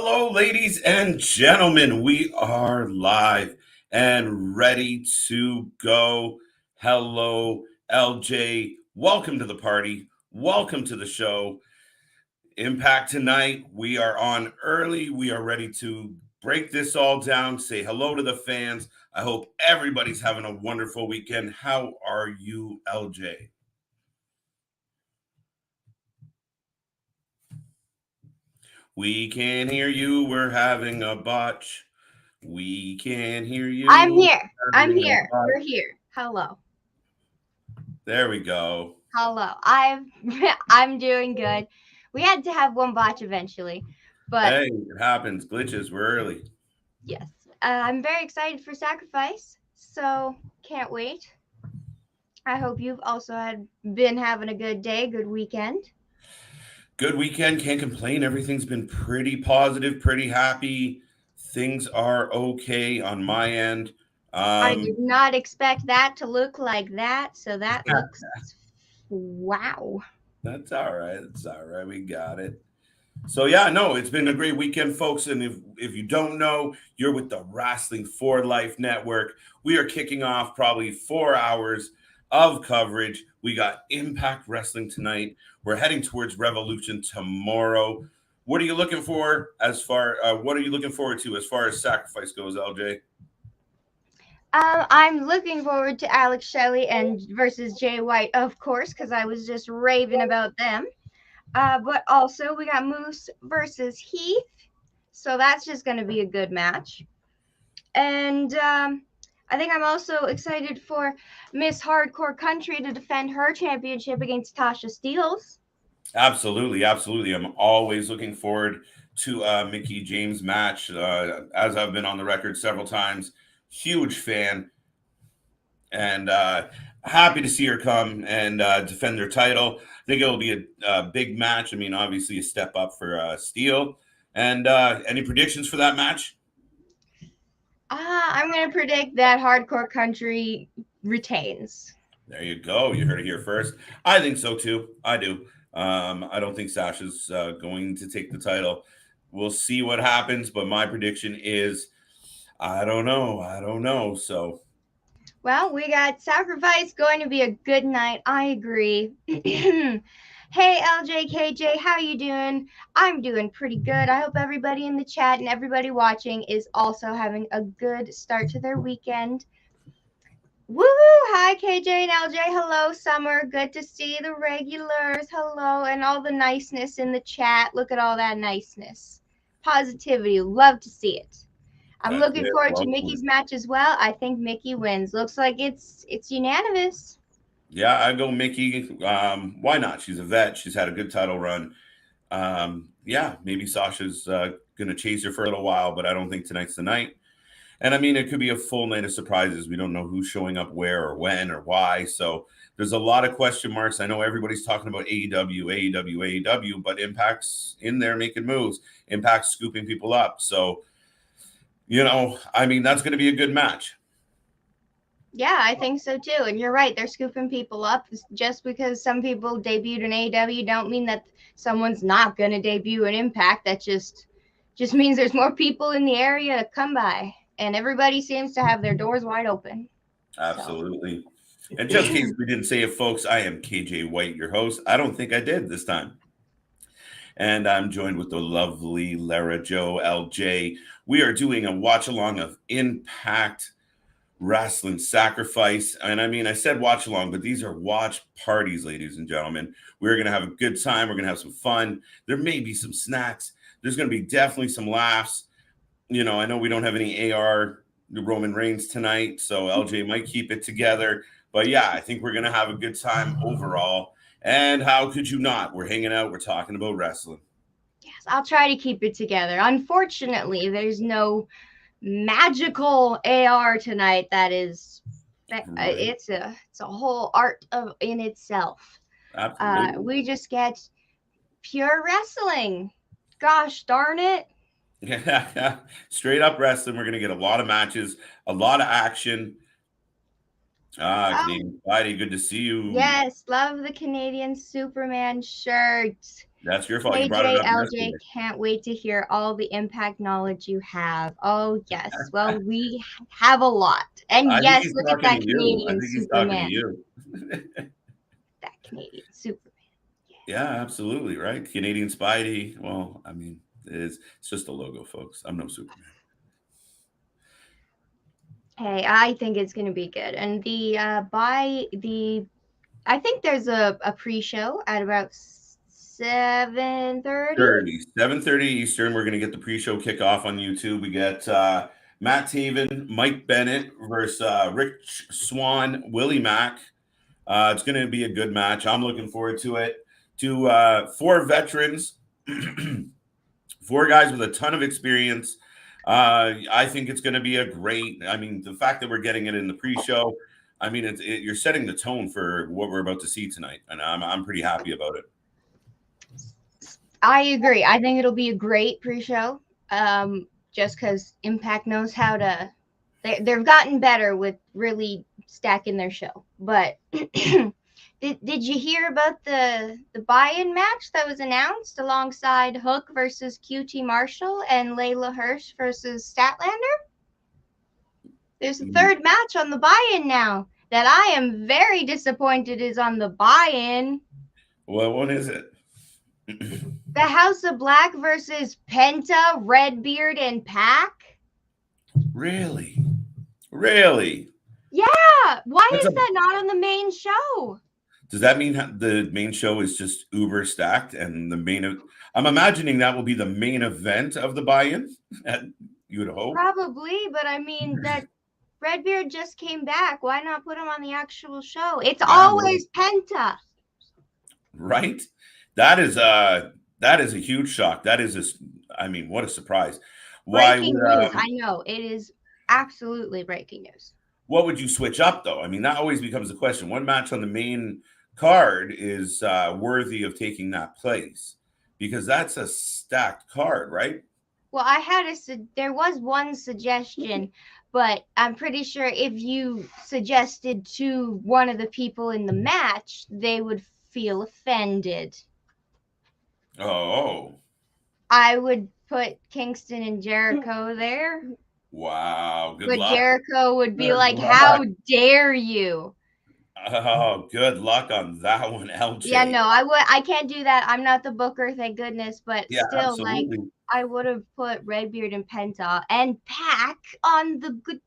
Hello, ladies and gentlemen. We are live and ready to go. Hello, LJ. Welcome to the party. Welcome to the show. Impact tonight. We are on early. We are ready to break this all down, say hello to the fans. I hope everybody's having a wonderful weekend. How are you, LJ? We can't hear you. We're having a botch. We can't hear I'm you. here. I'm Having a here. botch. We're here. Hello. There we go. Hello. I'm doing good. We had to have one botch eventually, but Hey, it happens. Glitches. We're early. yes, I'm very excited for Sacrifice. So can't wait. I hope you've also had been having a good day, good weekend. Good weekend. Can't complain. Everything's been pretty positive, pretty happy. Things are okay on my end. I Um, did not expect that to look like that, so that looks wow. that's all right. It's all right. We got it. So yeah, no, it's been a great weekend, folks. And if you don't know, you're with the Wrestling for Life Network. We are kicking off probably 4 hours of coverage. We got Impact Wrestling tonight. We're heading towards Revolution tomorrow. What are you looking for as far? What are you looking forward to as far as Sacrifice goes, LJ? I'm looking forward to Alex Shelley and versus Jay White, of course, because I was just raving about them. But also we got Moose versus Heath, so that's just going to be a good match. And I think I'm also excited for Miss Hardcore Country to defend her championship against Tasha Steeles. Absolutely, absolutely. I'm always looking forward to Mickey James match. As I've been on the record several times, huge fan and happy to see her come and defend her title. I think it'll be a big match. I mean, obviously a step up for Steele. And any predictions for that match? I'm going to predict that Hardcore Country retains. There you go. You heard it here first. I think so too. I do. I don't think Sasha's going to take the title. We'll see what happens, but my prediction is I don't know. I don't know. So Well, we got Sacrifice going to be a good night. I agree. Hey, LJKJ, how you doing? I'm doing pretty good. I hope everybody in the chat and everybody watching is also having a good start to their weekend. Woohoo! Hi, KJ and LJ. Hello, Summer. Good to see the regulars. Hello, and all the niceness in the chat. Look at all that niceness. Positivity. Love to see it. I'm that's looking it. forward to Welcome. Mickey's match as well. I think Mickey wins. Looks like it's unanimous. Yeah, I go Mickey. Why not? She's a vet. She's had a good title run. Yeah, maybe Sasha's going to chase her for a little while, but I don't think tonight's the night. And I mean, it could be a full night of surprises. We don't know who's showing up where or when or why. So there's a lot of question marks. I know everybody's talking about AEW, AEW, AEW, but Impact's in there making moves. Impact's scooping people up. So, I mean, that's going to be a good match. Yeah, I think so too. And you're right, they're scooping people up. Just because some people debuted in AEW don't mean that someone's not going to debut in Impact. That just means there's more people in the area to come by, and everybody seems to have their doors wide open. So, Absolutely. And just in case we didn't say it, folks, I am KJ White, your host. I don't think I did this time. And I'm joined with the lovely Lyra Joe LJ. We are doing a watch along of Impact Wrestling Sacrifice. And I mean, I said watch along, but these are watch parties, ladies and gentlemen. We're going to have a good time. We're going to have some fun. There may be some snacks. There's going to be definitely some laughs. I know we don't have any AR Roman Reigns tonight, so LJ might keep it together. But yeah, I think we're going to have a good time overall. And how could you not? We're hanging out. We're talking about wrestling. yes, I'll try to keep it together. Unfortunately, there's no magical AR tonight. That is, Right. it's a whole art of in itself. Absolutely. We just get pure wrestling. Gosh darn it. Straight up wrestling. We're going to get a lot of matches, a lot of action. Oh, Canadian Friday, good to see you. yes. Love the Canadian Superman shirt. That's your fault. You brought it KJ, up LJ, yesterday. can't wait to hear all the Impact knowledge you have. Oh, yes. Well, we have a lot. And I think yes, he's look at talking that to you. I Canadian think he's talking to Superman. you. That Canadian Superman. Yeah, absolutely. Right. Canadian Spidey. Well, I mean, it's just a logo, folks. I'm no Superman. Hey, I think it's going to be good. And I think there's a pre-show at about 7:30. 7:30 Eastern. We're going to get the pre-show kickoff on YouTube. We get Matt Taven, Mike Bennett versus Rich Swan, Willie Mack. It's going to be a good match. I'm looking forward to it. To 4 veterans, 4 guys with a ton of experience. I think it's going to be a great. I mean, the fact that we're getting it in the pre-show, I mean, you're setting the tone for what we're about to see tonight, and I'm pretty happy about it. I agree. I think it'll be a great pre-show. Just because Impact knows how to. They've gotten better with really stacking their show. But did you hear about the buy-in match that was announced alongside Hook versus QT Marshall and Layla Hirsch versus Statlander? There's a third match on the buy-in now that I am very disappointed is on the buy-in. Well, what is it? The House of Black versus Penta, Redbeard, and Pac. Really? Yeah. Why is that not on the main show? Does that mean the main show is just uber stacked and the main? I'm imagining that will be the main event of the buy-in. You would hope. Probably, but I mean that Redbeard just came back. Why not put him on the actual show? It's always Penta. Right? That is a huge shock. That is I mean, what a surprise. Breaking news. I know. It is absolutely breaking news. What would you switch up though? I mean, that always becomes the question. One match on the main card is worthy of taking that place because that's a stacked card, right? Well, there was one suggestion, but I'm pretty sure if you suggested to one of the people in the match, they would feel offended. Oh. I would put Kingston and Jericho there. Wow. Good luck. But Jericho would be how dare you? Oh, good luck on that one, LJ. Yeah, no, I can't do that. I'm not the booker, thank goodness. But yeah, still, absolutely. I would have put Redbeard and Penta and Pac on the good.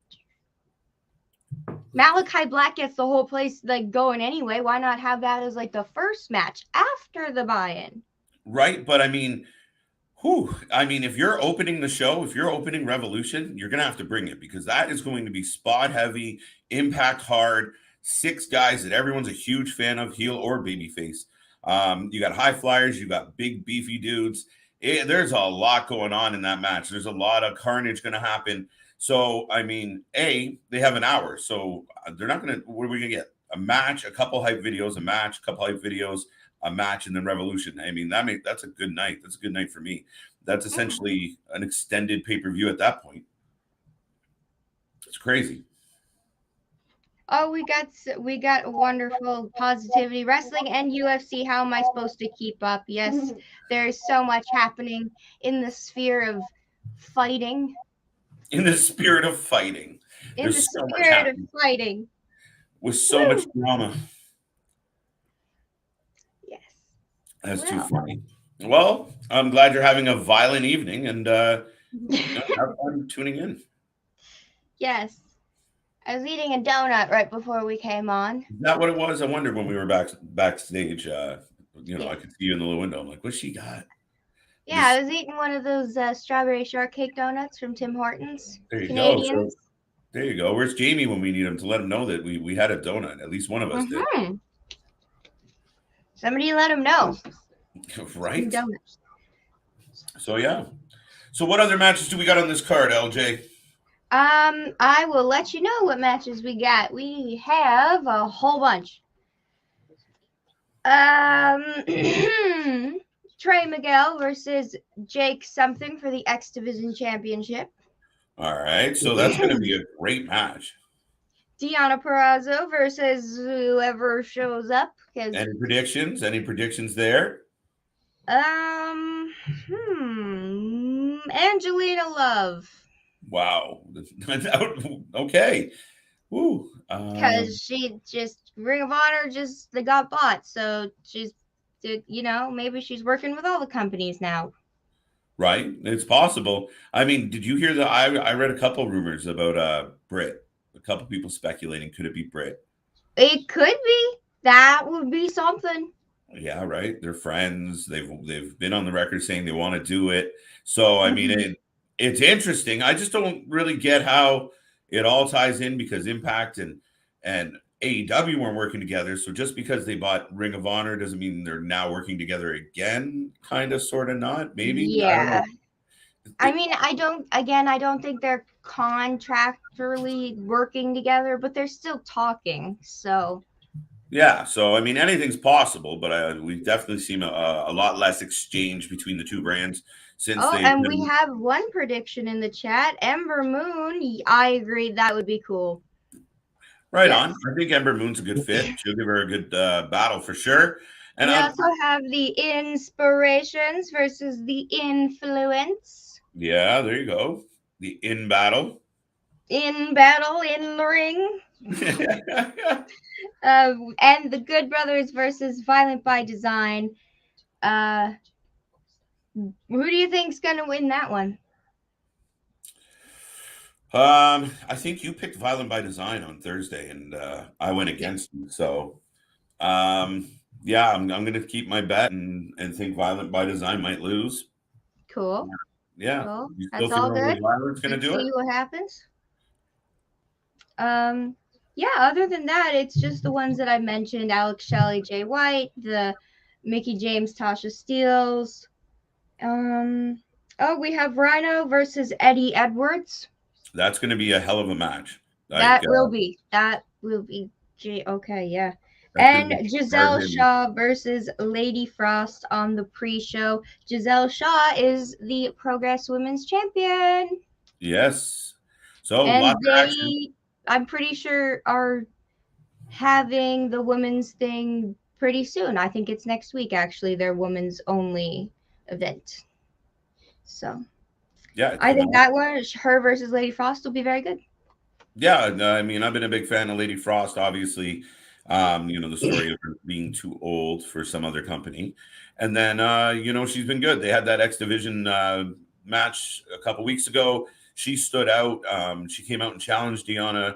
Malachi Black gets the whole place going anyway. Why not have that as the first match after the buy-in? Right, but I mean, if you're opening the show, if you're opening Revolution, you're gonna have to bring it because that is going to be spot heavy, impact hard. 6 guys that everyone's a huge fan of, heel or babyface. You got high flyers, you got big beefy dudes. There's a lot going on in that match. There's a lot of carnage going to happen. So, I mean, they have an hour. So they're not going to, what are we going to get? A match, a couple hype videos, a match, a couple hype videos, a match, and then Revolution. I mean, that's a good night. That's a good night for me. That's essentially an extended pay-per-view at that point. It's crazy. Oh, we got wonderful positivity. Wrestling and UFC, how am I supposed to keep up? Yes, there's so much happening in the sphere of fighting. In the spirit of fighting. With so much drama. Yes. That's too funny. Well, I'm glad you're having a violent evening and have fun tuning in. Yes. I was eating a donut right before we came on. Is that what it was? I wondered when we were backstage. I could see you in the little window. I'm like, what's she got? Yeah, I was eating one of those strawberry shortcake donuts from Tim Hortons. There you go. So, there you go. Where's Jamie when we need him to let him know that we had a donut? At least one of us did. Somebody let him know. Right? Donuts. So, yeah. So, what other matches do we got on this card, LJ? I will let you know what matches we got. We have a whole bunch. Trey Miguel versus Jake something for the X Division Championship. All right, so that's going to be a great match. Deonna Purrazzo versus whoever shows up. Any predictions? Any predictions there? Um, Angelina Love. Wow. Okay. Woo. Because she just, Ring of Honor just, they got bought. So she's, maybe she's working with all the companies now. Right. It's possible. I mean, did you hear I read a couple rumors about Brit. A couple people speculating could it be Brit? It could be. That would be something. Yeah, right. They're friends. They've been on the record saying they want to do it. So I mean, it's interesting. I just don't really get how it all ties in because Impact and AEW weren't working together. So just because they bought Ring of Honor doesn't mean they're now working together again. Kind of, sort of, not. Maybe I don't Yeah. know. I mean, I don't think they're contractually working together, but they're still talking. So, Yeah, so I mean, anything's possible, but we've definitely seen a lot less exchange between the two brands since oh, they've and we been have one prediction in the chat. Ember Moon. I agree. That would be cool. right Yes. on. I think Ember Moon's a good fit. She'll give her a good battle for sure. And We also have the Inspirations versus the Influence. yeah, there you go. The in battle. In battle, in the ring. And the Good Brothers versus Violent by Design. Who do you think's gonna win that one? I think you picked Violent by Design on Thursday, and I went against you. So, um, yeah, I'm going to keep my bet and think Violent by Design might lose. Cool. Yeah, Cool. you still That's all think good. Violent's going to Let's do it? see what happens. Yeah, other than that, it's just the ones that I mentioned: Alex Shelley, Jay White, the Mickey James, Tasha Steeles. Oh, we have Rhino versus Eddie Edwards. That's going to be a hell of a match. Like That will be. Okay, yeah. that's going to And be hard Giselle hitting. Shaw versus Lady Frost on the pre-show. Giselle Shaw is the Progress Women's Champion. Yes. So And lots of action. I'm pretty sure, are having the women's thing pretty soon. I think it's next week, actually, their women's only event. So Yeah, I coming think up. that one, her versus Lady Frost, will be very good. Yeah, no, I mean, I've been a big fan of Lady Frost. Obviously, the story of her being too old for some other company, and then she's been good. They had that X Division match a couple weeks ago. She stood out. She came out and challenged Deanna,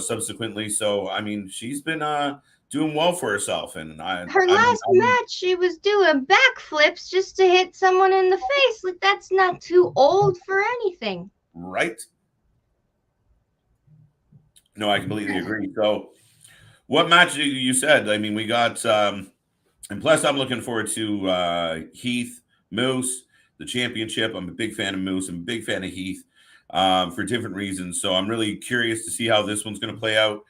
subsequently. So I mean, she's been doing well for herself, and Her last match, she was doing backflips just to hit someone in the face. Like, that's not too old for anything. right. No, I completely agree. So, what match you said? I mean, we got, and plus, I'm looking forward to Heath Moose, the championship. I'm a big fan of Moose. I'm a big fan of Heath for different reasons. So, I'm really curious to see how this one's going to play out.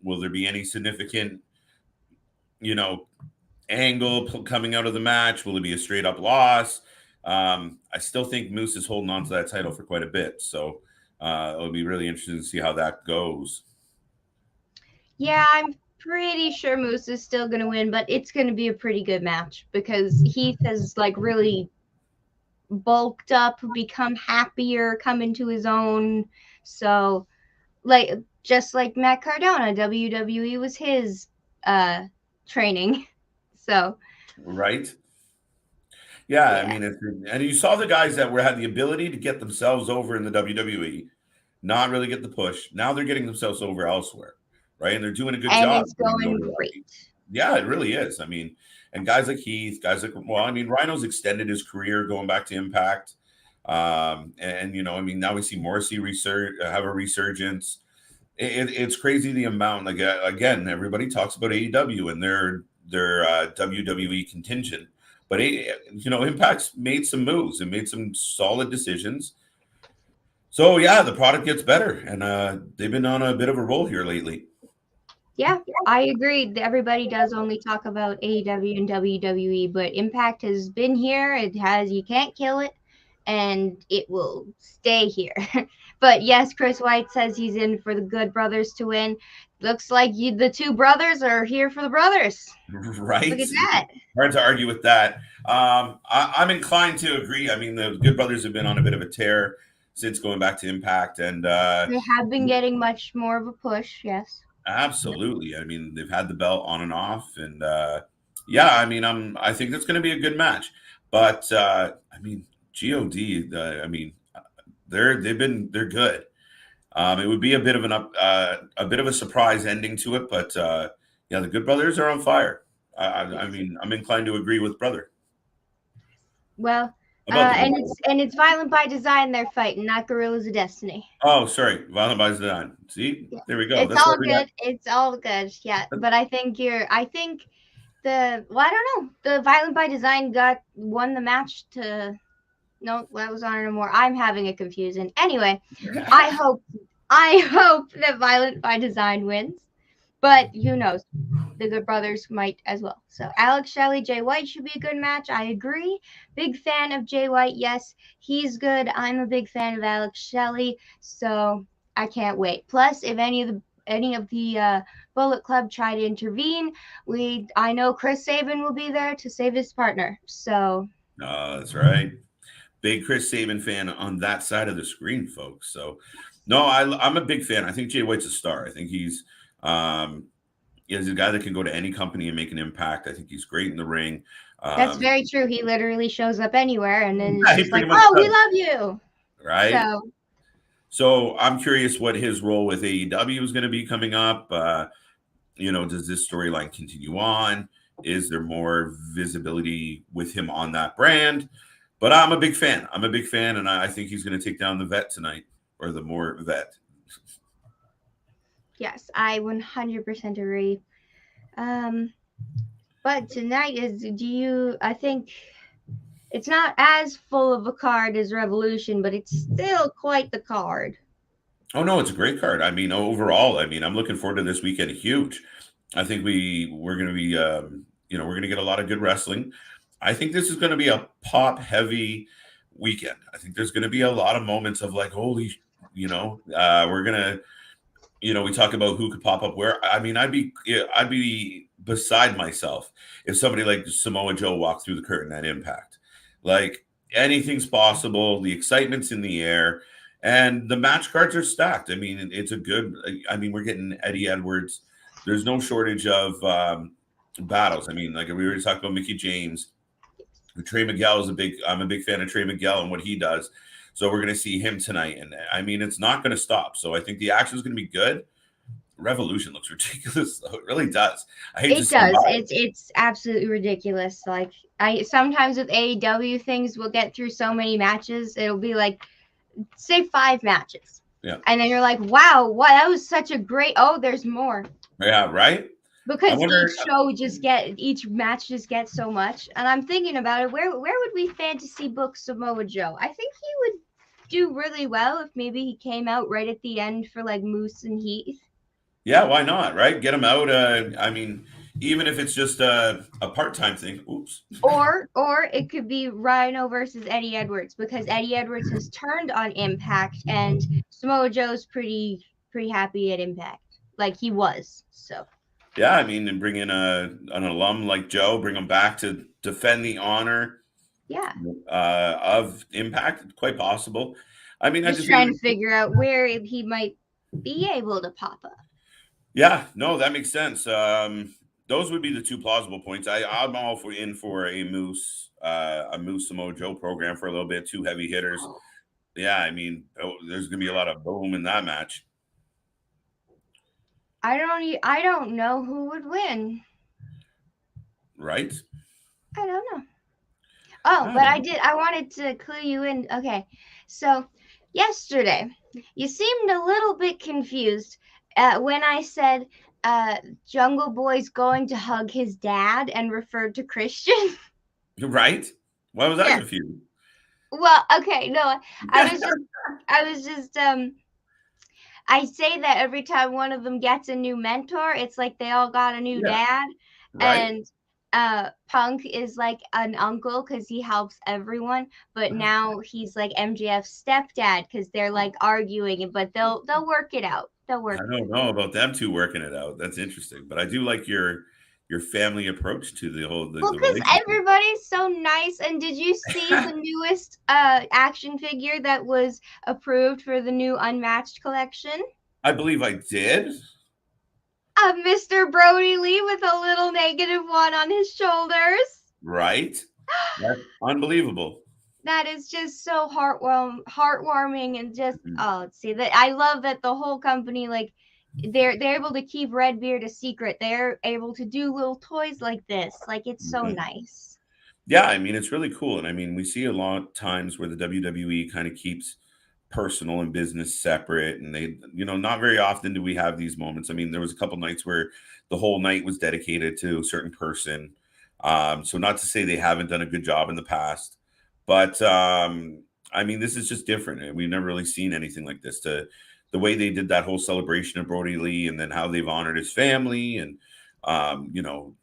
Will there be any significant, you know, angle coming out of the match? Will it be a straight up loss? I still think Moose is holding on to that title for quite a bit. So, it'll be really interesting to see how that goes. Yeah, I'm pretty sure Moose is still going to win, but it's going to be a pretty good match because Heath has really bulked up, become happier, come into his own. So, just like Matt Cardona, WWE was his training. So, Right. Yeah, I yeah. mean, and you saw the guys that had the ability to get themselves over in the WWE, not really get the push. Now they're getting themselves over elsewhere, right? And they're doing a good And job. it's going great. Yeah, it really is. I mean, and guys like Heath, Rhino's extended his career going back to Impact. I mean, now we see Morrissey have a resurgence. It's crazy the amount. Like again, everybody talks about AEW and their WWE contingent, but Impact's made some moves and made some solid decisions. So yeah, the product gets better, and they've been on a bit of a roll here lately. Yeah, I agree. Everybody does only talk about AEW and WWE, but Impact has been here. You can't kill it, and it will stay here. But yes, Chris White says he's in for the Good Brothers to win. looks like the two brothers are here for the brothers. Right? Look at that. Hard to argue with that. I'm inclined to agree. I mean, the Good Brothers have been on a bit of a tear since going back to Impact, and They have been getting much more of a push, yes. absolutely. I mean, they've had the belt on and off, and yeah, I mean, I think that's going to be a good match. But I mean, God, I mean, they're good. It would be a bit of a bit of a surprise ending to it, but yeah, the Good Brothers are on fire. I mean, I'm inclined to agree with brother. Well, About the and it's Violent by Design they're fighting, not Gorillas of Destiny. Oh, sorry, Violent by Design. See, Yeah. there we go. It's all good. It's all good. Yeah, but I think I think I don't know. The Violent by Design won the match to. No, that was Honor No More. I'm having it confusing. Anyway, I hope that Violent by Design wins, but who knows? The Good Brothers might as well. So Alex Shelley, Jay White should be a good match. I agree. Big fan of Jay White. Yes, he's good. I'm a big fan of Alex Shelley, so I can't wait. Plus, if any of the Bullet Club try to intervene, I know Chris Sabin will be there to save his partner. So that's right. Big Chris Sabin fan on that side of the screen, folks. So, no, I'm a big fan. I think Jay White's a star. I think he's a guy that can go to any company and make an impact. I think he's great in the ring. That's very true. He literally shows up anywhere, and then it's just like, "Oh, we love you." Right. So I'm curious what his role with AEW is going to be coming up. Does this storyline continue on? Is there more visibility with him on that brand? But I'm a big fan. And I think he's going to take down the vet tonight, or the more vet. Yes, I 100% agree. But tonight I think it's not as full of a card as Revolution, but it's still quite the card. Oh, no, it's a great card. I mean, overall, I'm looking forward to this weekend. Huge. I think we're going to be, we're going to get a lot of good wrestling. I think this is going to be a pop heavy weekend. I think there's going to be a lot of moments of like, holy, we're going to, we talk about who could pop up where. I mean, I'd be beside myself if somebody like Samoa Joe walked through the curtain at Impact. Like, anything's possible. The excitement's in the air, and the match cards are stacked. I mean, we're getting Eddie Edwards. There's no shortage of battles. I mean, like we already talked about Mickie James. Trey Miguel I'm a big fan of Trey Miguel and what he does. So we're going to see him tonight. And I mean, it's not going to stop. So I think the action is going to be good. Revolution looks ridiculous, though. It really does. It's absolutely ridiculous. Like, sometimes with AEW things, we'll get through so many matches. It'll be like, say 5 matches. Yeah. And then you're like, wow, that was such a great, there's more. Yeah, right? Because each match just gets so much. And I'm thinking about it, where would we fantasy book Samoa Joe? I think he would do really well if maybe he came out right at the end for like Moose and Heath. Yeah, why not, right? Get him out. I mean, even if it's just a part-time thing. Oops. Or it could be Rhino versus Eddie Edwards, because Eddie Edwards has turned on Impact and Samoa Joe's pretty happy at Impact. Like he was, so. Yeah, I mean, and bring in an alum like Joe, bring him back to defend the honor. Yeah. Of Impact, quite possible. I mean, just trying to figure out where he might be able to pop up. Yeah, no, that makes sense. Those would be the 2 plausible points. I'm all for a Moose Samoa Joe program for a little bit. 2 heavy hitters. Yeah, I mean, there's gonna be a lot of boom in that match. I don't know who would win. Right? I don't know. Oh, but I wanted to clue you in. Okay. So yesterday, you seemed a little bit confused when I said Jungle Boy's going to hug his dad and referred to Christian. Right? Why was that confused? Well, okay, no, I was just I say that every time one of them gets a new mentor, it's like they all got a new dad. Right. And Punk is like an uncle because he helps everyone, but now he's like MJF's stepdad because they're like arguing, but they'll work it out. They'll work. I don't know about them two working it out. That's interesting, but I do like your family approach to the whole Well, the because relationship. everybody's so nice. And did you see the newest action figure that was approved for the new Unmatched collection? I believe I did. Mr. Brody Lee with a little -1 on his shoulders. Right? That's unbelievable. That is just so heartwarming, and just Mhm. see that I love that the whole company, like, they're able to keep Redbeard a secret. They're able to do little toys like this. Like, it's so Mhm. nice. Yeah, I mean, it's really cool. And I mean, we see a lot of times where the WWE kind of keeps personal and business separate. And they, not very often do we have these moments. I mean, there was a couple nights where the whole night was dedicated to a certain person. So not to say they haven't done a good job in the past, but I mean, this is just different. And we've never really seen anything like this. The way they did that whole celebration of Brody Lee, and then how they've honored his family, and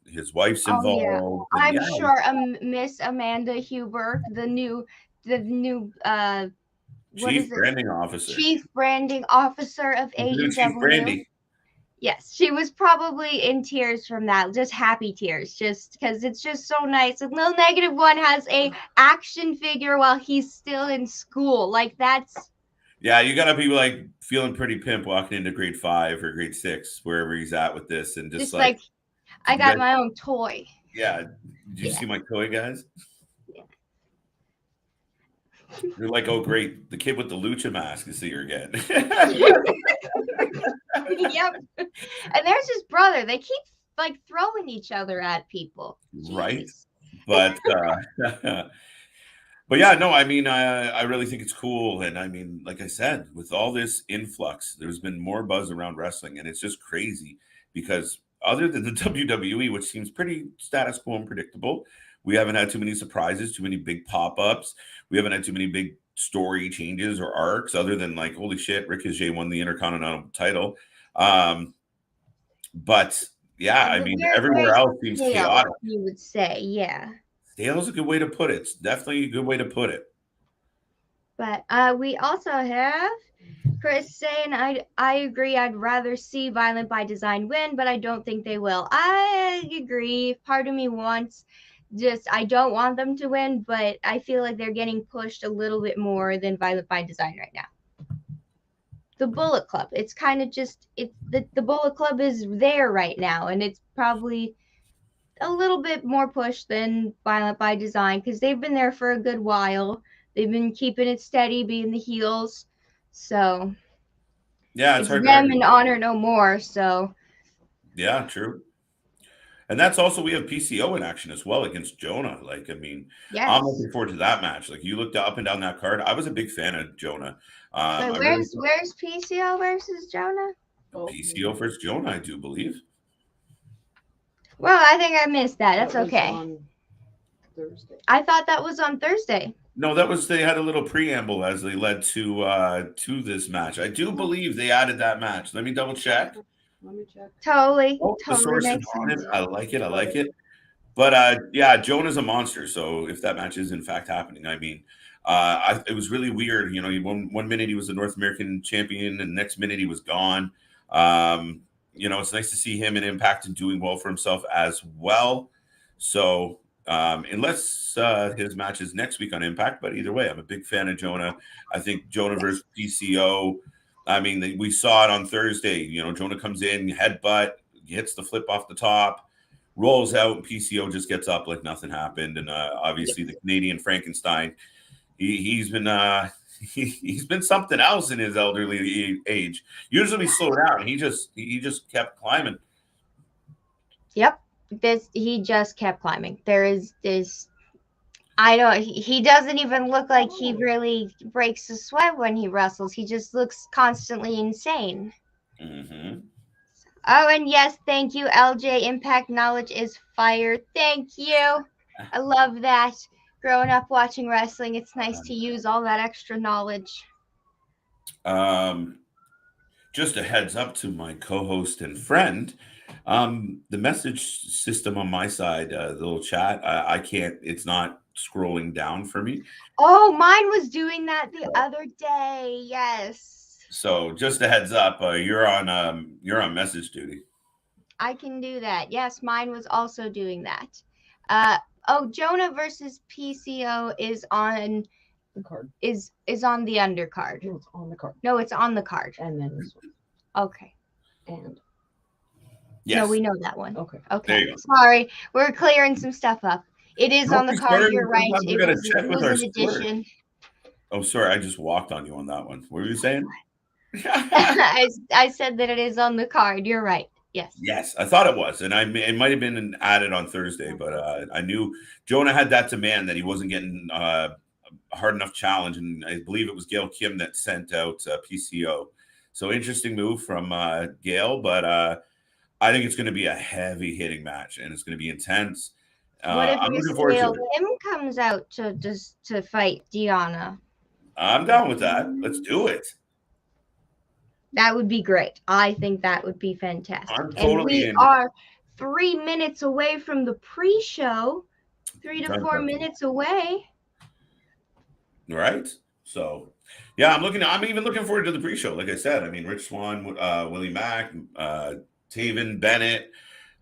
his wife's Oh yeah, involved, and I'm yeah, sure Miss Amanda Huber, the new what is Chief it? Branding Officer. Chief Branding Officer of The new Chief AEW. Brandy. Yes, she was probably in tears from that, just happy tears, just because it's just so nice. And little -1 has a action figure while he's still in school. Like, that's Yeah, you gotta be like feeling pretty pimp walking into grade 5 or grade 6, wherever he's at with this, and just just like, like, I did you got guys? my own toy. Yeah, did you Yeah. see my toy, guys? Yeah. You're like, oh great, the kid with the lucha mask is here again. Yep. And there's his brother. They keep, like, throwing each other at people. Right, Jeez. but but yeah, no, I mean, I really think it's cool, and I mean, like I said, with all this influx, there's been more buzz around wrestling, and it's just crazy because other than the WWE, which seems pretty status quo and predictable, we haven't had too many surprises, too many big pop ups. We haven't had too many big story changes or arcs, other than like, holy shit, Ricochet won the Intercontinental title. Um, but yeah, I mean, everywhere Very else seems stale, chaotic. you would say, yeah. Stale is a good way to put it. It's definitely a good way to put it. But we also have Chris saying, I agree. I'd rather see Violent by Design win, but I don't think they will. I agree. Part of me wants, I don't want them to win, but I feel like they're getting pushed a little bit more than Violent by Design right now. The Bullet Club, it's kind of just, the Bullet Club is there right now, and it's probably a little bit more push than Violent by Design, because they've been there for a good while. They've been keeping it steady, being the heels. So Yeah, it's it's hard to them argue. and Honor No More. So Yeah, true. And that's also, we have PCO in action as well against Jonah. Like, I mean, I'm yes. looking forward to that match. Like, you looked up and down that card. I was a big fan of Jonah. Wait, I really thought where's PCO versus Jonah? PCO versus Jonah, I do believe. Well, I think I missed that. That's okay. On Thursday. I thought that was on Thursday. No, that was, they had a little preamble as they led to this match. I do believe they added that match. Let me double check. Let me check. Totally, Oh, the totally source is makes on it. sense. I like it. I like it. But yeah, Jonah's a monster. So if that match is in fact happening, I mean, it was really weird. You know, one minute he was the North American champion, and the next minute he was gone. It's nice to see him in Impact and doing well for himself as well. So unless his match is next week on Impact, but either way, I'm a big fan of Jonah. I think Jonah versus PCO. I mean, we saw it on Thursday. You know, Jonah comes in, headbutt, hits the flip off the top, rolls out, and PCO just gets up like nothing happened. And obviously, the Canadian Frankenstein, he's been he's been something else in his elderly age. Usually, we slow down. He just kept climbing. Yep. He just kept climbing. There is this. I don't. He doesn't even look like he really breaks a sweat when he wrestles. He just looks constantly insane. Mm-hmm. Oh, and yes, thank you, LJ. Impact knowledge is fire. Thank you. I love that. Growing up watching wrestling, it's nice to use all that extra knowledge. Just a heads up to my co-host and friend. The message system on my side, the little chat, I can't. It's not scrolling down for me. Oh, mine was doing that the other day. Yes. So just a heads up, you're on message duty. I can do that. Yes, mine was also doing that. Jonah versus PCO is on The card. is on the undercard. No, it's on the card. No, it's on the card. And then this one. Okay. And Yes. No, we know that one. okay. There Okay. you go. Sorry, we're clearing some stuff up. It is on the Don't be card. sorry. You're right. Sometimes we It gotta was, check it with was our an score. addition. Oh, sorry, I just walked on you on that one. What were you saying? I said that it is on the card. You're right. Yes. Yes, I thought it was, and it might have been added on Thursday, but I knew Jonah had that demand that he wasn't getting a hard enough challenge, and I believe it was Gail Kim that sent out PCO. So interesting move from Gail, but I think it's going to be a heavy hitting match, and it's going to be intense. What if I'm Miss looking forward Gail to it. Kim comes out to fight Deanna? I'm down with that. Let's do it. That would be great. I think that would be fantastic. I'm And totally we in. are 3 minutes away from the pre-show. 3 to Done. 4 minutes away. Right. So, yeah, I'm even looking forward to the pre-show. Like I said, I mean, Rich Swan, Willie Mack, Taven Bennett.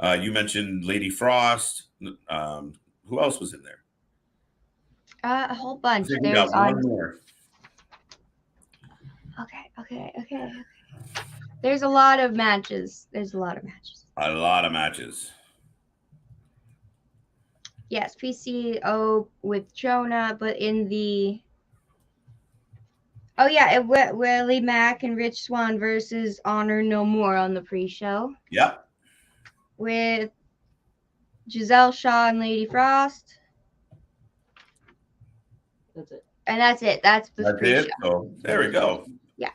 You mentioned Lady Frost. Who else was in there? A whole bunch. I think we got There's one more. Okay. There's a lot of matches. A lot of matches. Yes, PCO with Jonah, but in the Willie Mack and Rich Swan versus Honor No More on the pre-show Yep. with Giselle Shaw and Lady Frost. That's it. And that's it. That's the pre-show. It. So there we go. Yeah.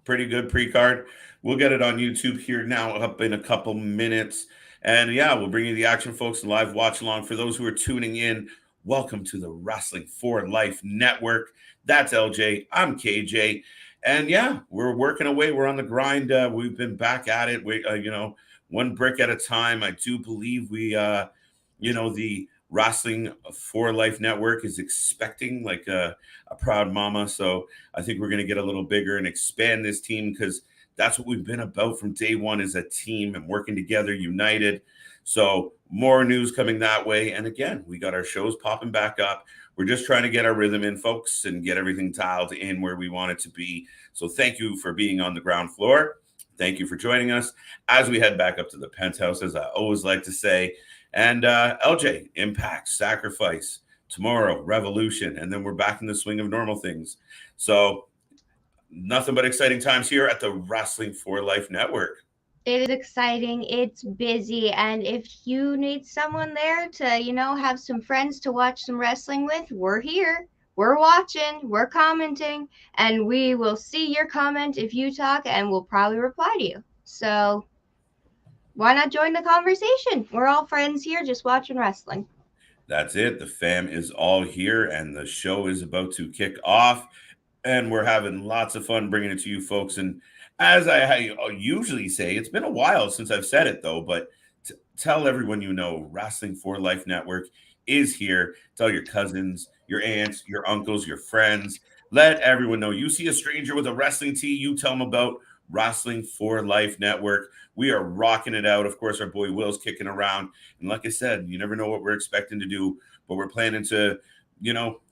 Pretty good pre-card. We'll get it on YouTube here now up in a couple minutes. And yeah, we'll bring you the action, folks, and live watch along. For those who are tuning in, welcome to the Wrestling for Life Network. That's LJ. I'm KJ. And yeah, we're working away. We're on the grind. We've been back at it. We, one brick at a time. I do believe we, the Wrestling for Life Network is expecting like a proud mama. So I think we're going to get a little bigger and expand this team, because that's what we've been about from day one, is a team and working together, united. So more news coming that way. And again, we got our shows popping back up. We're just trying to get our rhythm in, folks, and get everything dialed in where we want it to be. So thank you for being on the ground floor. Thank you for joining us as we head back up to the penthouse, as I always like to say. And LJ, Impact, Sacrifice, tomorrow, Revolution, and then we're back in the swing of normal things. So nothing but exciting times here at the Wrestling for Life Network. It is exciting. It's busy. And if you need someone there to, have some friends to watch some wrestling with, we're here. We're watching. We're commenting. And we will see your comment if you talk, and we'll probably reply to you. So why not join the conversation? We're all friends here just watching wrestling. That's it. The fam is all here, and the show is about to kick off. And we're having lots of fun bringing it to you, folks. And as I usually say, it's been a while since I've said it, though, but tell everyone Wrestling for Life Network is here. Tell your cousins, your aunts, your uncles, your friends. Let everyone know. You see a stranger with a wrestling tee, you tell them about Wrestling for Life Network. We are rocking it out. Of course, our boy Will's kicking around. And like I said, you never know what we're expecting to do, but we're planning to,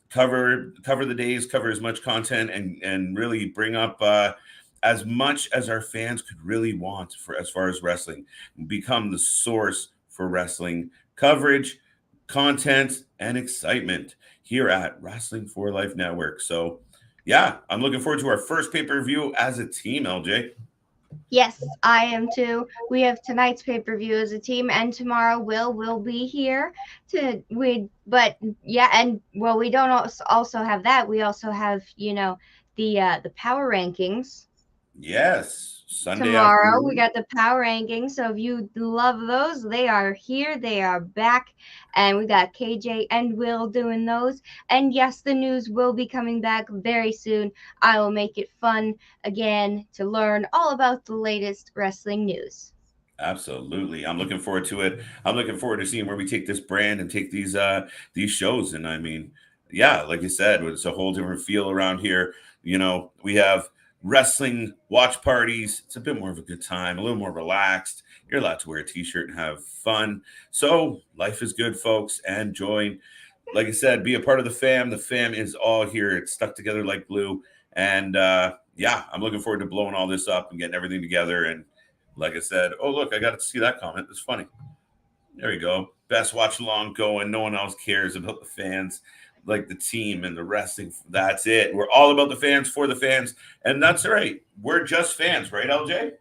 cover the days, cover as much content, and really bring up as much as our fans could really want for as far as wrestling, become the source for wrestling coverage, content, and excitement here at Wrestling for Life Network. So yeah, I'm looking forward to our first pay-per-view as a team, LJ. Yes, I am too. We have tonight's pay-per-view as a team, and tomorrow will be here we don't also have that. We also have, the power rankings. Yes, Sunday tomorrow afternoon. We got the power rankings. So if you love those, they are here. They are back, and we got KJ and Will doing those. And yes, the news will be coming back very soon. I will make it fun again to learn all about the latest wrestling news. Absolutely. I'm looking forward to it. I'm looking forward to seeing where we take this brand and take these shows. And I mean, yeah, like you said, it's a whole different feel around here. We have wrestling watch parties. It's a bit more of a good time, a little more relaxed. You're allowed to wear a t-shirt and have fun. So life is good, folks, and join. Like I said, be a part of the fam. The fam is all here. It's stuck together like glue. And yeah, I'm looking forward to blowing all this up and getting everything together. And like I said, oh, look, I got to see that comment. It's funny. There you go. Best watch along going. No one else cares about the fans like the team and the wrestling. That's it. We're all about the fans, for the fans. And that's right. We're just fans, right, LJ?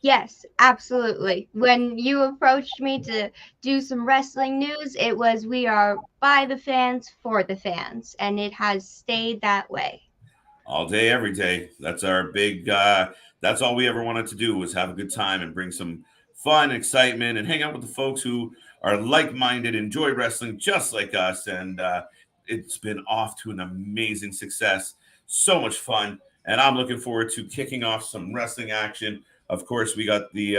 Yes, absolutely. When you approached me to do some wrestling news, it was we are by the fans, for the fans, and it has stayed that way. All day, every day. That's our big, that's all we ever wanted to do was have a good time and bring some fun, excitement, and hang out with the folks who are like-minded, enjoy wrestling just like us. And it's been off to an amazing success. So much fun. And I'm looking forward to kicking off some wrestling action. Of course, we got the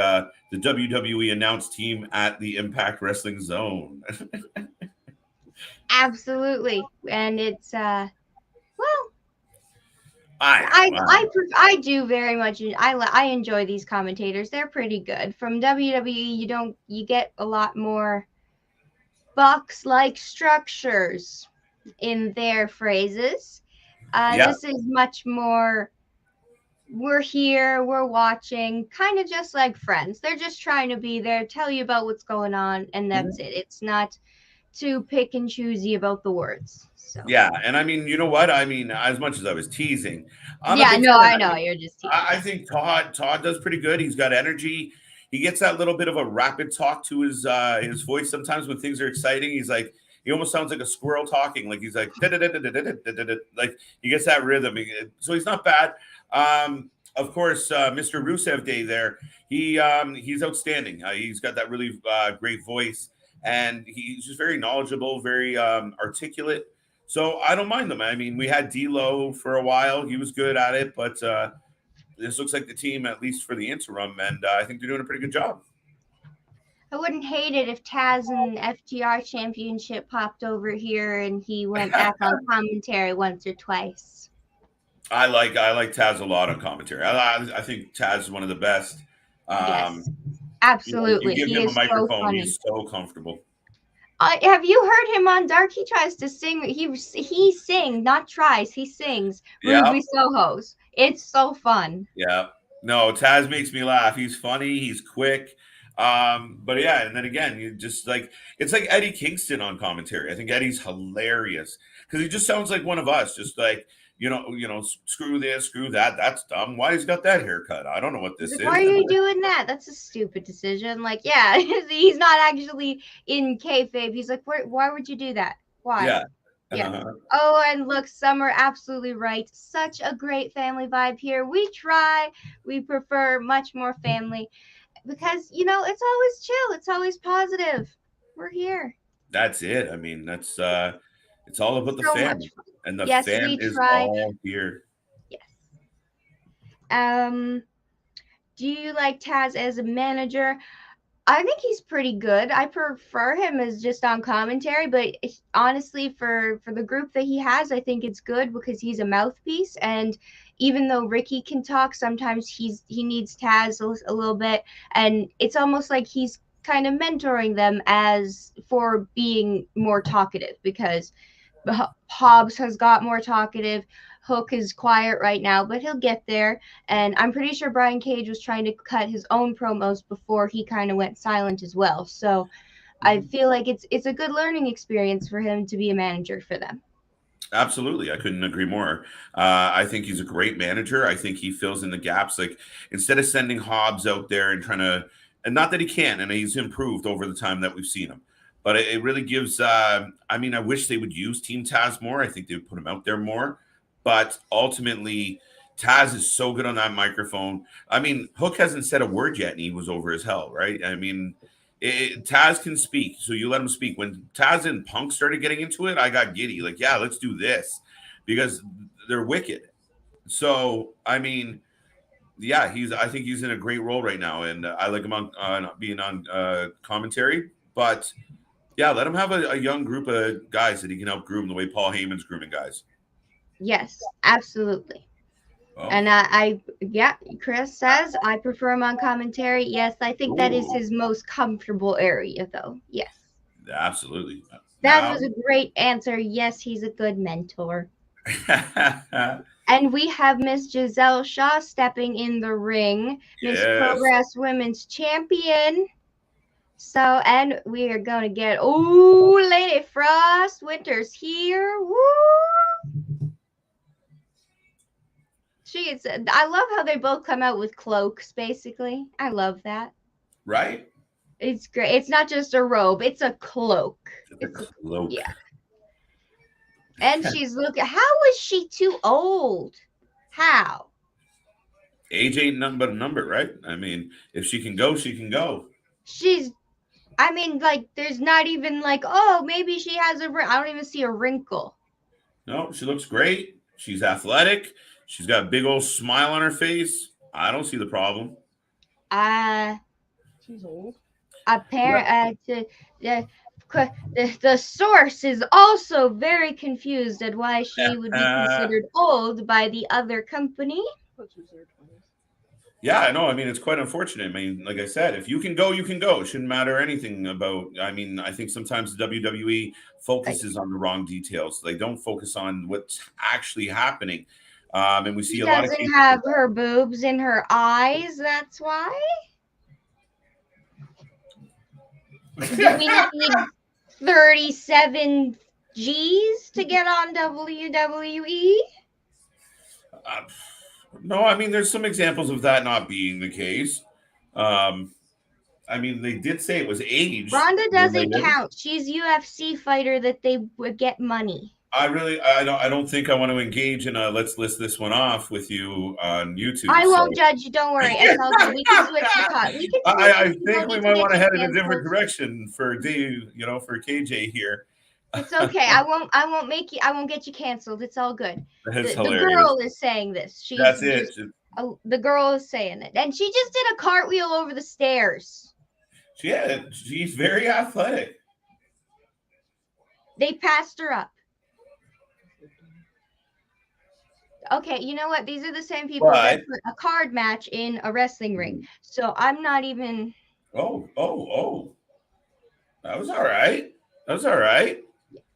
WWE announced team at the Impact Wrestling Zone. Absolutely, and it's well, I I do very much. I enjoy these commentators. They're pretty good. From WWE, you get a lot more box-like structures in their phrases. Yeah. This is much more. We're here, we're watching, kind of just like friends. They're just trying to be there, tell you about what's going on, and that's it. It's not too pick and choosy about the words. So Yeah, and I mean, you know what? I mean, as much as I was teasing, I'm a yeah, big no, fan. I know you're just teasing. I think Todd does pretty good. He's got energy. He gets that little bit of a rapid talk to his voice sometimes when things are exciting. He's like, he almost sounds like a squirrel talking. Like he's like, like he gets that rhythm. So he's not bad. Of course, Mr. Rusev Day there. He's outstanding. He's got that really great voice, and he's just very knowledgeable, very articulate. So I don't mind them. I mean, we had D'Lo for a while. He was good at it, but this looks like the team, at least for the interim, and I think they're doing a pretty good job. I wouldn't hate it if Taz and FTR Championship popped over here and he went back on commentary once or twice. I like Taz a lot on commentary. I think Taz is one of the best. Yes, absolutely. You give He him a is so microphone, funny. he's so comfortable. Have you heard him on Dark? He tries to sing. He sings, not tries. He sings. Yeah. Ruby Soho's. It's so fun. Yeah. No, Taz makes me laugh. He's funny. He's quick. But yeah, and then again, you just like it's like Eddie Kingston on commentary. I think Eddie's hilarious because he just sounds like one of us. Just like screw this, screw that. That's dumb. Why he's got that haircut? I don't know what this is. Why are you doing that? That's a stupid decision. Like, yeah, he's not actually in kayfabe. He's like, why would you do that? Why? Yeah. Yeah. Oh, and look, Summer, absolutely right. Such a great family vibe here. We prefer much more family because, it's always chill. It's always positive. We're here. That's it. I mean, that's it's all about the So fan. much fun. And the Yes, fan we is try. all here. Yes. Do you like Taz as a manager? I think he's pretty good. I prefer him as just on commentary, but honestly, for the group that he has, I think it's good because he's a mouthpiece. And even though Ricky can talk, sometimes he needs Taz a little bit, and it's almost like he's kind of mentoring them as for being more talkative because Hobbs has got more talkative. Hook is quiet right now, but he'll get there. And I'm pretty sure Brian Cage was trying to cut his own promos before he kind of went silent as well. So I feel like it's a good learning experience for him to be a manager for them. Absolutely. I couldn't agree more. I think he's a great manager. I think he fills in the gaps. Like instead of sending Hobbs out there and trying to, and not that he can, and he's improved over the time that we've seen him. But it really gives, I wish they would use Team Taz more. I think they would put him out there more. But ultimately, Taz is so good on that microphone. I mean, Hook hasn't said a word yet, and he was over as hell, right? I mean, Taz can speak, so you let him speak. When Taz and Punk started getting into it, I got giddy. Like, yeah, let's do this because they're wicked. So, I mean, yeah, I think he's in a great role right now, and I like him on being on commentary. But yeah, let him have a young group of guys that he can help groom the way Paul Heyman's grooming guys. Yes, absolutely. Oh. And yeah, Chris says I prefer him on commentary. Yes, I think that is Ooh. his most comfortable area, though. Yes. Absolutely. That Now, was a great answer. Yes, he's a good mentor. And we have Miss Giselle Shaw stepping in the ring, Miss yes. Progress Women's Champion. So, and we are going to get, ooh, Lady Frost Winter's here. Woo! I love how they both come out with cloaks, basically. I love that. Right? It's great. It's not just a robe, it's a cloak. It's a cloak. Yeah. And she's looking, how is she too old? How? Age ain't nothing but a number, right? I mean, if she can go, she can go. Like, there's not even like, oh, maybe she has I don't even see a wrinkle. No, she looks great. She's athletic. She's got a big old smile on her face. I don't see the problem. She's old. Apparently, the source is also very confused at why she would be considered old by the other company. Yeah, I know. I mean, it's quite unfortunate. I mean, like I said, if you can go, you can go. It shouldn't matter anything about. I mean, I think sometimes the WWE focuses on the wrong details. They don't focus on what's actually happening. And we see She a lot of doesn't cases. have her boobs in her eyes. That's why. Do we need 37 G's to get on WWE? No, I mean, there's some examples of that not being the case. I mean, they did say it was age. Ronda doesn't count. She's UFC fighter that they would get money. I don't think I want to engage in a let's list this one off with you on YouTube. I won't judge you. Don't worry. It's all good. We can switch the cut. I think we might want to head in a different direction for for KJ here. It's okay. I won't get you canceled. It's all good. That's the hilarious. girl is saying this. That's it. The girl is saying it. And she just did a cartwheel over the stairs. Yeah, she's very athletic. They passed her up. Okay, you know what? These are the same people that put a card match in a wrestling ring. So I'm not even. Oh. That was all right.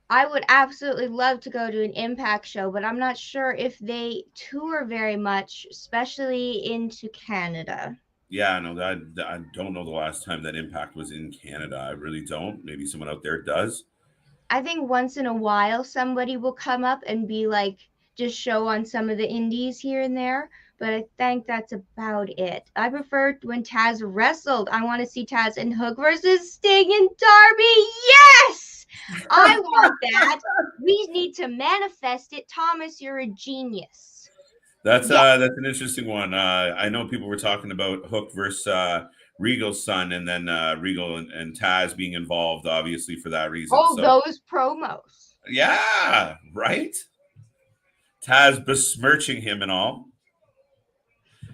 I would absolutely love to go to an Impact show, but I'm not sure if they tour very much, especially into Canada. Yeah, no, I don't know the last time that Impact was in Canada. I really don't. Maybe someone out there does. I think once in a while somebody will come up and be like, just show on some of the indies here and there. But I think that's about it. I prefer when Taz wrestled. I want to see Taz and Hook versus Sting and Darby. Yes! I want that. We need to manifest it. Thomas, you're a genius. That's an interesting one. I know people were talking about Hook versus Regal's son, and then Regal and Taz being involved, obviously, for that reason. Oh, those promos. Yeah, right? Taz besmirching him and all.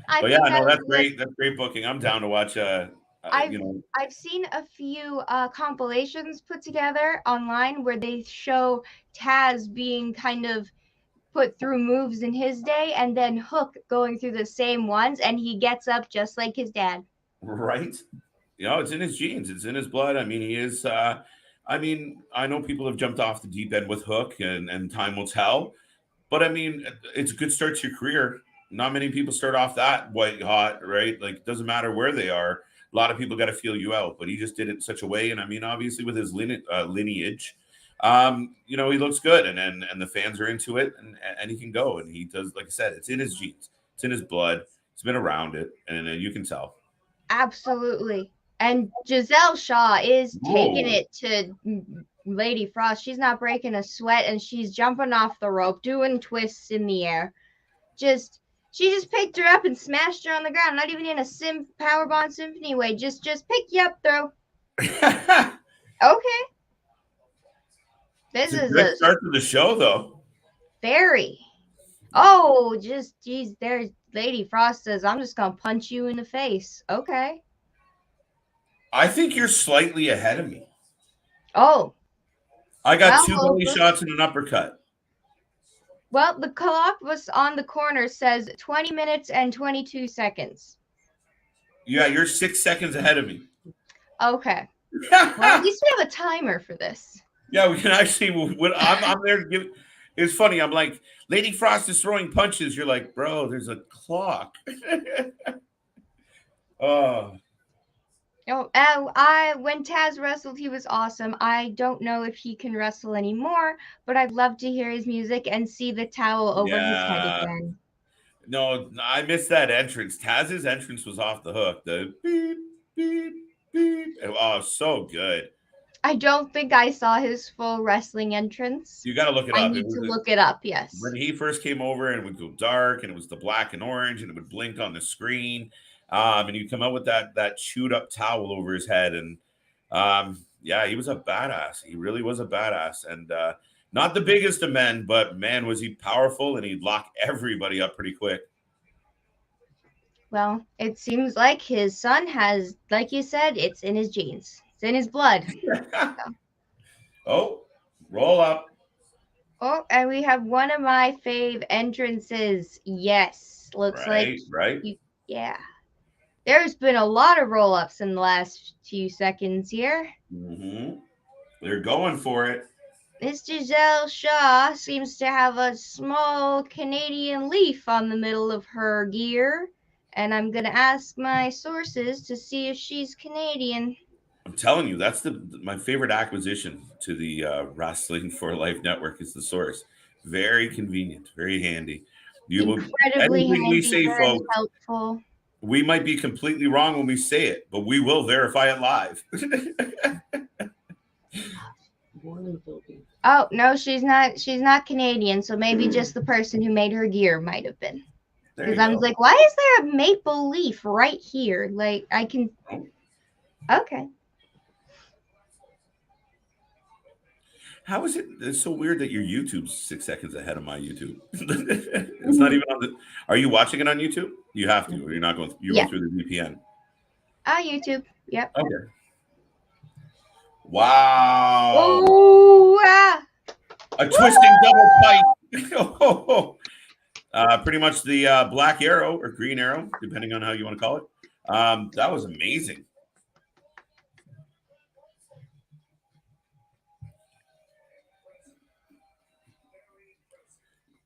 But yeah, no, that's great. That's great booking. I'm down to watch. I've seen a few compilations put together online where they show Taz being kind of put through moves in his day, and then Hook going through the same ones, and he gets up just like his dad. Right. It's in his genes. It's in his blood. I mean, he is. I know people have jumped off the deep end with Hook, and time will tell. But I mean, it's a good start to your career. Not many people start off that white hot, right? Like, it doesn't matter where they are. A lot of people got to feel you out, but he just did it in such a way. And I mean, obviously with his lineage, he looks good, and the fans are into it, and he can go, and he does. Like I said, it's in his genes, it's in his blood. He's been around it, and you can tell. Absolutely. And Giselle Shaw is taking it to Lady Frost. She's not breaking a sweat, and she's jumping off the rope, doing twists in the air. She just picked her up and smashed her on the ground. Not even in a Powerbomb Symphony way. Just pick you up, throw. Okay. This is a start to the show, though. Very. Oh, geez, there's Lady Frost says, I'm just gonna punch you in the face. Okay. I think you're slightly ahead of me. Oh. I got two belly shots and an uppercut. Well, the clock was on the corner says 20 minutes and 22 seconds. Yeah, you're 6 seconds ahead of me. Okay. Well, at least we have a timer for this. Yeah, we can actually. When I'm there to give. It's funny. I'm like, Lady Frost is throwing punches. You're like, bro, there's a clock. Oh, When Taz wrestled, he was awesome. I don't know if he can wrestle anymore, but I'd love to hear his music and see the towel over his head yeah. again. No, I missed that entrance. Taz's entrance was off the hook. The beep, beep, beep. Oh, so good. I don't think I saw his full wrestling entrance. You got to look it I up. need to look it up, yes. When he first came over and it would go dark and it was the black and orange and it would blink on the screen. And you come out with that chewed up towel over his head. And yeah, he was a badass. He really was a badass. And not the biggest of men, but man, was he powerful and he'd lock everybody up pretty quick. Well, it seems like his son has, like you said, it's in his genes. It's in his blood. Oh, roll up. Oh, and we have one of my fave entrances. Yes. Looks like. Right. Yeah. There's been a lot of roll-ups in the last few seconds here. Mm-hmm. They're going for it. Miss Giselle Shaw seems to have a small Canadian leaf on the middle of her gear. And I'm going to ask my sources to see if she's Canadian. I'm telling you, that's my favorite acquisition to the Wrestling for Life Network is the source. Very convenient, very handy. Incredibly handy, we say, very folks, helpful. We might be completely wrong when we say it, but we will verify it live. Born in the Philippines. Oh, no, she's not Canadian, so maybe just the person who made her gear might have been. Because I was like, why is there a maple leaf right here? Like, I can... Okay. How is it? It's so weird that your YouTube's 6 seconds ahead of my YouTube. It's not even on the... Are you watching it on YouTube? You have to. Or you're not going... You're going through the VPN. YouTube. Yep. Okay. Wow. Oh, ah. A twisting double pipe. Pretty much the black arrow or green arrow, depending on how you want to call it. That was amazing.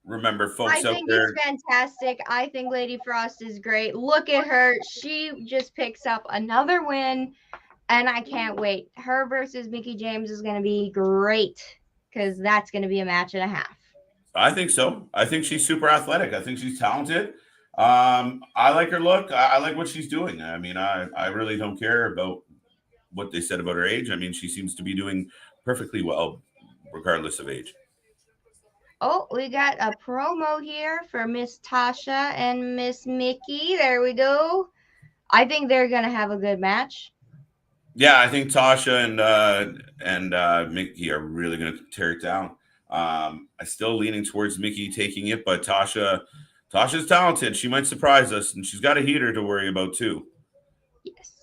Remember, folks out there. I think it's fantastic. I think Lady Frost is great. Look at her. She just picks up another win, and I can't wait. Her versus Mickie James is going to be great because that's going to be a match and a half. I think so. I think she's super athletic. I think she's talented. I like her look. I like what she's doing. I mean, I really don't care about what they said about her age. I mean, she seems to be doing perfectly well, regardless of age. Oh, we got a promo here for Miss Tasha and Miss Mickie. There we go. I think they're going to have a good match. Yeah, I think Tasha and Mickie are really going to tear it down. I'm still leaning towards Mickie taking it, but Tasha's talented. She might surprise us, and she's got a heater to worry about too. Yes.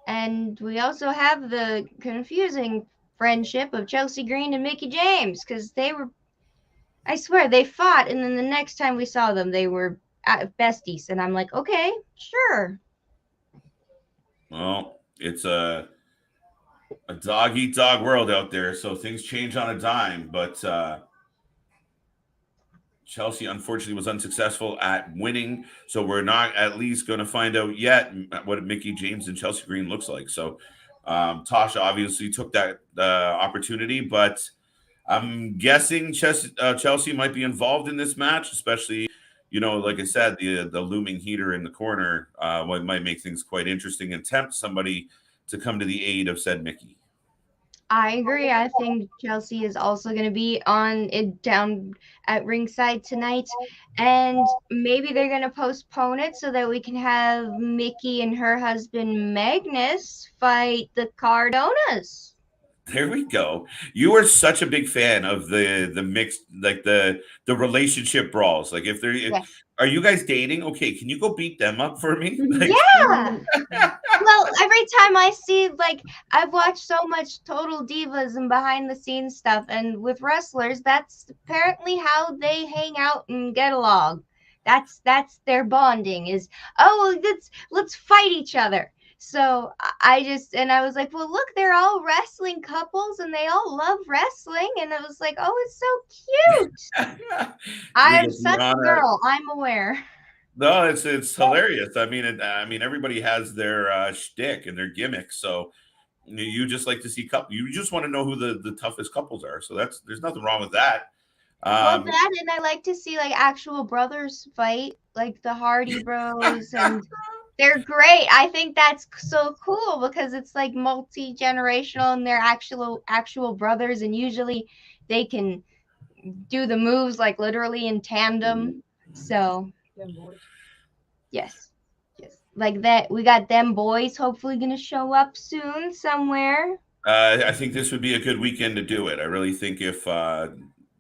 And we also have the confusing friendship of Chelsea Green and Mickie James because they were, I swear, they fought, and then the next time we saw them, they were besties, and I'm like, okay, sure. Well, it's a dog-eat-dog world out there, so things change on a dime, but Chelsea, unfortunately, was unsuccessful at winning, so we're not at least going to find out yet what Mickie James and Chelsea Green looks like. So Tasha obviously took that opportunity, but I'm guessing Chelsea might be involved in this match, especially, like I said, the looming heater in the corner might make things quite interesting and tempt somebody to come to the aid of said Mickie. I agree. I think Chelsea is also going to be down at ringside tonight, and maybe they're going to postpone it so that we can have Mickie and her husband Magnus fight the Cardonas. There we go. You are such a big fan of the mixed, like the relationship brawls. Like are you guys dating? Okay, can you go beat them up for me? Yeah. Well, every time I see, like, I've watched so much Total Divas and behind the scenes stuff, and with wrestlers, that's apparently how they hang out and get along. That's their bonding is, oh, let's fight each other. So I was like, well, look, they're all wrestling couples and they all love wrestling, and I was like, oh, it's so cute. I'm such a girl. I'm aware. No, it's hilarious. I mean, everybody has their shtick and their gimmick. So you just like to see couple. You just want to know who the toughest couples are. So there's nothing wrong with that. Well, that, and I like to see like actual brothers fight, like the Hardy Bros, and they're great. I think that's so cool because it's like multi-generational, and they're actual brothers, and usually they can do the moves like literally in tandem. So yes, like that. We got them boys hopefully gonna show up soon somewhere. I think this would be a good weekend to do it. I really think if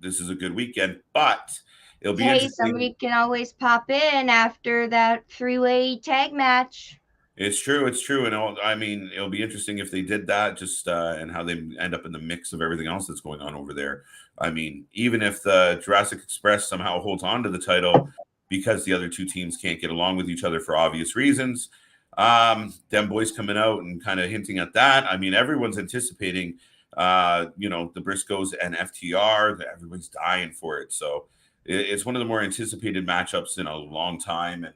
this is a good weekend, but it'll be interesting. Somebody can always pop in after that 3-way tag match. It's true, and I mean, it'll be interesting if they did that, just and how they end up in the mix of everything else that's going on over there. I mean, even if the Jurassic Express somehow holds on to the title because the other two teams can't get along with each other for obvious reasons, them boys coming out and kind of hinting at that. I mean, everyone's anticipating, the Briscoes and FTR. Everybody's dying for it, so it's one of the more anticipated matchups in a long time. And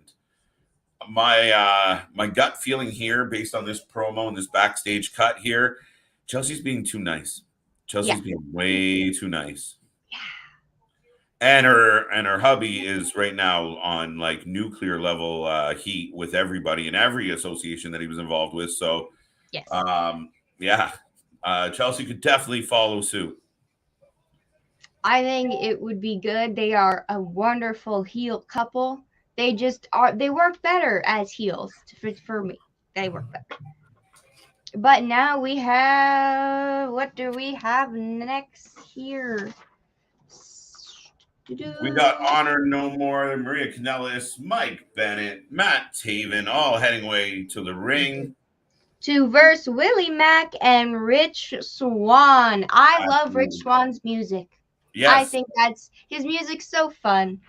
my gut feeling here, based on this promo and this backstage cut here, Chelsea's being too nice. Chelsea's being way too nice. Yeah. And her hubby is right now on like nuclear level heat with everybody in every association that he was involved with. So yes. Chelsea could definitely follow suit. I think it would be good. They are a wonderful heel couple. They just are. They work better as heels for me. They work better. But now we have, what do we have next here? We got Honor No More, Maria Kanellis, Mike Bennett, Matt Taven, all heading away to the ring. To verse Willie Mack and Rich Swann. I love Rich Swann's music. Yes. I think his music's so fun.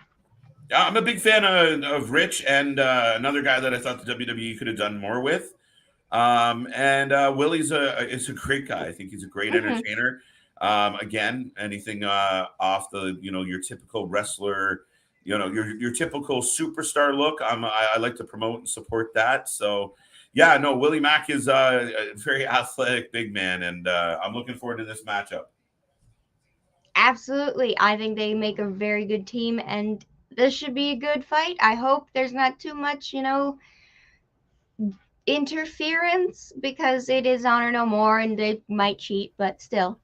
I'm a big fan of Rich, and another guy that I thought the WWE could have done more with. And Willie's is a great guy. I think he's a great entertainer. Again, anything off the your typical wrestler, your typical superstar look. I like to promote and support that. So yeah, no, Willie Mack is a very athletic big man, and I'm looking forward to this matchup. Absolutely, I think they make a very good team, and this should be a good fight. I hope there's not too much, interference, because it is Honor No More and they might cheat, but still.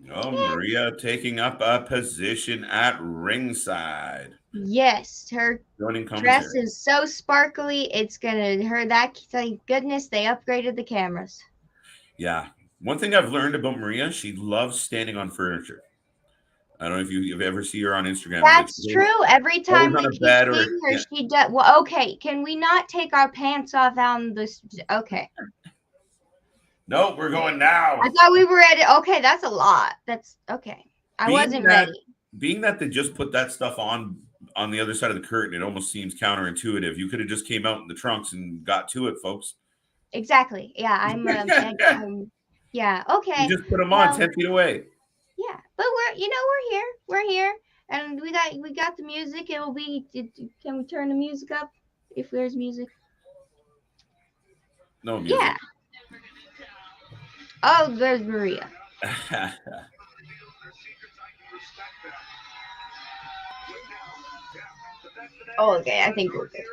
Maria taking up a position at ringside. Yes, her dress is so sparkly. It's gonna thank goodness they upgraded the cameras. Yeah. One thing I've learned about Maria, she loves standing on furniture. I don't know if you've ever seen her on Instagram. That's true. Every time we keep seeing her, she does. Well, okay. Can we not take our pants off on this? Okay. No, we're going now. I thought we were at it. Okay, that's a lot. That's okay. I wasn't ready. Being that they just put that stuff on the other side of the curtain, it almost seems counterintuitive. You could have just came out in the trunks and got to it, folks. Exactly. Yeah, I'm yeah. Okay. You just put them on 10 feet away. Yeah, but we're here, and we got the music. Can we turn the music up if there's music? No music. Yeah. Oh, there's Maria. Oh, okay. I think we're good.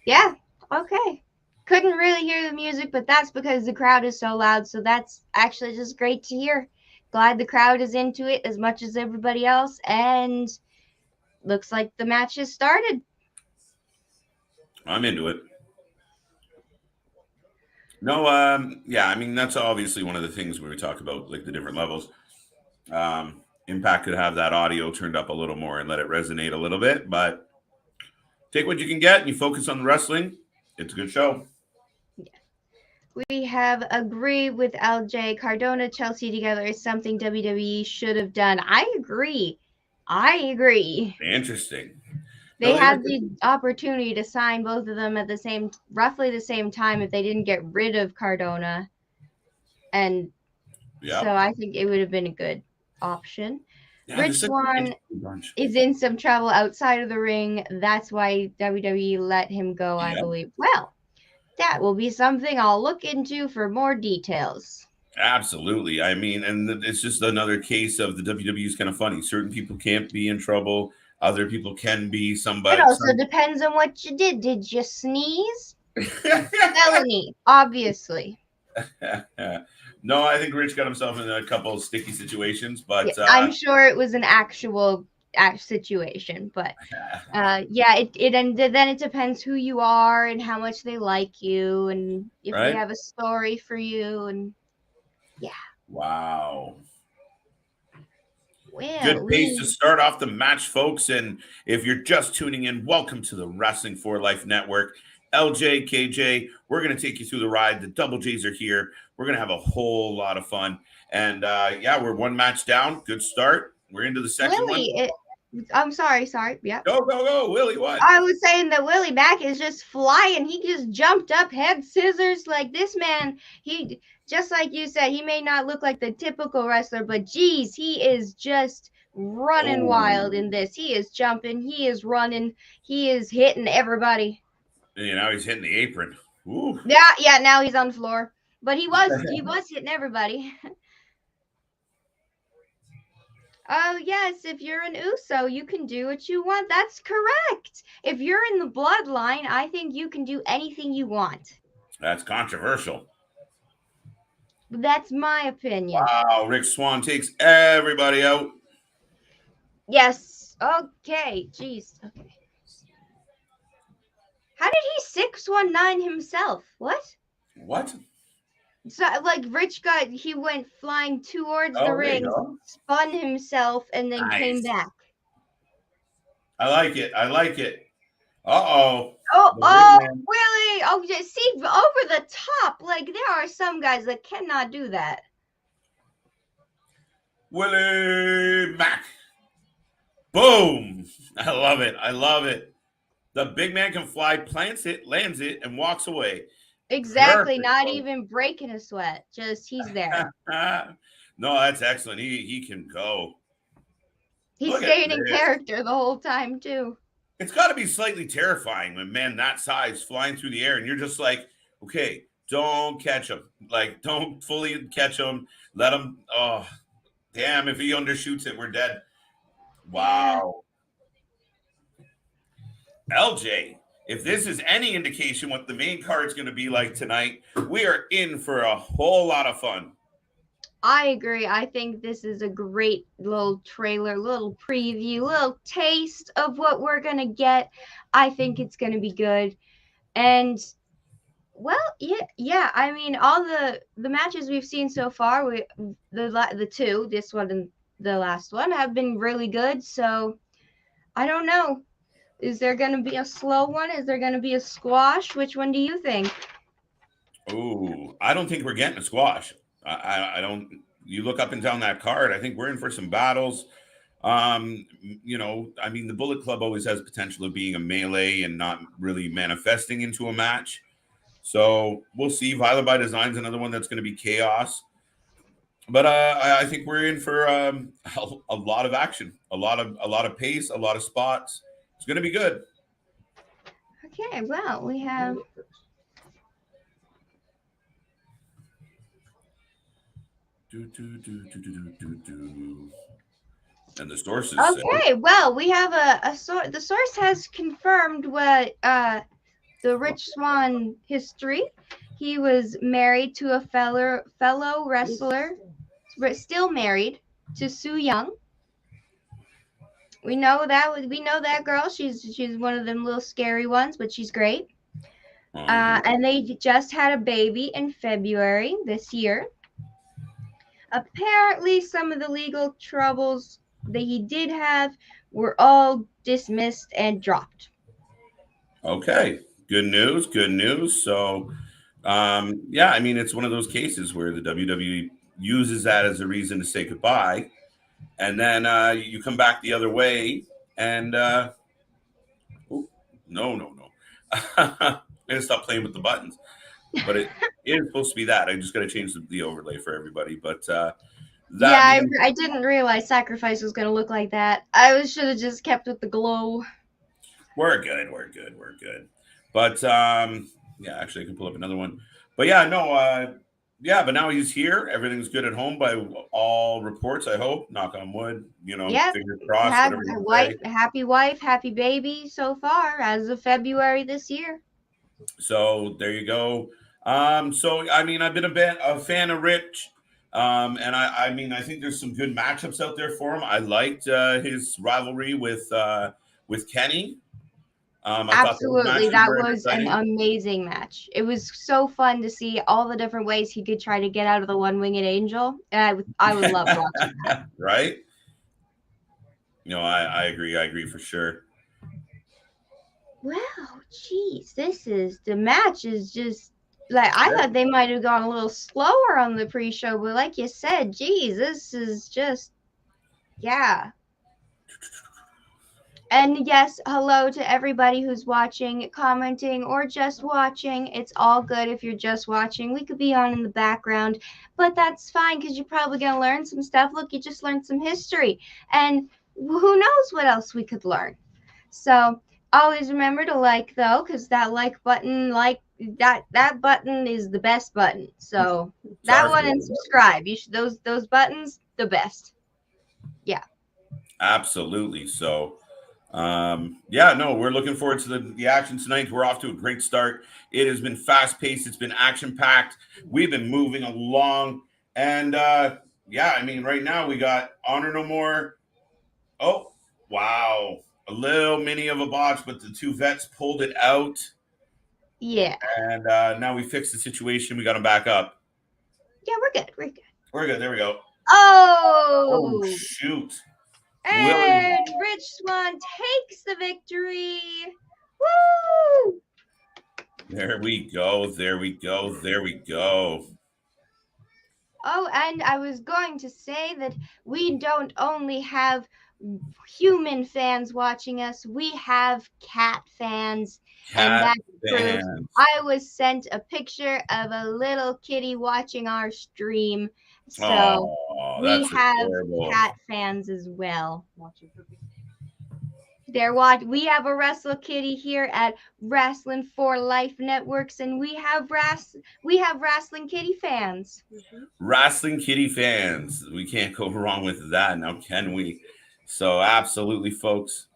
Yeah. Okay. Couldn't really hear the music, but that's because the crowd is so loud. So that's actually just great to hear. Glad the crowd is into it as much as everybody else, and looks like the match has started. I'm into it. No, yeah, I mean, that's obviously one of the things we talk about, like the different levels. Impact could have that audio turned up a little more and let it resonate a little bit, but take what you can get and you focus on the wrestling. It's a good show. We have agree with LJ. Cardona, Chelsea together is something WWE should have done. I agree. Interesting. They had the opportunity to sign both of them at roughly the same time if they didn't get rid of Cardona. And so I think it would have been a good option. Yeah, Rich Swann is in some trouble outside of the ring. That's why WWE let him go, I believe. Well, that will be something I'll look into for more details. Absolutely. I mean, and it's just another case of the WWE is kind of funny. Certain people can't be in trouble. Other people can be somebody. It also depends on what you did. Did you sneeze? Felony, obviously. No, I think Rich got himself in a couple of sticky situations, but I'm sure it was an actual situation. But then it depends who you are and how much they like you and if they have a story for you and Wow. Well, good pace to start off the match, folks. And if you're just tuning in, welcome to the Wrestling for Life Network. LJ, KJ, we're going to take you through the ride. The Double J's are here. We're going to have a whole lot of fun. And we're one match down. Good start. We're into the second one. I'm sorry. Yeah. Go. Willie, what? I was saying that Willie Mack is just flying. He just jumped up, head scissors. Like this man, he just like you said, he may not look like the typical wrestler, but geez, he is just running wild in this. He is jumping, he is running, he is hitting everybody. Yeah, now he's hitting the apron. Ooh. Yeah, now he's on the floor. But he was hitting everybody. Oh, yes, if you're an Uso, you can do what you want. That's correct. If you're in the bloodline, I think you can do anything you want. That's controversial. That's my opinion. Wow, Rick Swann takes everybody out. Yes. Okay. Jeez. Okay. How did he 619 himself? What? So, like, he went flying towards the ring, spun himself, and then came back. I like it. Uh-oh. Willie. Oh, see, over the top. Like, there are some guys that cannot do that. Willie Mack. Boom. I love it. The big man can fly, plants it, lands it, and walks away. Exactly. Perfect. Not even breaking a sweat. Just he's there. No, that's excellent. He can go. He's staying in character the whole time, too. It's got to be slightly terrifying when man that size flying through the air and you're just like, okay, don't catch him. Like, don't fully catch him. Let him. Oh, damn. If he undershoots it, we're dead. Wow. LJ, if this is any indication what the main card is going to be like tonight, we are in for a whole lot of fun. I agree. I think this is a great little trailer, little preview, little taste of what we're going to get. I think it's going to be good. And, well, yeah. I mean, all the matches we've seen so far, the two, this one and the last one, have been really good. So, I don't know. Is there going to be a slow one? Is there going to be a squash? Which one do you think? Oh, I don't think we're getting a squash. I don't. You look up and down that card. I think we're in for some battles. I mean, the Bullet Club always has potential of being a melee and not really manifesting into a match. So we'll see. Violent by Design's another one that's going to be chaos. But I think we're in for a lot of action, a lot of pace, a lot of spots. It's going to be good. Okay, well, we have. And the sources. Okay, well, we have a source. The source has confirmed what the Rich Swann history. He was married to a fellow wrestler, still married to Su Yung. We know that girl. She's one of them little scary ones, but she's great. And they just had a baby in February this year. Apparently, some of the legal troubles that he did have were all dismissed and dropped. Okay, good news. Good news. So, yeah, I mean, it's one of those cases where the WWE uses that as a reason to say goodbye, and then you come back the other way, and oh, no. I'm gonna stop playing with the buttons, but it is supposed to be that. I just got to change the overlay for everybody. But Yeah, that being, I didn't realize Sacrifice was going to look like that. I should have just kept with the glow. we're good. We're good. We're good. But yeah, actually, I can pull up another one. But yeah, no, yeah, but now he's here. Everything's good at home by all reports. I hope. Knock on wood. Yep. Fingers crossed. Had Whatever you wife, say. wife, happy baby so far as of February this year. So there you go. So I mean, I've been a fan of Rich. And I mean, I think there's some good matchups out there for him. I liked his rivalry with Kenny. I thought those Absolutely. matches That were was an exciting. amazing match. It was so fun to see all the different ways he could try to get out of the one-winged angel. And I would love watching that. Right? I agree. I agree for sure. Wow, geez, the match is just like I thought they might have gone a little slower on the pre-show, but like you said, geez, this is just yeah. And yes, hello to everybody who's watching, commenting, or just watching. It's all good if you're just watching. We could be on in the background, but that's fine because you're probably going to learn some stuff. Look, you just learned some history. And who knows what else we could learn. So always remember to like, though, because that like button, that button is the best button. So that one and subscribe. You should those buttons, the best. Yeah. Absolutely. So yeah, no, we're looking forward to the action tonight. We're off to a great start. It has been fast paced, it's been action packed. We've been moving along. And yeah, I mean, right now we got Honor No More. Oh, wow. A little mini of a botch, but the two vets pulled it out. Yeah. And now we fixed the situation. We got them back up. Yeah, we're good. We're good. We're good. There we go. Oh, shoot. And Rich Swan takes the victory. Woo! There we go. There we go. There we go. Oh, and I was going to say that we don't only have human fans watching us, we have cat fans. And that proves I was sent a picture of a little kitty watching our stream. So we have adorable cat fans as well. We have a Wrestle Kitty here at Wrasslin for Life Networks, and we have Wrestling Kitty fans. Wrestling Kitty fans. We can't go wrong with that now, can we? So absolutely, folks.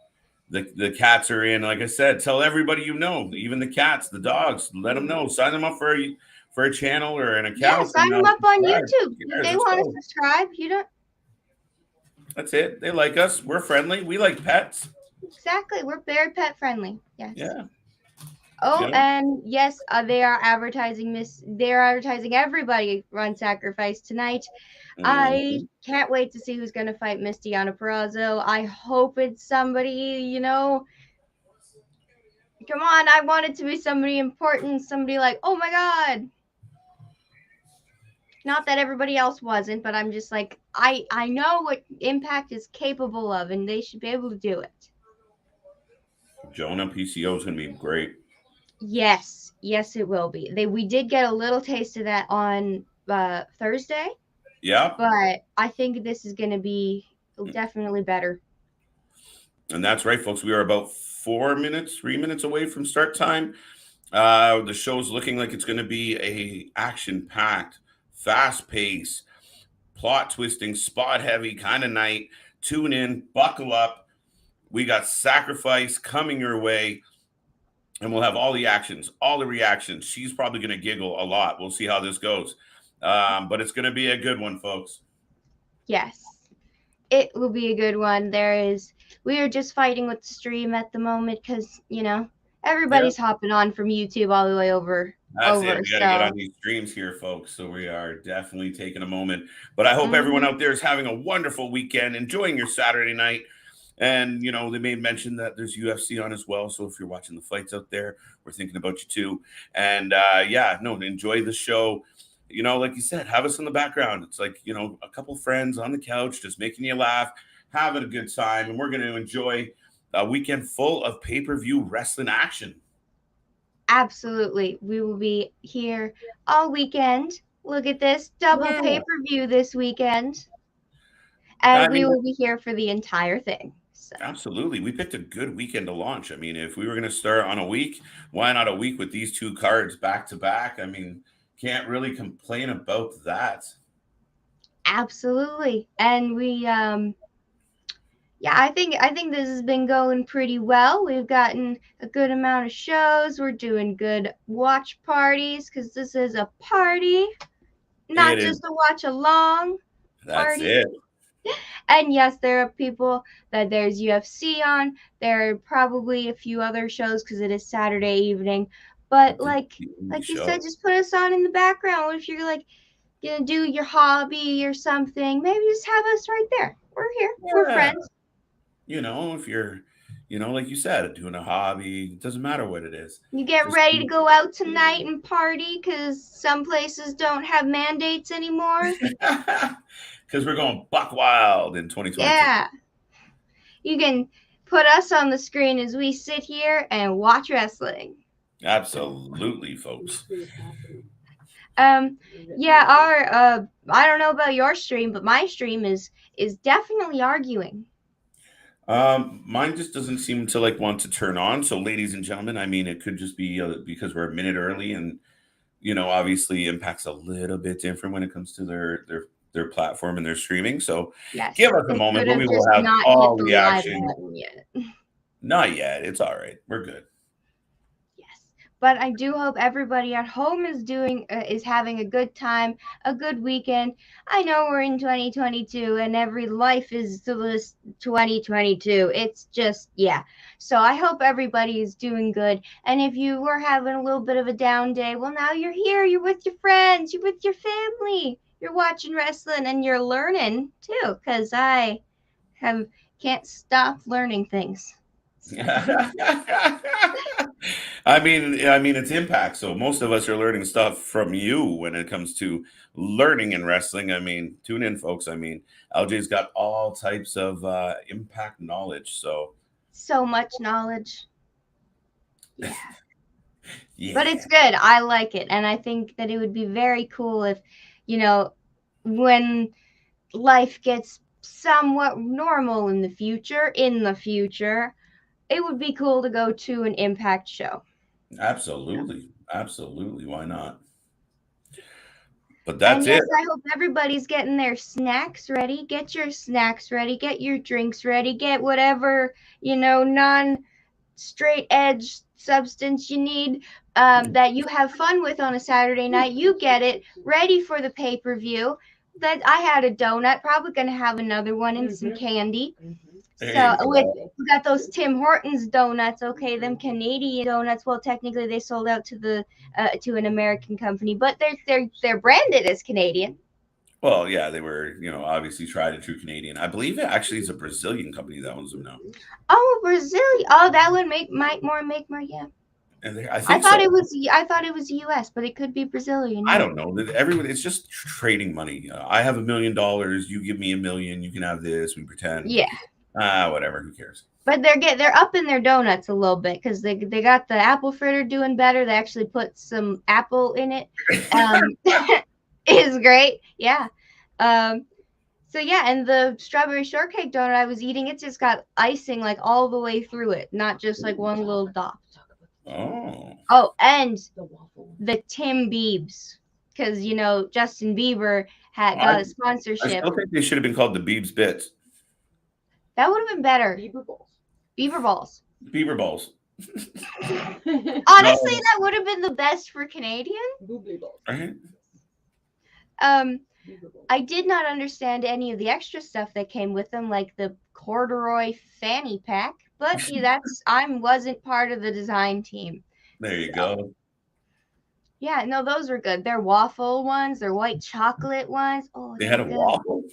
The cats are in. Like I said, tell everybody you know, even the cats, the dogs, let them know. Sign them up for a channel or an account. Yeah, sign them up on YouTube. If they want to subscribe, you don't. That's it. They like us. We're friendly. We like pets. Exactly. We're very pet friendly. Yes. Yeah. Oh, and yes, they are advertising They're advertising everybody run Sacrifice tonight. Mm-hmm. I can't wait to see who's going to fight Miss Deonna Purrazzo. I hope it's somebody, come on. I want it to be somebody important. Somebody like, oh my God. Not that everybody else wasn't, but I'm just like, I know what Impact is capable of, and they should be able to do it. Jonah PCO is going to be great. Yes, it will be. We did get a little taste of that on Thursday. Yeah. But I think this is going to be definitely better. And that's right, folks. We are about 3 minutes away from start time. The show's looking like it's going to be a action-packed, fast-paced, plot-twisting, spot-heavy kind of night. Tune in, buckle up. We got Sacrifice coming your way. And we'll have all the actions, all the reactions. She's probably going to giggle a lot. We'll see how this goes. But it's going to be a good one, folks. Yes, it will be a good one. We are just fighting with the stream at the moment because, everybody's hopping on from YouTube all the way over. That's it. We got to get on these streams here, folks. So we are definitely taking a moment. But I hope everyone out there is having a wonderful weekend, enjoying your Saturday night. And, they may mention that there's UFC on as well. So if you're watching the fights out there, we're thinking about you too. And yeah, no, enjoy the show. Like you said, have us in the background. It's like, a couple friends on the couch, just making you laugh, having a good time. And we're going to enjoy a weekend full of pay-per-view wrestling action. Absolutely. We will be here all weekend. Look at this double pay-per-view this weekend. And we will be here for the entire thing. So. Absolutely. We picked a good weekend to launch. I mean, if we were going to start on a week, why not a week with these two cards back to back? I mean, can't really complain about that. Absolutely. And we I think this has been going pretty well. We've gotten a good amount of shows. We're doing good watch parties because this is a party, not just a watch along party. That's it. And yes, there are people that there's UFC on. There are probably a few other shows because it is Saturday evening. But like you said, just put us on in the background. What if you're like gonna do your hobby or something? Maybe just have us right there. We're here. Yeah. We're friends. If you're, like you said, doing a hobby, it doesn't matter what it is. You get ready to go out tonight and party because some places don't have mandates anymore. Because we're going buck wild in 2022. Yeah. You can put us on the screen as we sit here and watch wrestling. Absolutely, folks. Yeah, I don't know about your stream, but my stream is definitely arguing. Mine just doesn't seem to want to turn on. So, ladies and gentlemen, I mean, it could just be because we're a minute early, and obviously, Impact's a little bit different when it comes to their platform and their streaming. So, yes, give us a moment, but we will have all the action. Not yet. It's all right. We're good. But I do hope everybody at home is having a good time, a good weekend. I know we're in 2022 and every life is to this 2022. It's just, yeah. So I hope everybody is doing good. And if you were having a little bit of a down day, well, now you're here. You're with your friends. You're with your family. You're watching wrestling and you're learning too, because I can't stop learning things. I mean, it's Impact. So most of us are learning stuff from you when it comes to learning in wrestling. I mean, tune in, folks. I mean, LJ's got all types of Impact knowledge. So much knowledge. Yeah. Yeah. But it's good. I like it. And I think that it would be very cool if, when life gets somewhat normal in the future, it would be cool to go to an Impact show. Absolutely. Absolutely. Why not? But that's it. I hope everybody's getting their snacks ready. Get your snacks ready. Get your drinks ready. Get whatever, non-straight edge substance you need that you have fun with on a Saturday night. You get it ready for the pay-per-view. That I had a donut. Probably going to have another one and some candy. So we got those Tim Hortons donuts, okay? Them Canadian donuts. Well, technically they sold out to an American company, but they're branded as Canadian. Well, yeah, they were, obviously tried and true Canadian. I believe it actually is a Brazilian company that owns them now. Oh, Brazilian. Oh, that would make more, yeah. And I thought it was U.S., but it could be Brazilian. I don't know. Everybody, it's just trading money. I have $1 million. You give me $1 million. You can have this. We pretend. Yeah. Whatever. Who cares? But they're upping their donuts a little bit because they got the apple fritter doing better. They actually put some apple in it. Is great. Yeah. So yeah, and the strawberry shortcake donut I was eating, it just got icing all the way through it, not just one little dot. Oh, and the Tim Biebs, because Justin Bieber got a sponsorship. I still think they should have been called the Biebs Bits. That would have been better. Beaver balls. Beaver balls. Honestly, that would have been the best for Canadian. Boobly balls. Right. I did not understand any of the extra stuff that came with them, like the corduroy fanny pack. But I wasn't part of the design team. There you go. Yeah, no, those were good. They're waffle ones. They're white chocolate ones. Oh, they had a waffle.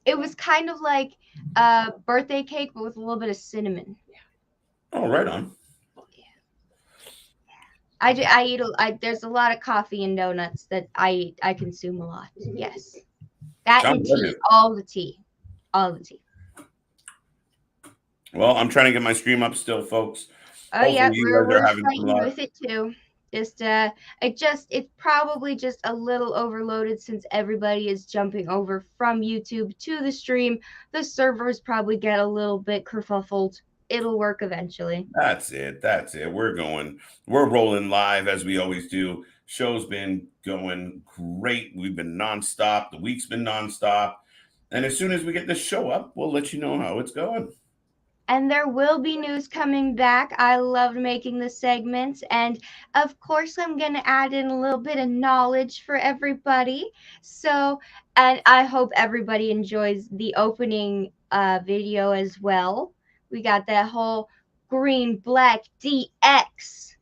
It was kind of like a birthday cake, but with a little bit of cinnamon. Oh, right on. I eat. There's a lot of coffee and donuts that I eat. I consume a lot. Yes, that and Sounds tea. good. All the tea. All the tea. Well, I'm trying to get my stream up still, folks. Oh Hopefully yeah, you guys are we're having some fighting luck. with it too. It's probably just a little overloaded since everybody is jumping over from YouTube to the stream. The servers probably get a little bit kerfuffled. It'll work eventually. That's it. That's it. We're rolling live as we always do. Show's been going great. We've been nonstop. The week's been nonstop. And as soon as we get this show up, we'll let you know how it's going. And there will be news coming back. I loved making the segments. And of course, I'm going to add in a little bit of knowledge for everybody. So, and I hope everybody enjoys the opening video as well. We got that whole green, black DX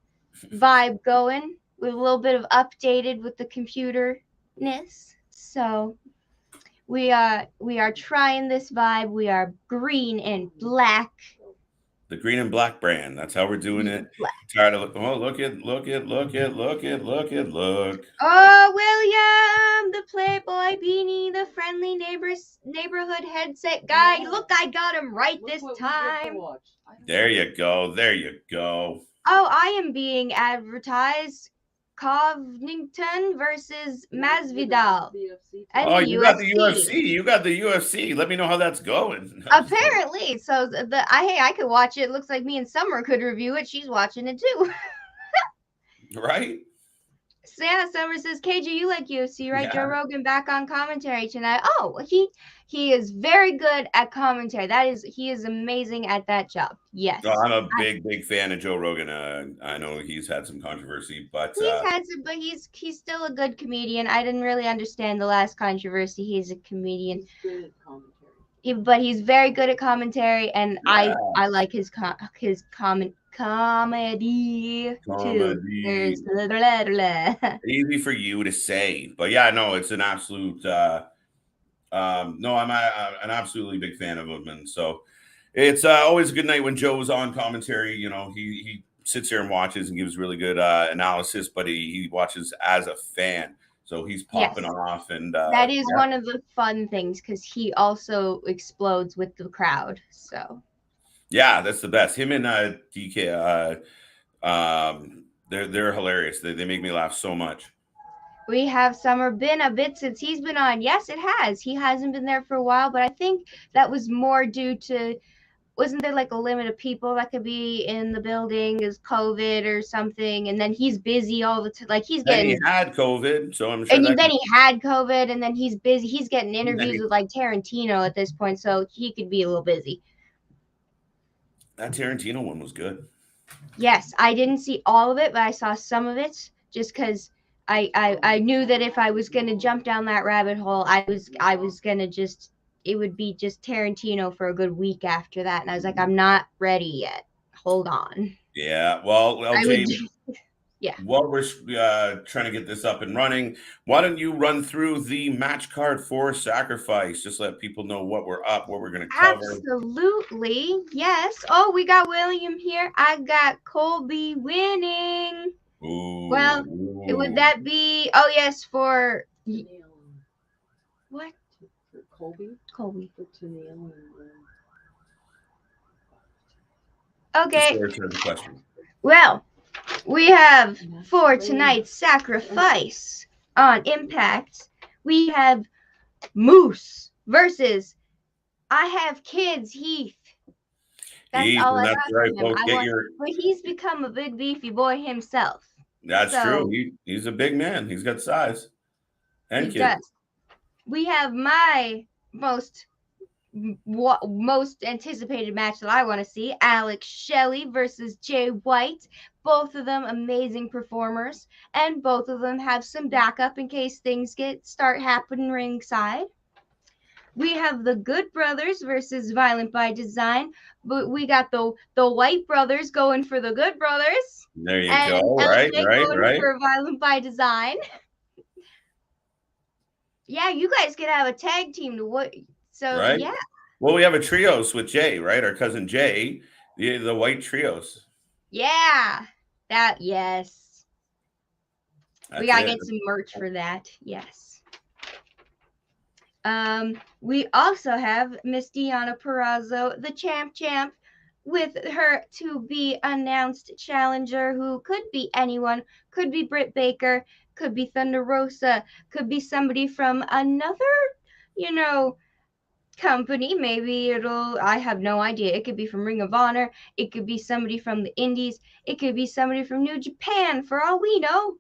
vibe going with a little bit of updated with the computerness. So, we are trying this vibe. We are green and black. The green and black brand. That's how we're doing it. Tired of look at. Oh, William, the Playboy Beanie, the friendly neighborhood headset guy. Look, I got him right this time. There you go. There you go. Oh, I am being advertised. Covington versus Masvidal. Oh, you got the UFC. You got the UFC. Let me know how that's going. Apparently, so I could watch it. Looks like me and Summer could review it. She's watching it too. Right? So yeah, Summer says, KJ, you like UFC, right? Yeah. Joe Rogan back on commentary tonight. Oh, he is very good at commentary. He is amazing at that job. Yes. Oh, I'm a big fan of Joe Rogan. I know he's had some controversy, but he's still a good comedian. I didn't really understand the last controversy. He's a comedian. He's good at commentary. But he's very good at commentary, and yeah. I like his comedy too. Easy for you to say, but yeah, no, it's an absolute. No, I'm an absolutely big fan of him, and so it's always a good night when Joe's on commentary. You know, he sits here and watches and gives really good analysis, but he watches as a fan. So he's popping off, and that is one of the fun things because he also explodes with the crowd. So yeah, that's the best. Him and DK, they're hilarious. They make me laugh so much. We have Summer been a bit since he's been on. Yes, it has. He hasn't been there for a while, but I think that was more due to. Wasn't there like a limit of people that could be in the building? Is COVID or something? And then he's busy all the time. Like he's getting. And he had COVID, so I'm sure. And then he had COVID, and then he's busy. He's getting interviews with like Tarantino at this point, so he could be a little busy. That Tarantino one was good. Yes, I didn't see all of it, but I saw some of it just because I knew that if I was gonna jump down that rabbit hole, I was gonna just. It would be just Tarantino for a good week after that. And I was like, I'm not ready yet. Hold on. Yeah. Well, LJ, while we're trying to get this up and running, why don't you run through the match card for Sacrifice? Just let people know what we're going to cover. Absolutely. Yes. Oh, we got William here. I got Colby winning. Ooh. Well, would that be, oh, yes, for what? Colby. Okay. Well, we have for tonight's Sacrifice on Impact, we have Moose versus I Have Kids Heath. That's all I got from him. But he's become a big beefy boy himself. That's true. He's a big man. He's got size and kids. We have my most anticipated match that I want to see, Alex Shelley versus Jay White. Both of them amazing performers, and both of them have some backup in case things start happening ringside. We have the Good Brothers versus Violent by Design, but we got the White Brothers going for the Good Brothers. There you go. Right. For Violent by Design. Yeah, you guys could have a tag team to So right? yeah, Well, we have a trios with Jay, right? Our cousin Jay, the white trios. yeah, that yes. We That's gotta it. get some merch for that. Yes. We also have Miss Deanna Perrazzo, the champ, with her to be announced challenger who could be anyone, could be Britt Baker, could be Thunder Rosa, could be somebody from another, you know, company. Maybe I have no idea. It could be from Ring of Honor, it could be somebody from the Indies, it could be somebody from New Japan, for all we know.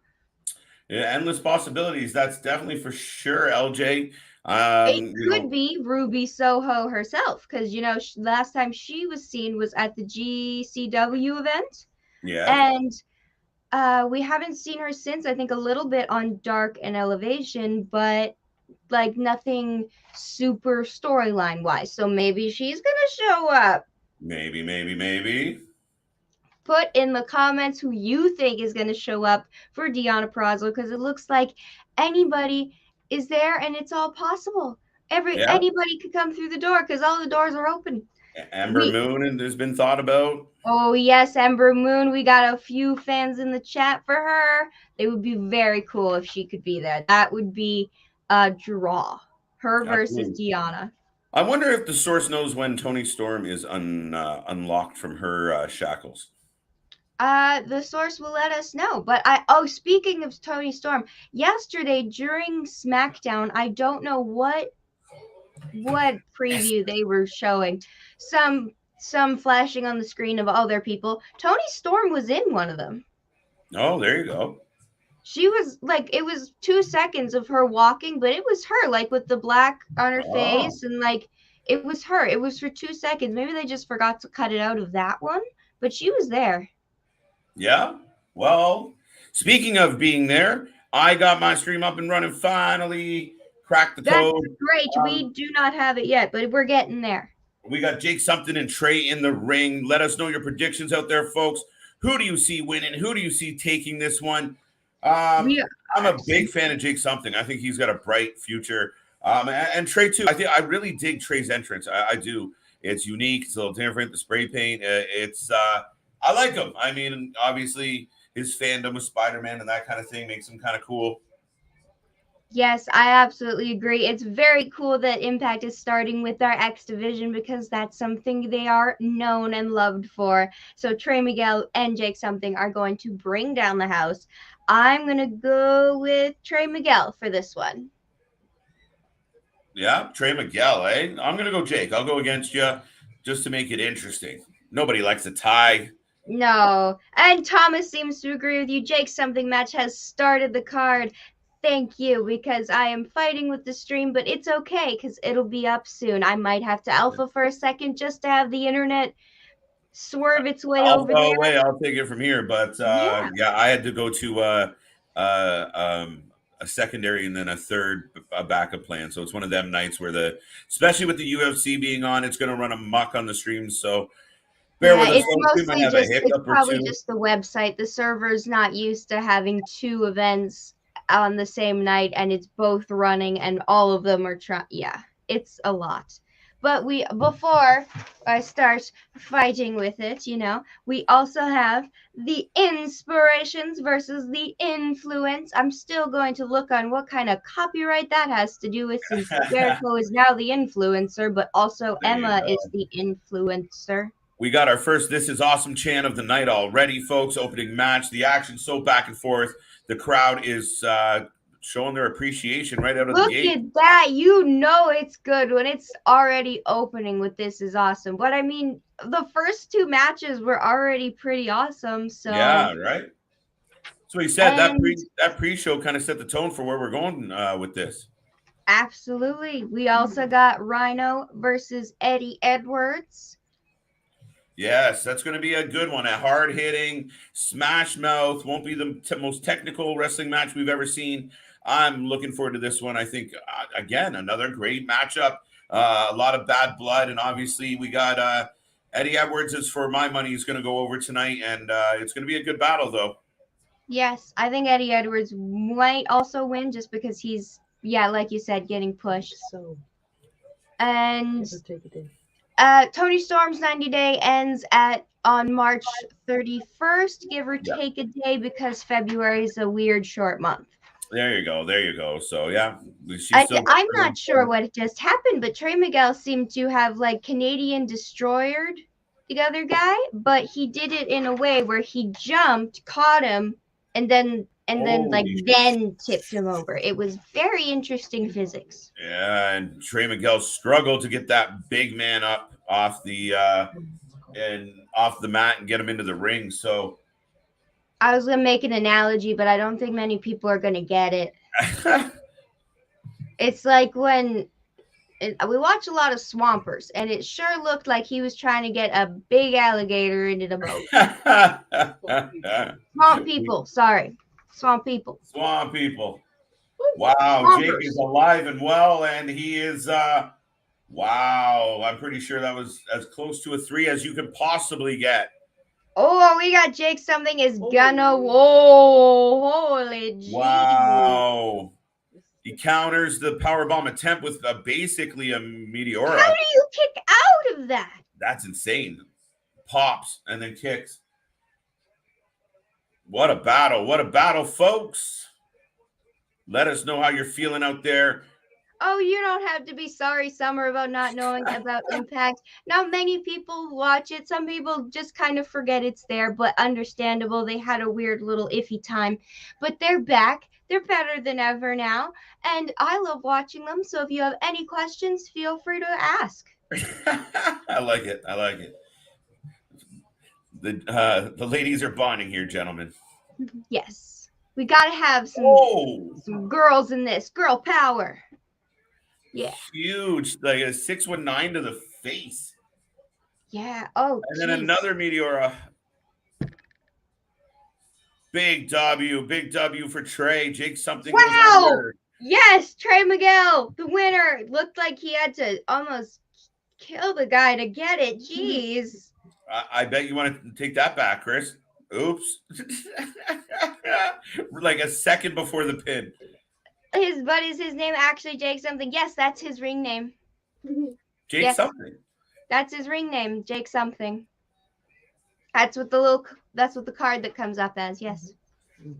Yeah, endless possibilities. That's definitely for sure, LJ. It You could know, be Ruby Soho herself, because last time she was seen was at the GCW event, yeah, and we haven't seen her since. I think a little bit on Dark and Elevation, but like nothing super storyline wise. So maybe she's gonna show up. maybe. Put in the comments who you think is gonna show up for Deanna Prazo, because it looks like anybody is there, and it's all possible. Yeah, Anybody could come through the door because all the doors are open. Ember We Moon, and there's been thought about. Oh yes, Ember Moon. We got a few fans in the chat for her. It would be very cool if she could be there. That would be a draw. Her versus Absolutely. Deanna. I wonder if the source knows when Tony Storm is unlocked from her shackles. The source will let us know. But speaking of Tony Storm, yesterday during SmackDown, I don't know what preview they were showing. Some flashing on the screen of other people. Tony Storm was in one of them. Oh, there you go. She was like, it was 2 seconds of her walking, but it was her, like with the black on her face, and like it was her. It was for 2 seconds. Maybe they just forgot to cut it out of that one, but she was there. Yeah. Well, speaking of being there, I got my stream up and running finally. Cracked the That's code. great. We do not have it yet, but we're getting there. We got Jake Something and Trey in the ring. Let us know your predictions out there, folks. Who do you see winning? Who do you see taking this one? We I'm are a big fan of Jake Something. I think he's got a bright future. And Trey too. I really dig Trey's entrance. I do. It's unique. It's a little different. The spray paint. I like him. I mean, obviously his fandom with Spider-Man and that kind of thing makes him kind of cool. Yes, I absolutely agree. It's very cool that Impact is starting with our X Division because that's something they are known and loved for. So Trey Miguel and Jake Something are going to bring down the house. I'm going to go with Trey Miguel for this one. Yeah, Trey Miguel, eh? I'm going to go Jake. I'll go against you just to make it interesting. Nobody likes a tie. No. And Thomas seems to agree with you. Jake Something match has started the card. Thank you, because I am fighting with the stream, but it's okay because it'll be up soon. I might have to alpha for a second just to have the internet swerve its way I'll over go there. away. I'll take it from here. But yeah, I had to go to a secondary and then a backup plan. So it's one of them nights where especially with the UFC being on, it's going to run amok on the stream. So bear with us, It's folks. We might mostly have a it's hiccup or probably two. just the website. The server's not used to having two events on the same night, and it's both running, and all of them are trying. Yeah, it's a lot. But before I start fighting with it, we also have the inspirations versus the influence. I'm still going to look on what kind of copyright that has to do with, since Jericho is now the influencer, but also There you Emma go. is the influencer. We got our first This Is Awesome chant of the night already, folks. Opening match. The action's so back and forth. The crowd is showing their appreciation right out of the Look gate. at that. It's good when it's already opening with This Is Awesome. But I mean, the first two matches were already pretty awesome. So Yeah, right. So he said that and pre-show kind of set the tone for where we're going with this. absolutely. We also got Rhino versus Eddie Edwards. Yes, that's going to be a good one. A hard-hitting, smash mouth. Won't be the most technical wrestling match we've ever seen. I'm looking forward to this one. I think, again, another great matchup. A lot of bad blood. And obviously, we got Eddie Edwards is, for my money, is going to go over tonight. And it's going to be a good battle, though. Yes, I think Eddie Edwards might also win just because he's, like you said, getting pushed. So And Never take a day. Tony Storm's 90-day ends on March 31st, give or Yep. take a day, because February is a weird short month. There you go. There you go. So yeah, I'm not sure what just happened, but Trey Miguel seemed to have like Canadian destroyered the other guy, but he did it in a way where he jumped, caught him, and then tipped him over. It was very interesting physics. Yeah, and Trey Miguel struggled to get that big man up off the mat and get him into the ring. So I was gonna make an analogy, but I don't think many people are gonna get it. It's like when we watch a lot of Swampers, and it sure looked like he was trying to get a big alligator into the boat. Swamp people. Swamp people. Swamp people. Wow, Swampers. Jake is alive and well, and he is wow, I'm pretty sure that was as close to a 3 as you could possibly get. Oh, we got Jake something is gonna holy gee. Wow. He counters the powerbomb attempt with basically a Meteora. How do you kick out of that? That's insane. Pops and then kicks. What a battle. What a battle, folks. Let us know how you're feeling out there. Oh, you don't have to be sorry, Summer, about not knowing about Impact. Not many people watch it. Some people just kind of forget it's there, but understandable. They had a weird little iffy time. But they're back. They're better than ever now. And I love watching them. So if you have any questions, feel free to ask. I like it. I like it. The ladies are bonding here, gentlemen. Yes. We got to have some girls in this. Girl power. Yeah. Huge. Like a 619 to the face. Yeah. Oh, and then another Meteora. Big W for Trey. Jake something. Wow. Yes, Trey Miguel, the winner. Looked like he had to almost kill the guy to get it. Jeez. I bet you want to take that back, Chris. Oops. Like a second before the pin. But is his name actually Jake something? Yes, that's his ring name. Jake something. That's his ring name, Jake something. That's what the card that comes up as. Yes.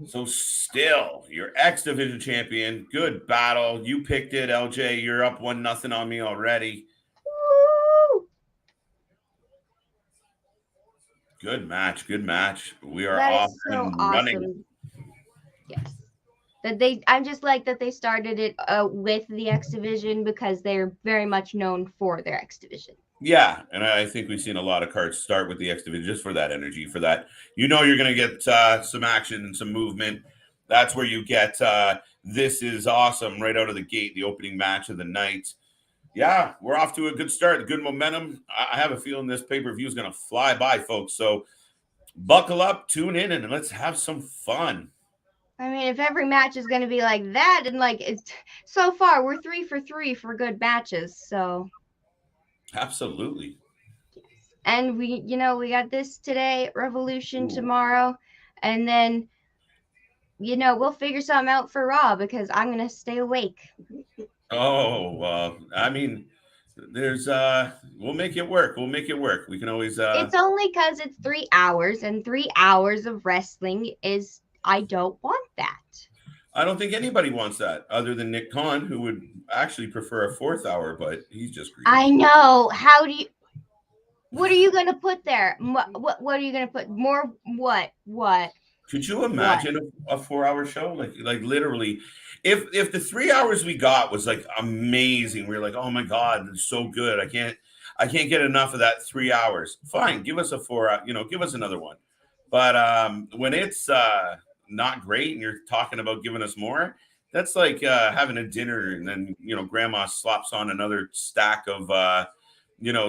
So still, your X Division champion. Good battle. You picked it, LJ. You're up 1-0 on me already. Woo! Good match. Good match. We are That off is so and awesome. running. Yes. I'm just like that they started it with the X Division because they're very much known for their X Division. Yeah, and I think we've seen a lot of cards start with the X Division just for that energy, for that. You know you're going to get some action and some movement. That's where you get this is awesome right out of the gate, the opening match of the night. Yeah, we're off to a good start, good momentum. I have a feeling this pay-per-view is going to fly by, folks. So buckle up, tune in, and let's have some fun. I mean, if every match is going to be like that, and like it's so far, we're 3 for 3 for good matches. So absolutely. And we got this today, Revolution tomorrow, and then we'll figure something out for Raw because I'm gonna stay awake. Oh well, I mean, there's we'll make it work. We'll make it work. We can always. It's only because it's 3 hours, and 3 hours of wrestling is. I don't want that. I don't think anybody wants that other than Nick Khan, who would actually prefer a 4th hour, but he's just greedy. I know. How do you? What are you gonna put there? What are you gonna put? More what? What? Could you imagine a 4-hour show? Like literally, if the 3 hours we got was like amazing, we were like, oh my god, it's so good. I can't get enough of that 3 hours. Fine, give us a 4 hour. Give us another one. But when it's not great and you're talking about giving us more, that's like having a dinner and then grandma slops on another stack of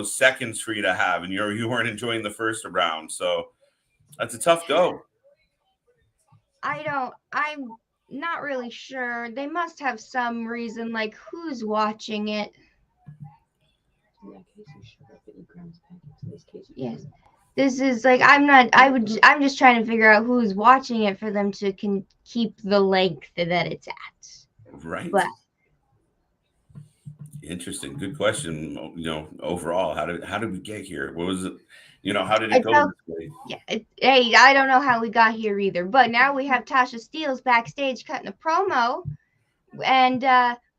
seconds for you to have, and you weren't enjoying the first round. So that's a tough go. I'm not really sure. They must have some reason, like who's watching it. Yes. This is like I'm just trying to figure out who's watching it for them to keep the length that it's at. Right. But Interesting. Good question. Overall, how did we get here? What was it? How did it It's go so, this way? yeah. Hey, I don't know how we got here either, but now we have Tasha Steeles backstage cutting a promo, and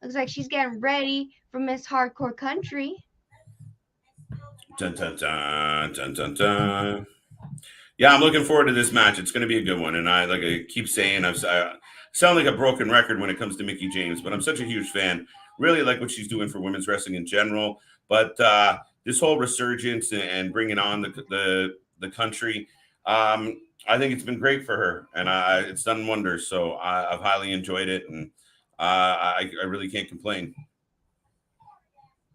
looks like she's getting ready for Miss Hardcore Country. Dun, dun, dun, dun, dun, dun. Yeah, I'm looking forward to this match. It's going to be a good one. And I keep saying, I sound like a broken record when it comes to Mickie James, but I'm such a huge fan. Really like what she's doing for women's wrestling in general. But this whole resurgence and bringing on the country, I think it's been great for her, and it's done wonders. So I've highly enjoyed it, and I really can't complain.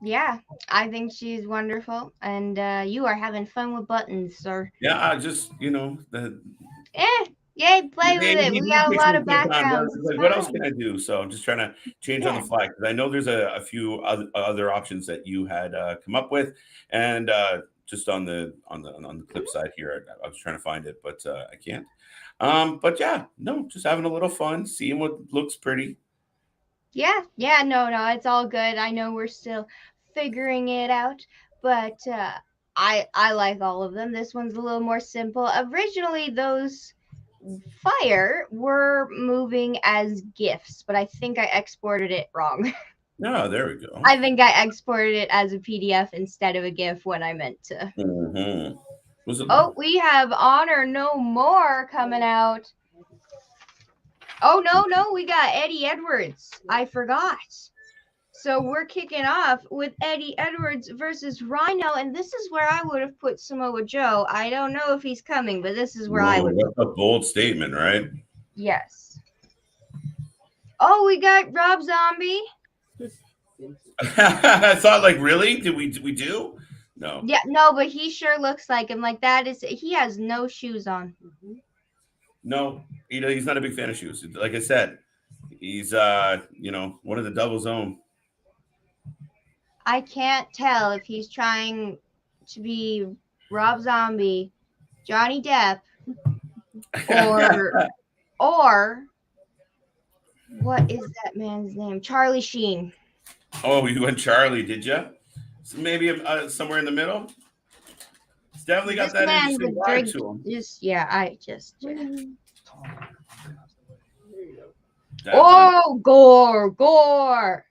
Yeah, I think she's wonderful, and you are having fun with buttons, sir. Yeah, I just Yay, play with it. We got a lot of backgrounds. Like, what else can I do? So I'm just trying to change on the fly, because I know there's a few other options that you had come up with, and just on the clip side here, I was trying to find it, but I can't. But yeah, no, just having a little fun, seeing what looks pretty. Yeah, no, it's all good. I know we're still figuring it out, but I like all of them. This one's a little more simple. Originally, those fire were moving as GIFs, but I think I exported it wrong. No, there we go. I think I exported it as a PDF instead of a GIF when I meant to. Mm-hmm. We have Honor No More coming out. Oh, no, we got Eddie Edwards. I forgot. So we're kicking off with Eddie Edwards versus Rhino, and this is where I would have put Samoa Joe. I don't know if he's coming, but this is where I would. That's a bold statement, right? Yes. Oh, we got Rob Zombie. I thought, like, really? Did we do? No. Yeah, no, but he sure looks like him. Like, he has no shoes on. No, he's not a big fan of shoes. Like I said, he's one of the Devil's own. I can't tell if he's trying to be Rob Zombie, Johnny Depp, or what is that man's name? Charlie Sheen. Oh, you went Charlie, did you? So maybe somewhere in the middle. It's definitely got that interesting vibe to him. Oh, gore. Gore.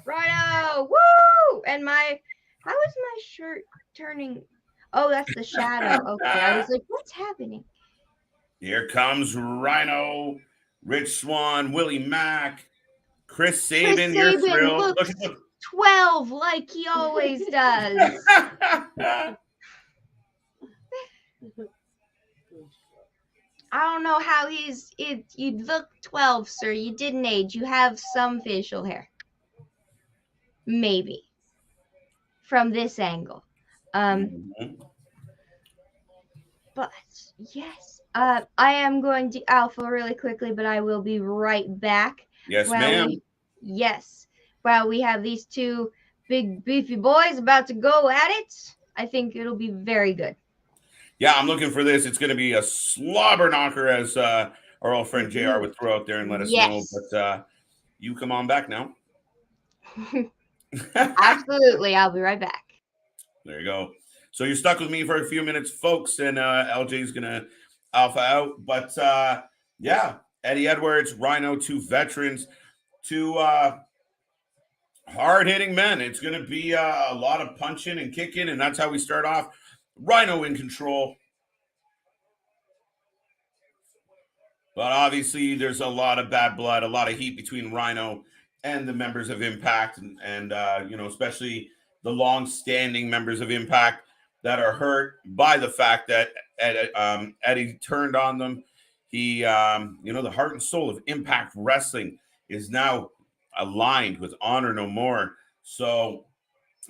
Rhino, woo! And how is my shirt turning? Oh, that's the shadow. Okay, I was like, what's happening? Here comes Rhino, Rich Swann, Willie Mack, Chris Sabin. You're thrilled. Looks 12 like he always does. I don't know how you look 12, sir. You didn't age. You have some facial hair. Maybe. From this angle. But yes. I am going to alpha really quickly, but I will be right back. Yes, ma'am. Yes. While we have these two big beefy boys about to go at it, I think it'll be very good. Yeah, I'm looking for this. It's going to be a slobber knocker, as our old friend JR would throw out there and let us know. But you come on back now. Absolutely. I'll be right back. There you go. So you're stuck with me for a few minutes, folks, and LJ's going to alpha out. But yeah, Eddie Edwards, Rhino, two veterans, two hard-hitting men. It's going to be a lot of punching and kicking, and that's how we start off. Rhino in control. But obviously there's a lot of bad blood, a lot of heat between Rhino and the members of Impact, and especially the long-standing members of Impact that are hurt by the fact that Eddie turned on them. He, the heart and soul of Impact Wrestling is now aligned with Honor No More. So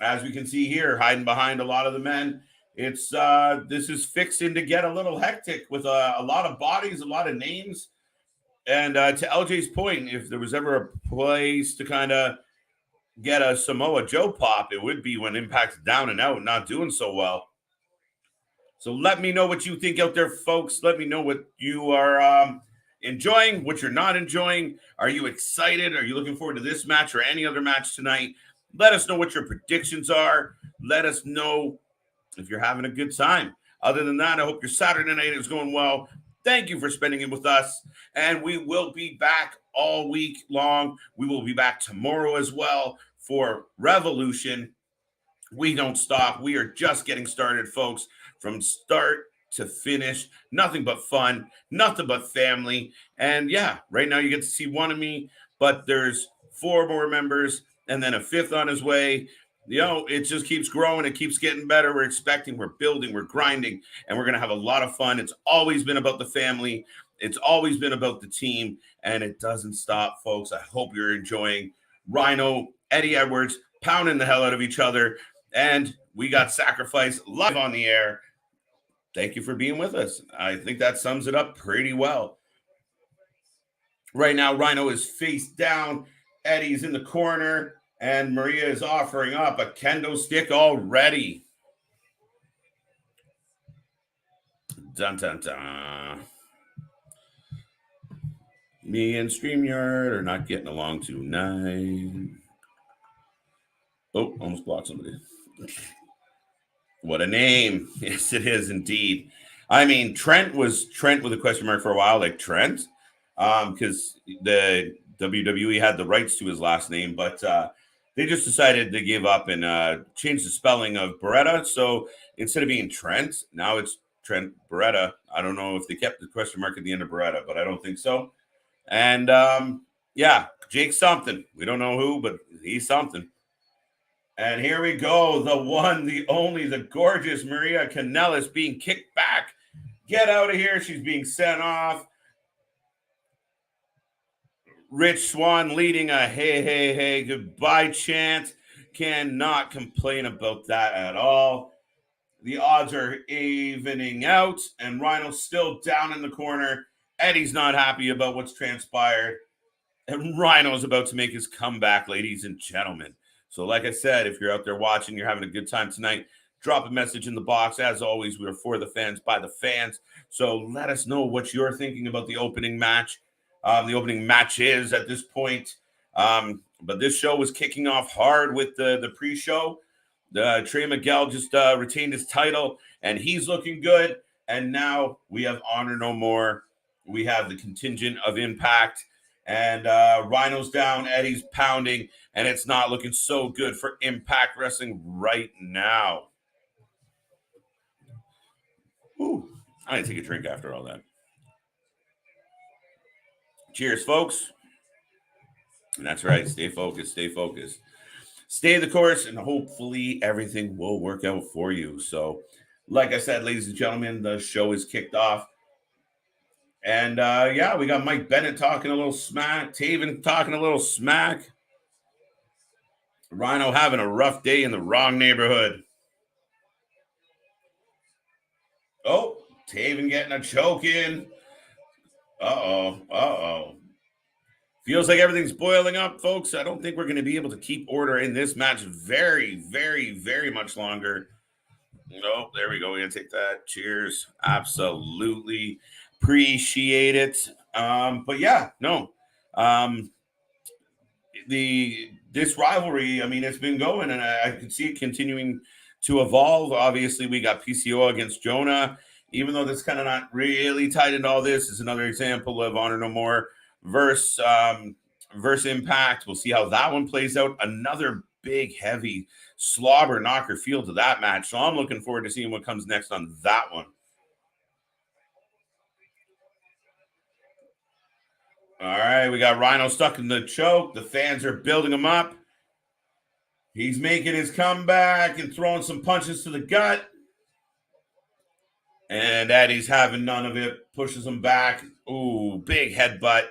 as we can see here, hiding behind a lot of the men, this is fixing to get a little hectic with a lot of bodies, a lot of names. And to LJ's point, if there was ever a place to kind of get a Samoa Joe pop, it would be when Impact's down and out, not doing so well. So let me know what you think out there, folks. Let me know what you are enjoying, what you're not enjoying. Are you excited? Are you looking forward to this match or any other match tonight? Let us know what your predictions are. Let us know if you're having a good time. Other than that, I hope your Saturday night is going well. Thank you for spending it with us. And we will be back all week long. We will be back tomorrow as well for Revolution. We don't stop. We are just getting started, folks. From start to finish, nothing but fun, nothing but family. And yeah, right now you get to see one of me, but there's 4 more members and then a 5th on his way. You know, it just keeps growing. It keeps getting better. We're building, we're grinding, and we're going to have a lot of fun. It's always been about the family. It's always been about the team, and it doesn't stop, folks. I hope you're enjoying Rhino, Eddie Edwards, pounding the hell out of each other. And we got Sacrifice live on the air. Thank you for being with us. I think that sums it up pretty well. Right now, Rhino is face down. Eddie's in the corner. And Maria is offering up a kendo stick already. Dun, dun, dun. Me and StreamYard are not getting along tonight. Oh, almost blocked somebody. What a name. Yes, it is indeed. I mean, Trent with a question mark for a while, like Trent, because the WWE had the rights to his last name, but they just decided to give up and change the spelling of Beretta. So instead of being Trent, now it's Trent Beretta. I don't know if they kept the question mark at the end of Beretta, but I don't think so. And yeah, Jake something. We don't know who, but he's something. And here we go. The one, the only, the gorgeous Maria Kanellis being kicked back. Get out of here. She's being sent off. Rich Swann leading a hey, hey, hey, goodbye chant. Cannot complain about that at all. The odds are evening out, and Rhino's still down in the corner. Eddie's not happy about what's transpired. And Rhino's about to make his comeback, ladies and gentlemen. So like I said, if you're out there watching, you're having a good time tonight, drop a message in the box. As always, we are for the fans, by the fans. So let us know what you're thinking about the opening match. The opening match is at this point. But this show was kicking off hard with the pre-show. Trey Miguel just retained his title, and he's looking good. And now we have Honor No More. We have the contingent of Impact. And Rhino's down, Eddie's pounding, and it's not looking so good for Impact Wrestling right now. Ooh, I didn't take a drink after all that. Cheers, folks. And that's right. Stay focused. Stay focused. Stay the course, and hopefully everything will work out for you. So, like I said, ladies and gentlemen, the show is kicked off. And, yeah, we got Mike Bennett talking a little smack. Taven talking a little smack. Rhino having a rough day in the wrong neighborhood. Oh, Taven getting a choke in. Uh-oh. Feels like everything's boiling up, folks. I don't think we're going to be able to keep order in this match very, very, very much longer. No, there we go. We're going to take that. Cheers. Absolutely. Appreciate it. But yeah, no. This rivalry, I mean, it's been going, and I can see it continuing to evolve. Obviously, we got PCO against Jonah, even though that's kind of not really tied into all this. Is another example of Honor No More versus Impact. We'll see how that one plays out. Another big, heavy slobber knocker feel to that match. So I'm looking forward to seeing what comes next on that one. All right, we got Rhino stuck in the choke. The fans are building him up. He's making his comeback and throwing some punches to the gut. And Eddie's having none of it. Pushes him back. Ooh, big headbutt.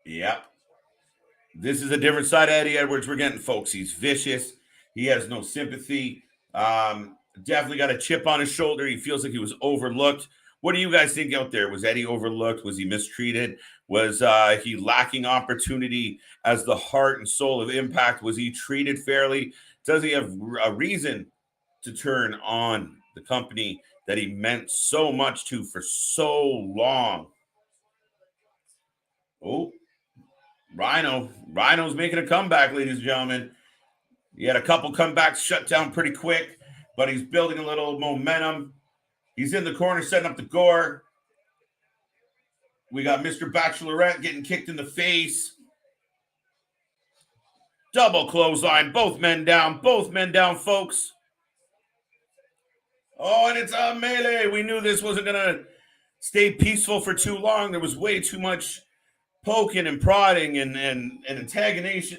Yep. This is a different side of Eddie Edwards we're getting, folks. He's vicious. He has no sympathy. Definitely got a chip on his shoulder. He feels like he was overlooked. What do you guys think out there? Was Eddie overlooked? Was he mistreated? Was he lacking opportunity as the heart and soul of Impact? Was he treated fairly? Does he have a reason to turn on the company that he meant so much to for so long. Oh, Rhino's making a comeback, ladies and gentlemen. He had a couple comebacks shut down pretty quick, but he's building a little momentum. He's in the corner setting up the gore. We got Mr. Bachelorette getting kicked in the face. Double clothesline. Both men down, folks. Oh, and it's a melee. We knew this wasn't going to stay peaceful for too long. There was way too much poking and prodding and antagonization.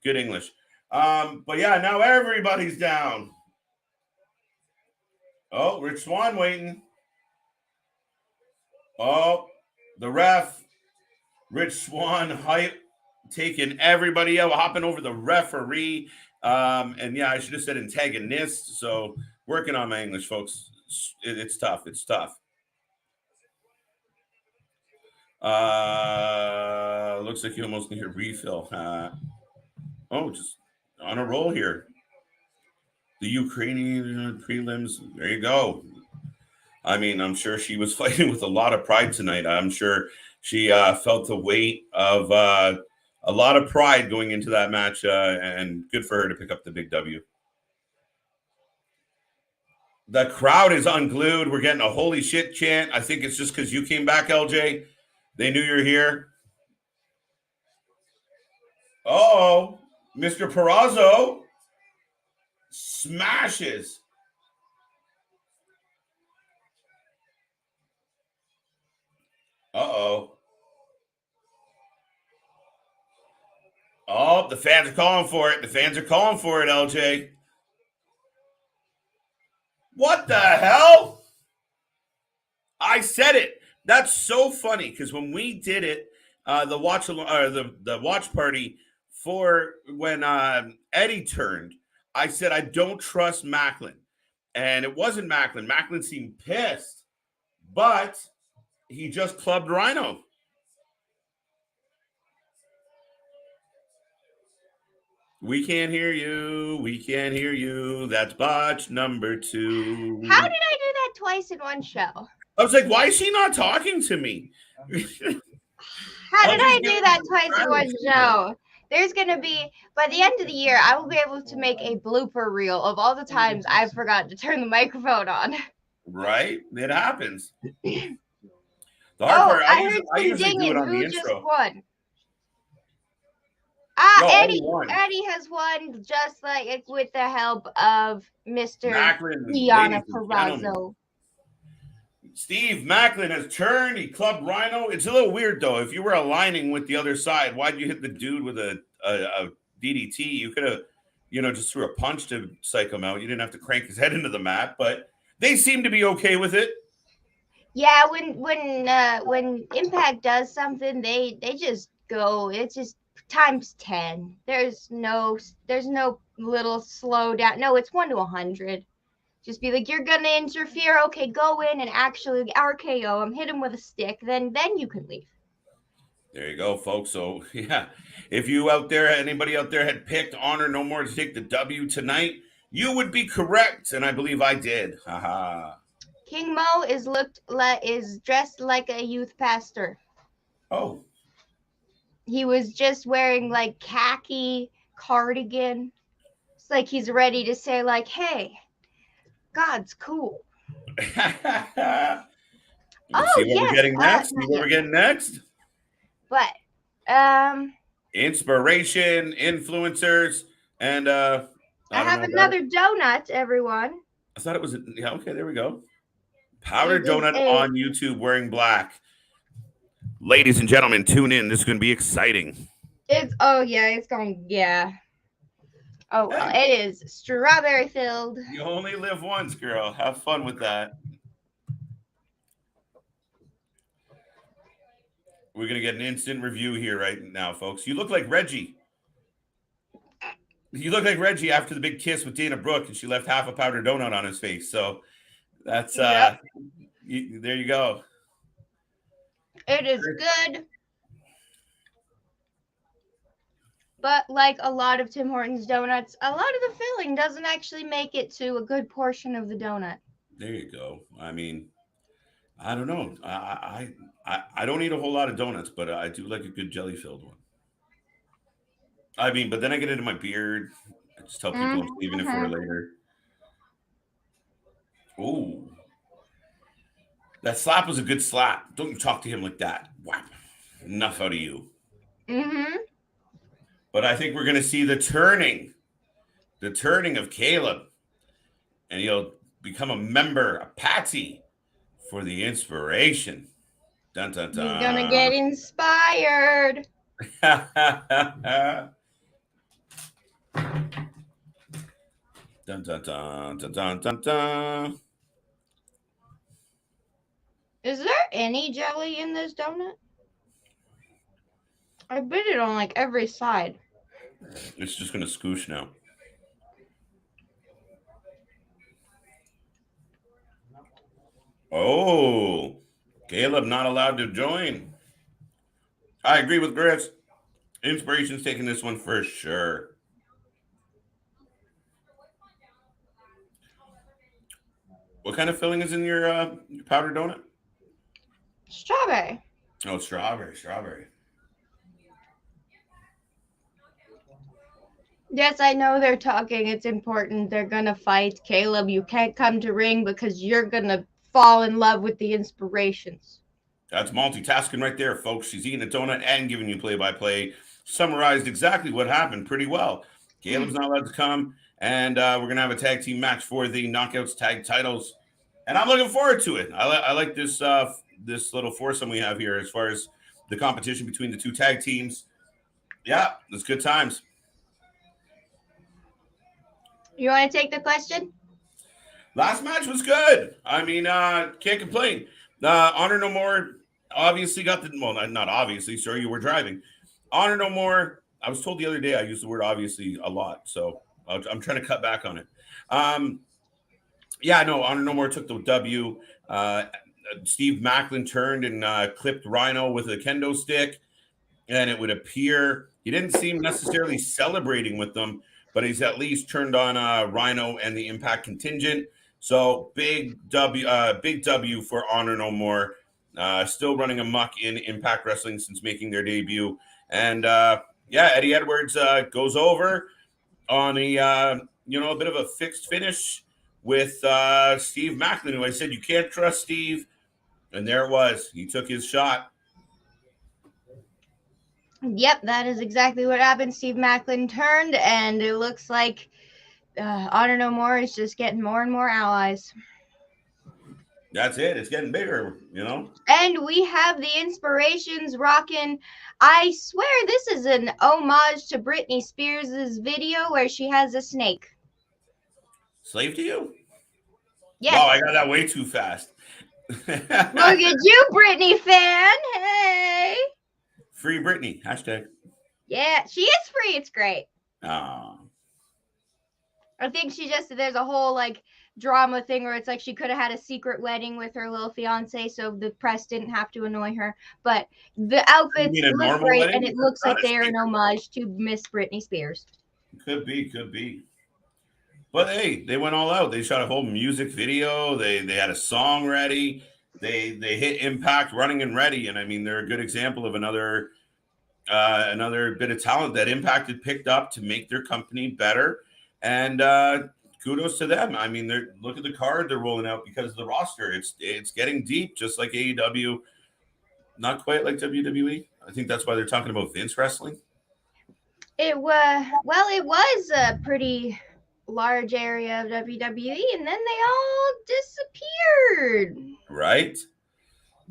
Good English. But yeah, now everybody's down. Oh, Rich Swann waiting. Oh, the ref, Rich Swann, hype, taking everybody out, hopping over the referee. And yeah, I should have said antagonist. So working on my English, folks. It's tough. It's tough. Looks like you almost need a refill. Just on a roll here. The Ukrainian prelims. There you go. I mean, I'm sure she was fighting with a lot of pride tonight. I'm sure she felt the weight of a lot of pride going into that match, and good for her to pick up the big W. The crowd is unglued. We're getting a holy shit chant. I think it's just because you came back, LJ. They knew you're here. Oh, Mr. Perazzo smashes. Uh-oh. Oh, the fans are calling for it. The fans are calling for it, LJ. What the hell? I said it. That's so funny because when we did it, the watch party for when Eddie turned, I said I don't trust Macklin, and it wasn't Macklin. Macklin seemed pissed, but he just clubbed Rhino. We can't hear you. We can't hear you. That's botch number 2. How did I do that twice in one show? I was like, why is she not talking to me? How did I do that twice in one show? There's going to be, by the end of the year, I will be able to make a blooper reel of all the times I forgot to turn the microphone on. Right? It happens. The hard part, I usually do it on the intro. Just won? Eddie has won just like with the help of Mr. Gianna Perazzo. Steve Macklin has turned. He clubbed Rhino. It's a little weird, though. If you were aligning with the other side, why'd you hit the dude with a DDT? You could have, just threw a punch to psych him out. You didn't have to crank his head into the mat, but they seem to be okay with it. Yeah, when Impact does something, they just go. It's just times 10. There's no little slow down. No, it's 1 to 100. Just be like, you're gonna interfere. Okay, go in and actually RKO him, hit him with a stick. Then you can leave. There you go, folks. So yeah, if anybody out there had picked Honor No More to take the W tonight, you would be correct, and I believe I did. Haha. King Mo is dressed like a youth pastor. Oh. He was just wearing like khaki cardigan. It's like he's ready to say like, hey, God's cool. See what we're getting next? We're getting next? But inspiration, influencers, and I have another donut, everyone. I thought it was okay, there we go. Powdered donut on YouTube wearing black. Ladies and gentlemen, tune in. This is going to be exciting. It's going. Oh, well, it is strawberry filled. You only live once, girl. Have fun with that. We're going to get an instant review here right now, folks. You look like Reggie. You look like Reggie after the big kiss with Dana Brooke, and she left half a powdered donut on his face. So that's, there you go. It is good. But like a lot of Tim Hortons donuts, a lot of the filling doesn't actually make it to a good portion of the donut. There you go. I mean, I don't know. I don't eat a whole lot of donuts, but I do like a good jelly filled one. I mean, but then I get into my beard. I just tell people I'm saving it for Mhm. later. Ooh, that slap was a good slap. Don't you talk to him like that. Whap. Enough out of you. Mhm. But I think we're going to see the turning of Caleb, and he'll become a member, a patsy for the inspiration. Dun dun He's gonna get dun. inspired. Dun dun dun dun dun dun dun. Is there any jelly in this donut? I bit it on like every side. It's just gonna scoosh now. Oh, Caleb not allowed to join. I agree with Griff. Inspiration's taking this one for sure. What kind of filling is in your powdered donut? Strawberry. Oh, strawberry, strawberry. Yes, I know they're talking. It's important. They're gonna fight. Caleb, you can't come to ring because you're gonna fall in love with the inspirations. That's multitasking right there, folks. She's eating a donut and giving you play-by-play. Summarized exactly what happened pretty well. Caleb's not allowed to come, and we're going to have a tag team match for the Knockouts tag titles. And I'm looking forward to it. I like this this little foursome we have here as far as the competition between the two tag teams. Yeah, it's good times. You want to take the question? Last match was good. I mean, can't complain. Honor No More obviously got the well, not obviously. Sorry, you were driving. Honor No More. I was told the other day I used the word obviously a lot, so I'm trying to cut back on it. Yeah, no, Honor No More took the W. Steve Macklin turned and clipped Rhino with a kendo stick, and it would appear he didn't seem necessarily celebrating with them, but he's at least turned on Rhino and the Impact contingent. So big W for Honor No More. Still running amok in Impact Wrestling since making their debut, and yeah, Eddie Edwards goes over on a bit of a fixed finish with Steve Macklin, who I said you can't trust Steve, and there it was. He took his shot. Yep, that is exactly what happened. Steve Macklin turned, and it looks like Honor No More is just getting more and more allies. That's it. It's getting bigger. And we have the inspirations rocking. I swear this is an homage to Britney Spears' video where she has a snake. Slave to you? Yes. Wow, I got that way too fast. Look at you, Britney fan. Hey. Free Britney. Hashtag. Yeah, she is free. It's great. Oh. I think there's a whole like drama thing where it's like she could have had a secret wedding with her little fiance so the press didn't have to annoy her. But the outfits look great, wedding? and it looks like they are an homage to Miss Britney Spears. Could be. But hey, they went all out. They shot a whole music video. They had a song ready. They hit Impact running and ready. And I mean, they're a good example of another bit of talent that Impact had picked up to make their company better. And kudos to them. I mean, look at the card they're rolling out because of the roster. It's getting deep, just like AEW. Not quite like WWE. I think that's why they're talking about Vince wrestling. It was a pretty large area of WWE, and then they all disappeared. Right?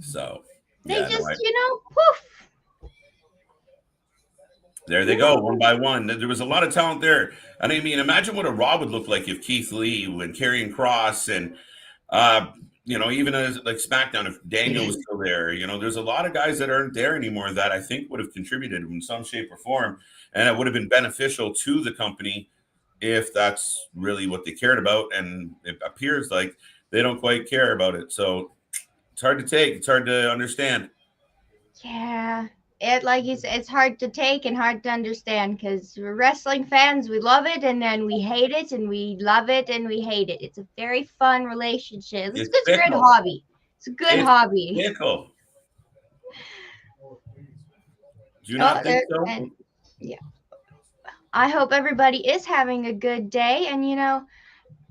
So they poof. There they go, one by one. There was a lot of talent there. And I mean, imagine what a Raw would look like if Keith Lee and Karrion Kross and even as like SmackDown, if Daniel was still there. There's a lot of guys that aren't there anymore that I think would have contributed in some shape or form, and it would have been beneficial to the company if that's really what they cared about. And it appears like they don't quite care about it. So it's hard to take. It's hard to understand. Yeah. It's hard to take and hard to understand because we're wrestling fans. We love it and then we hate it and we love it and we hate it. It's a very fun relationship. It's It's a good fickle. hobby. It's a good It's hobby. fickle. Do you not think so? And yeah, I hope everybody is having a good day and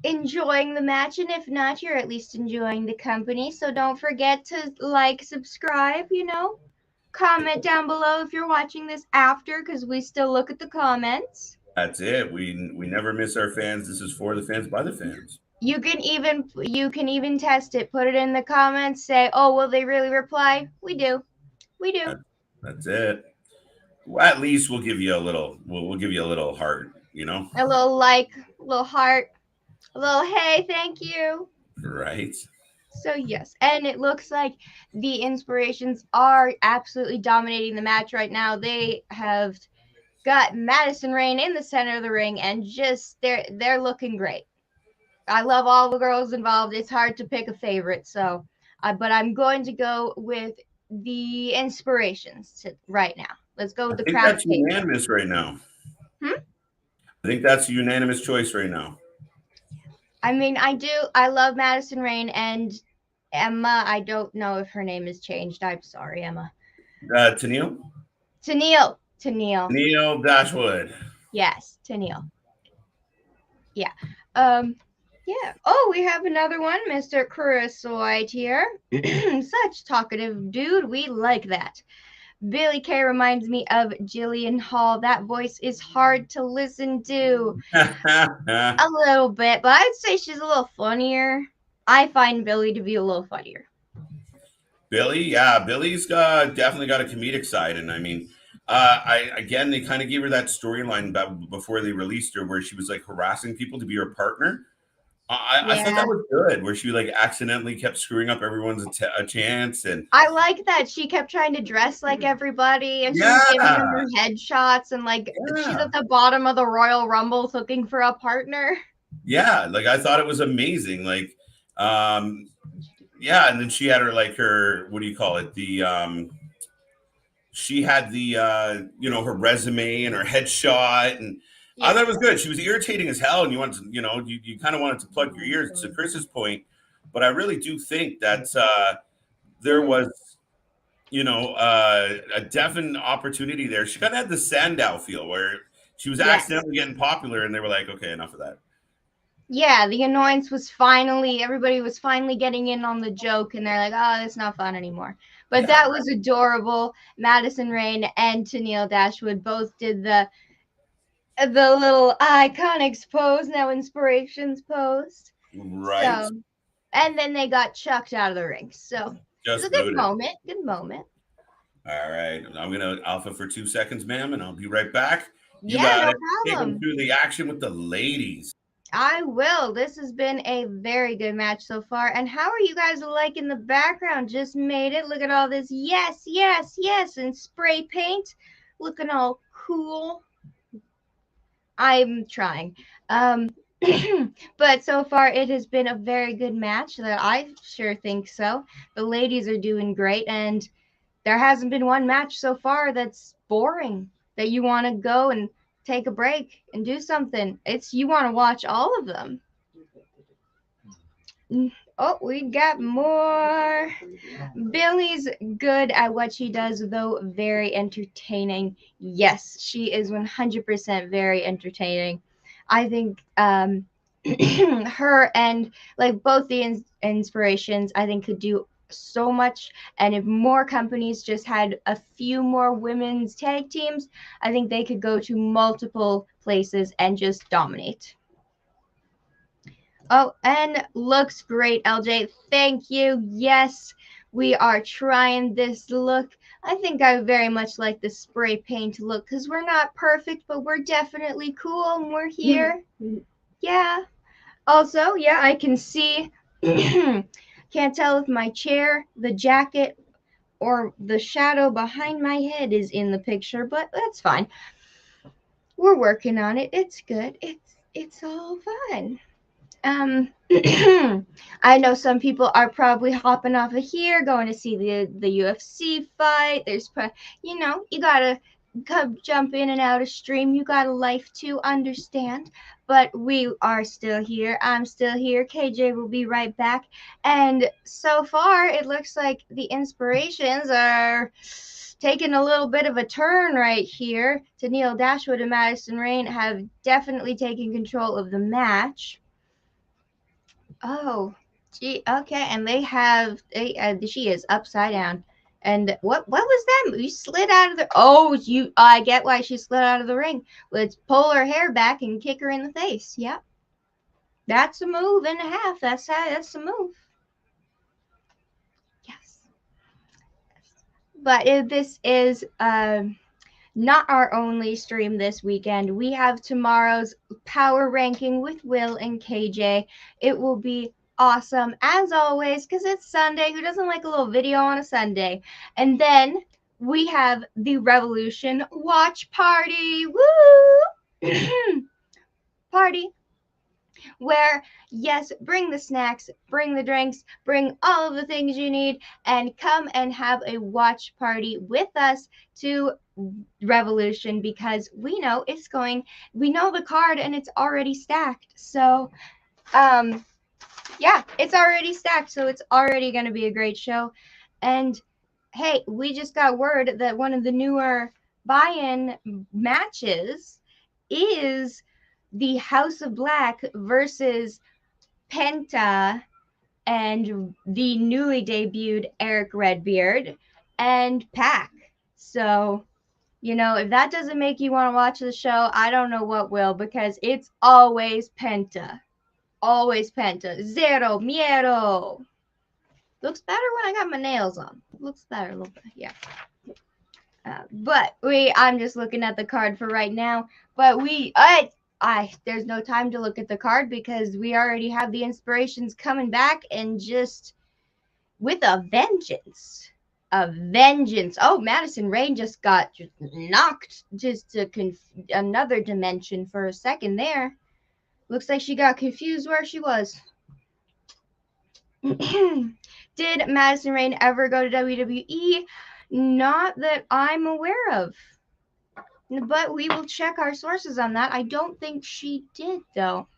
enjoying the match. And if not, you're at least enjoying the company. So don't forget to like, subscribe. Comment down below if you're watching this after, because we still look at the comments. That's it. We never miss our fans. This is for the fans, by the fans. You can even test it. Put it in the comments. Say, "Oh, will they really reply?" We do. That's it. Well, at least we'll give you a little. We'll give you a little heart. A little like, a little heart, a little hey, thank you. Right. So yes, and it looks like the Inspirations are absolutely dominating the match right now. They have got Madison Rayne in the center of the ring, and just they're looking great. I love all the girls involved. It's hard to pick a favorite, so but I'm going to go with the Inspirations right now. Let's go with the crowd. That's unanimous right now. I think that's a unanimous choice right now. I mean, I love Madison Rayne and Emma. I don't know if her name has changed. I'm sorry, Emma. Tennille Dashwood. Yes, Tennille. Yeah. Yeah. Oh, we have another one, Mr. Crusoid here. Such talkative dude. We like that. Billy Kay reminds me of Jillian Hall. That voice is hard to listen to. A little bit, but I'd say she's a little funnier. I find Billy to be a little funnier. Billy's definitely got a comedic side, and I mean, they kind of gave her that storyline before they released her, where she was like harassing people to be her partner. I thought that was good, where she like accidentally kept screwing up everyone's a chance, and I like that she kept trying to dress like everybody, and she was giving them her headshots, and she's at the bottom of the Royal Rumble looking for a partner. Yeah, like I thought it was amazing. Like, and then she had her what do you call it? She had her resume and her headshot, and I thought it was good. She was irritating as hell, and you wanted to, you kind of wanted to plug your ears to Chris's point, but I really do think that there was, a definite opportunity there. She kind of had the Sandow feel where she was accidentally getting popular, and they were like, okay, enough of that. Yeah, the annoyance was everybody was finally getting in on the joke, and they're like, oh, that's not fun anymore. But that was adorable. Madison Rayne and Tennille Dashwood both did the little iconics pose, now Inspirations pose. Right. So, and then they got chucked out of the ring. So it's a good moment. Good moment. All right. I'm going to alpha for 2 seconds, ma'am, and I'll be right back. No problem. Take them through the action with the ladies. I will. This has been a very good match so far. And how are you guys liking the background? Just made it. Look at all this. Yes, yes, yes. And spray paint. Looking all cool. I'm trying. But so far it has been a very good match. That I sure think so. The ladies are doing great, and there hasn't been one match so far that's boring, that you want to go and take a break and do something. You want to watch all of them. Oh, we got more. Billy's good at what she does, though very entertaining. Yes, she is 100% very entertaining. I think her and both the Inspirations, I think, could do so much. And if more companies just had a few more women's tag teams, I think they could go to multiple places and just dominate. Oh, and looks great, LJ. Thank you. Yes, we are trying this look. I think I very much like the spray paint look because we're not perfect, but we're definitely cool and we're here. Yeah. Also, yeah, I can see. Can't tell if my chair, the jacket, or the shadow behind my head is in the picture, but that's fine. We're working on it. It's good. It's all fun. I know some people are probably hopping off of here, going to see the UFC fight. There's, you know, you gotta come jump in and out of stream. You got a life to understand. But we are still here. I'm still here. KJ will be right back. And so far, it looks like the inspirations are taking a little bit of a turn right here. Tennille Dashwood and Madison Rain have definitely taken control of the match. Oh, gee, okay, and they have she is upside down. And what was that? You slid out of the I get why she slid out of the ring. Let's pull her hair back and kick her in the face. Yep. That's a move and a half. That's a move. Yes. But this is not our only stream this weekend. We have tomorrow's power ranking with Will and KJ. It will be awesome as always because it's Sunday. Who doesn't like a little video on a Sunday? And then we have the Revolution watch party. Woo! Party. Where, yes, bring the snacks, bring the drinks, bring all of the things you need, and come and have a watch party with us to Revolution because we know we know the card and it's already stacked. So, yeah, it's already stacked. So it's already going to be a great show. And hey, we just got word that one of the newer buy-in matches is the House of Black versus Penta and the newly debuted Eric Redbeard and Pac. So, you know, if that doesn't make you want to watch the show, I don't know what will, because it's always Penta. Always Penta. Zero miedo. Looks better when I got my nails on. Looks better a little bit, yeah. But I'm just looking at the card for right now. But there's no time to look at the card because we already have the inspirations coming back and just with a vengeance. A vengeance. Oh, Madison Rain just got knocked just to another dimension for a second there. Looks like she got confused where she was. Did Madison Rain ever go to WWE? Not that I'm aware of. But we will check our sources on that. I don't think she did, though.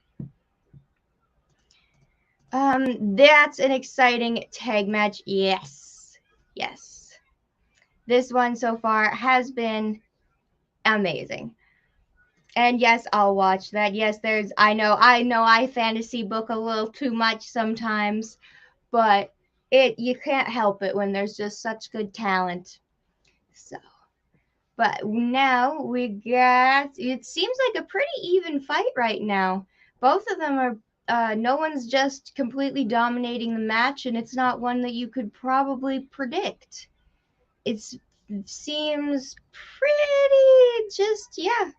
That's an exciting tag match. Yes. Yes. This one so far has been amazing. And yes, I'll watch that. Yes, I know I fantasy book a little too much sometimes, but you can't help it when there's just such good talent. So, but now it seems like a pretty even fight right now. Both of them are, no one's just completely dominating the match, and it's not one that you could probably predict. It seems pretty yeah.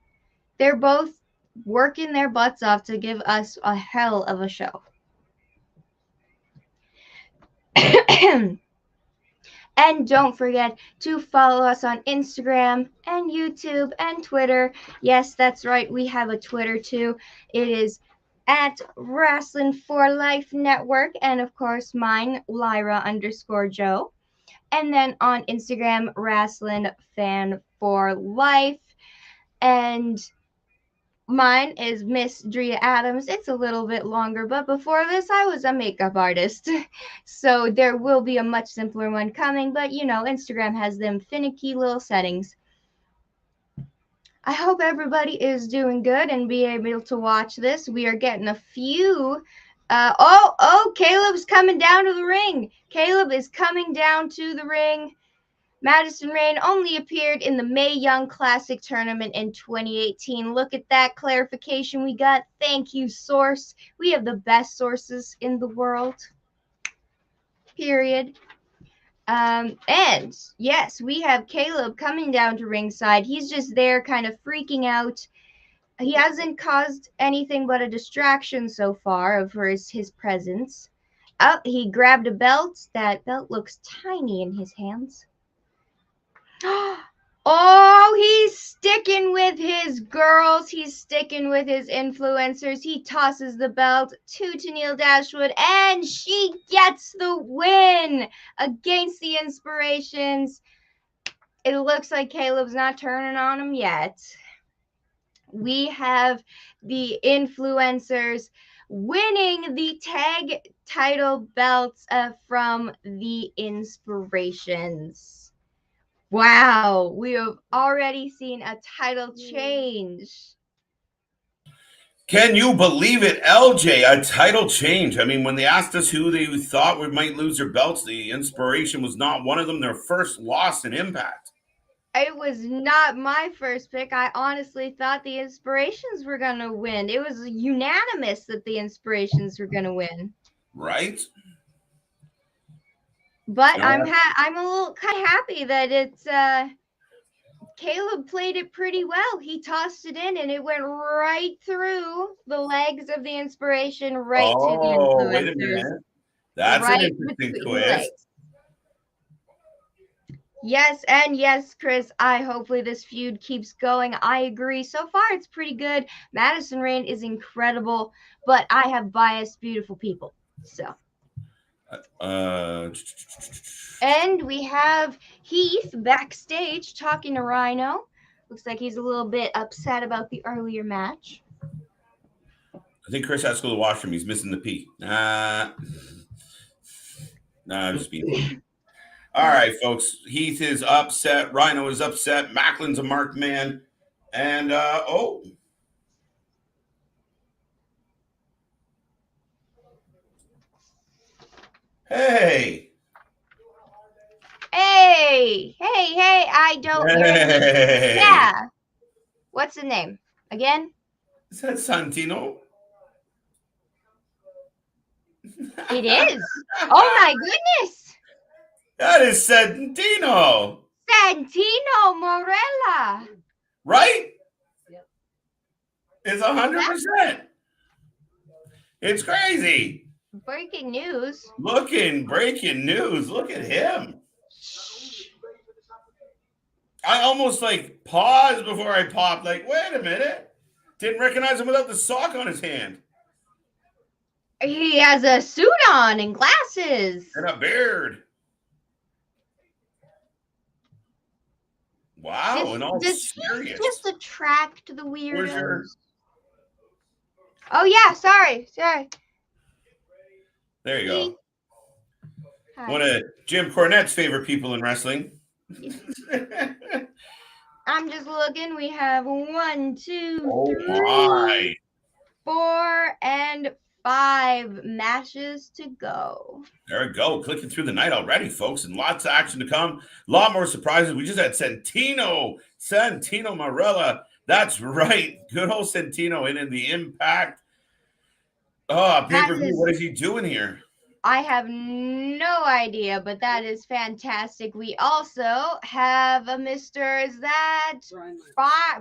They're both working their butts off to give us a hell of a show. And don't forget to follow us on Instagram and YouTube and Twitter. Yes, that's right. We have a Twitter too. It is at Wrasslin for Life Network. And of course, mine, Lyra_Joe. And then on Instagram, Wrasslin Fan for Life. And mine is Miss Drea Adams. It's a little bit longer, but before this, I was a makeup artist. So there will be a much simpler one coming, but you know, Instagram has them finicky little settings. I hope everybody is doing good and be able to watch this. We are getting a few. Caleb's coming down to the ring. Caleb is coming down to the ring. Madison Rain only appeared in the Mae Young Classic tournament in 2018. Look at that clarification we got. Thank you, source. We have the best sources in the world. Period. And yes, we have Caleb coming down to ringside. He's just there kind of freaking out. He hasn't caused anything but a distraction so far of his presence. Oh, he grabbed a belt. That belt looks tiny in his hands. Oh, he's sticking sticking with his girls. He's sticking with his influencers. He tosses the belt to Tennille Dashwood, and she gets the win against the Inspirations. It looks like Caleb's not turning on him yet. We have the influencers winning the tag title belts from the Inspirations. Wow, we have already seen a title change. Can you believe it, LJ? A title change. I mean, when they asked us who they thought might lose their belts, the Inspiration was not one of them. Their first loss in Impact. It was not my first pick. I honestly thought the Inspirations were going to win. It was unanimous that the Inspirations were going to win. Right? But I'm a little kind of happy that it's Caleb played it pretty well. He tossed it in and it went right through the legs of the Inspiration, right to the Influencers. Wait a minute. That's right, an interesting twist. Yes, and yes, Chris, hopefully this feud keeps going. I agree. So far, it's pretty good. Madison Rayne is incredible, but I have biased, beautiful people. So. And we have Heath backstage talking to Rhino. Looks like he's a little bit upset about the earlier match. I think Chris has to go to the washroom. He's missing the pee. I'm just being funny. All right, folks. Heath is upset. Rhino is upset. Macklin's a marked man. And, Hey, I don't hear. Yeah. What's the name? Again? Is that Santino? It is. Oh my goodness. That is Santino. Santino Morella. Right? Yep. It's 100%. It's crazy. Breaking news. Breaking news. Look at him. I almost paused before I popped. Wait a minute. Didn't recognize him without the sock on his hand. He has a suit on and glasses. And a beard. Wow, and all serious. Just attract the weirdos. Oh yeah, sorry. There you go. Hi. One of Jim Cornette's favorite people in wrestling. I'm just looking. We have 1, 2, 3, 4, and 5 matches to go. There we go. Clicking through the night already, folks, and lots of action to come. A lot more surprises. We just had Santino Marella. That's right. Good old Santino in the Impact. Oh, pay-per-view. What is he doing here? I have no idea, but that is fantastic. We also have a Mr. Is that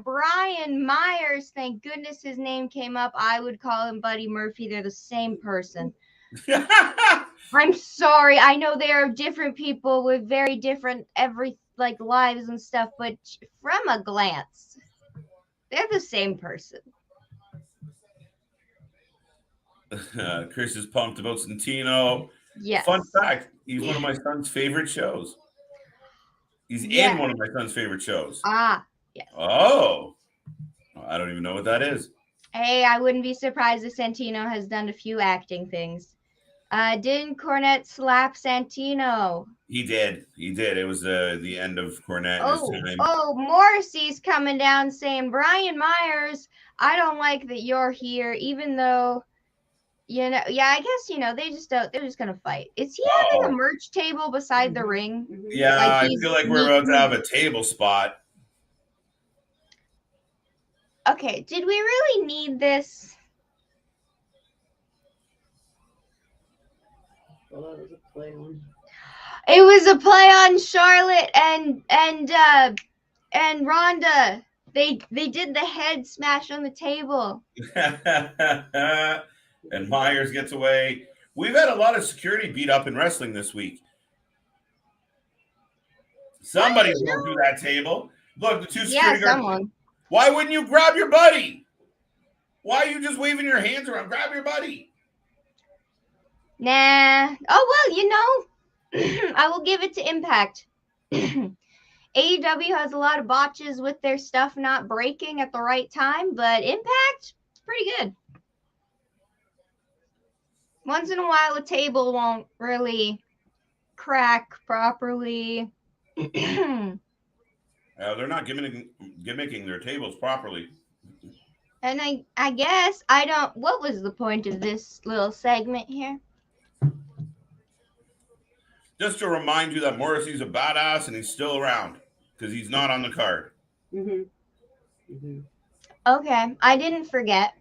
Brian Myers? Thank goodness his name came up. I would call him Buddy Murphy. They're the same person. I'm sorry. I know they are different people with very different lives and stuff, but from a glance, they're the same person. Chris is pumped about Santino. Yes. Fun fact, he's one of my son's favorite shows. He's in one of my son's favorite shows. Yes. Oh. I don't even know what that is. Hey, I wouldn't be surprised if Santino has done a few acting things. Didn't Cornette slap Santino? He did. It was the end of Cornette. Morrissey's coming down saying, Brian Myers, I don't like that you're here, even though... I guess, they're just going to fight. Is he having a merch table beside the ring? Yeah, I feel like we're about to have a table spot. Okay, did we really need this? Well, that was a play on. It was a play on Charlotte and Rhonda. They did the head smash on the table. And Myers gets away. We've had a lot of security beat up in wrestling this week. Somebody's going through that table. Look, the two security guards. Why wouldn't you grab your buddy? Why are you just waving your hands around? Grab your buddy. Nah. Oh, well, you know, I will give it to Impact. AEW has a lot of botches with their stuff not breaking at the right time, but Impact, it's pretty good. Once in a while, a table won't really crack properly. They're not gimmicking their tables properly. And I guess I don't. What was the point of this little segment here? Just to remind you that Morrissey's a badass and he's still around because he's not on the card. Mm-hmm. Mm-hmm. Okay, I didn't forget.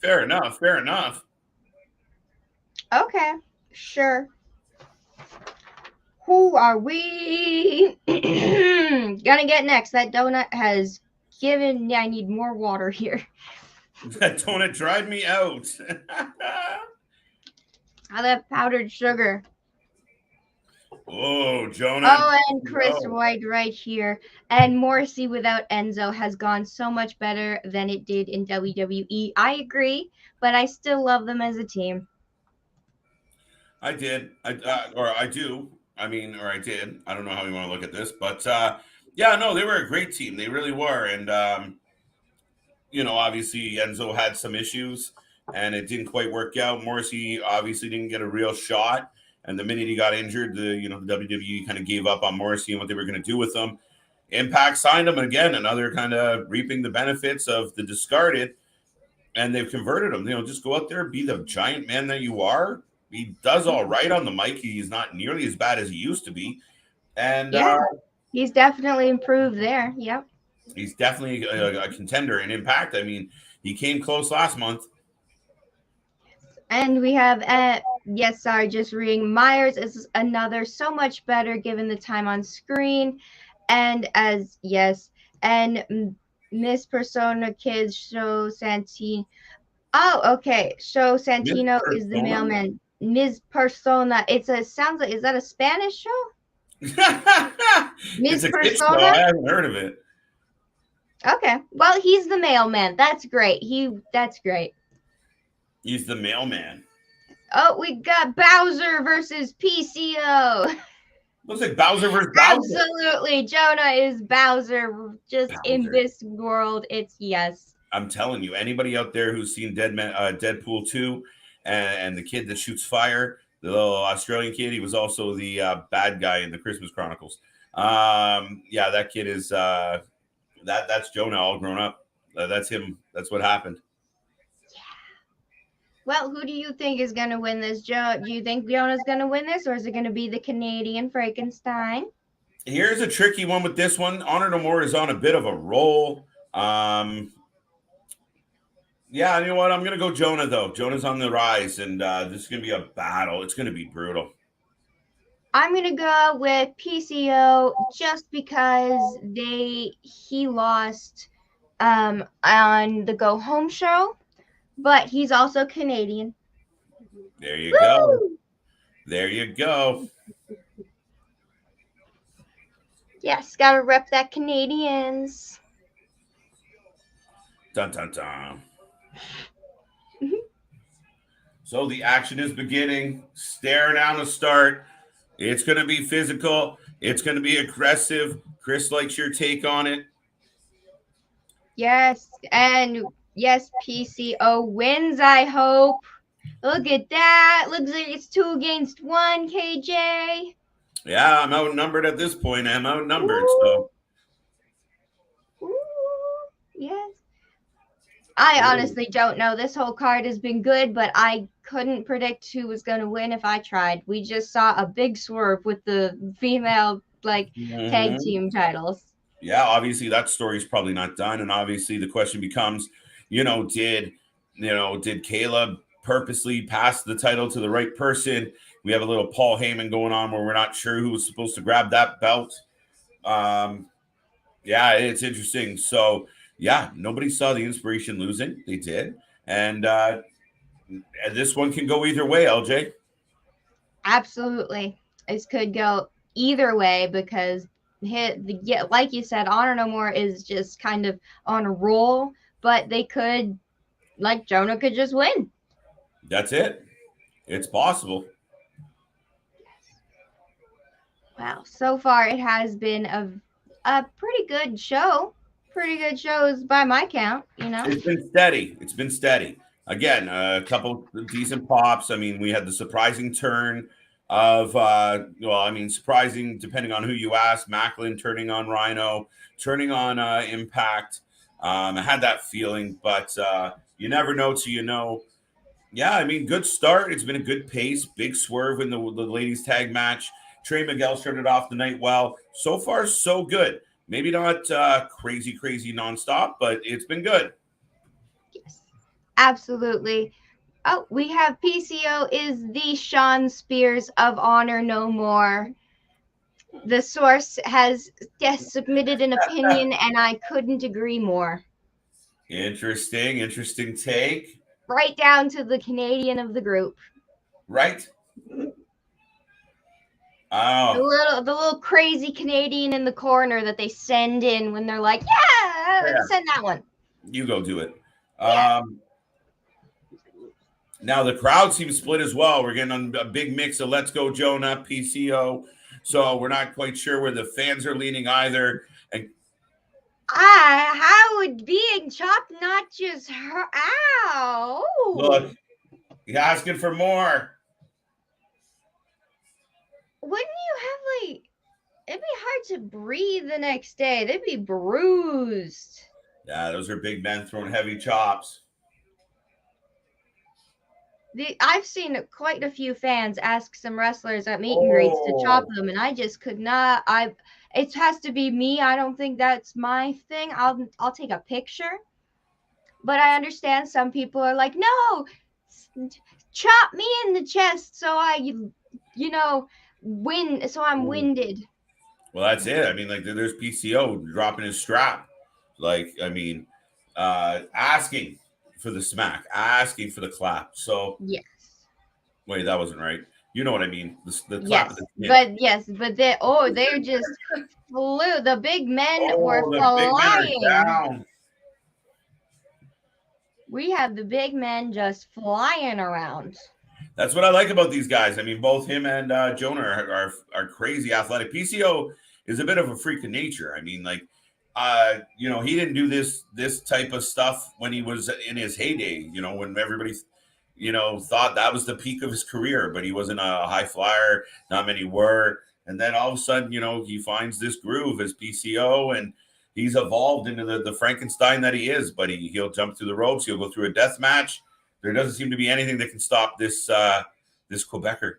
Fair enough. Fair enough. Okay, sure. Who are we gonna get next? That donut has given. I need more water here. That donut dried me out. I love powdered sugar. Oh, Jonah. Oh, and Chris White right here. And Morrissey without Enzo has gone so much better than it did in WWE. I agree, but I still love them as a team. I did. I do. I did. I don't know how you want to look at this, but yeah, no, they were a great team. They really were. And, obviously Enzo had some issues and it didn't quite work out. Morrissey obviously didn't get a real shot. And the minute he got injured, the WWE kind of gave up on Morrissey and what they were going to do with him. Impact signed him again, another kind of reaping the benefits of the discarded. And they've converted him. Just go out there, be the giant man that you are. He does all right on the mic. He's not nearly as bad as he used to be. And yeah, he's definitely improved there. Yep. He's definitely a contender in Impact. I mean, he came close last month. And we have, just reading. Myers is another so much better given the time on screen. And and Miss Persona Kids Show Santino. Oh, okay. Show Santino is the mailman. Ms. Persona. Sounds like, is that a Spanish show? Ms. Persona? I haven't heard of it. Okay. Well, he's the mailman. That's great. That's great. He's the mailman. Oh, we got Bowser versus PCO. Looks like Bowser versus Bowser. Absolutely. Jonah is Bowser. Just Bowser. In this world, it's yes. I'm telling you, anybody out there who's seen Deadpool 2 and the kid that shoots fire, the little Australian kid, he was also the bad guy in the Christmas Chronicles. That kid is that's Jonah all grown up. That's him. That's what happened. Yeah. Well, who do you think is going to win this, Joe? Do you think Jonah's going to win this, or is it going to be the Canadian Frankenstein? Here's a tricky one with this one. Honor No More is on a bit of a roll. Yeah, you know what? I'm going to go Jonah, though. Jonah's on the rise, and this is going to be a battle. It's going to be brutal. I'm going to go with PCO just because he lost on the Go Home show, but he's also Canadian. There you go. There you go. Yes, got to rep that Canadians. Dun, dun, dun. So the action is beginning. Stare down the start. It's going to be physical. It's going to be aggressive. Chris likes your take on it. Yes, and yes, PCO wins, I hope. Look at that. Looks like it's 2 against 1, KJ. Yeah, I'm outnumbered at this point. I'm outnumbered. Ooh. So. Ooh. Yes. I honestly don't know. This whole card has been good, but I couldn't predict who was going to win if I tried. We just saw a big swerve with the female tag team titles. Yeah, obviously that story's probably not done, and obviously the question becomes, did Caleb purposely pass the title to the right person? We have a little Paul Heyman going on where we're not sure who was supposed to grab that belt. Yeah, it's interesting. So. Yeah, nobody saw the Inspiration losing. They did. And this one can go either way, LJ. Absolutely. This could go either way because like you said, Honor No More is just kind of on a roll, but they could, like Jonah could just win. That's it. It's possible. Wow, so far it has been a pretty good show. Pretty good shows by my count, you know. It's been steady. It's been steady. Again, a couple decent pops. I mean, we had the surprising turn of, surprising depending on who you ask. Macklin turning on Rhino, turning on Impact. I had that feeling, but you never know till you know. Yeah, I mean, good start. It's been a good pace. Big swerve in the ladies' tag match. Trey Miguel started off the night well. So far, so good. Maybe not crazy nonstop, but it's been good. Yes, absolutely. Oh, we have PCO is the Sean Spears of Honor No More. The source has submitted an opinion, and I couldn't agree more. Interesting take. Right down to the Canadian of the group. Right? The little crazy Canadian in the corner that they send in when they're like, yeah. Send that one. You go do it. Yeah. Now the crowd seems split as well. We're getting a big mix of Let's Go Jonah, PCO. So we're not quite sure where the fans are leaning either. And how would being chopped not just her? Ow! Look, he's asking for more. Wouldn't you have it'd be hard to breathe the next day. They'd be bruised. Yeah, those are big men throwing heavy chops. I've seen quite a few fans ask some wrestlers at meet and greets to chop them, and I just could not. It has to be me. I don't think that's my thing. I'll take a picture, but I understand some people are like, no, chop me in the chest so I, win. So I'm winded. Well, that's it. I mean, like there's PCO dropping his strap, asking for the smack, asking for the clap. So yes. Wait, that wasn't right. You know what I mean? The clap. Yes, but they just flew. The big men were flying. Down. We have the big men just flying around. That's what I like about these guys. I mean, both him and Jonah are crazy athletic. PCO is a bit of a freak of nature. I mean, he didn't do this type of stuff when he was in his heyday, when everybody, thought that was the peak of his career, but he wasn't a high flyer. Not many were. And then all of a sudden, he finds this groove as PCO and he's evolved into the Frankenstein that he is, but he'll jump through the ropes. He'll go through a death match. There doesn't seem to be anything that can stop this Quebecer.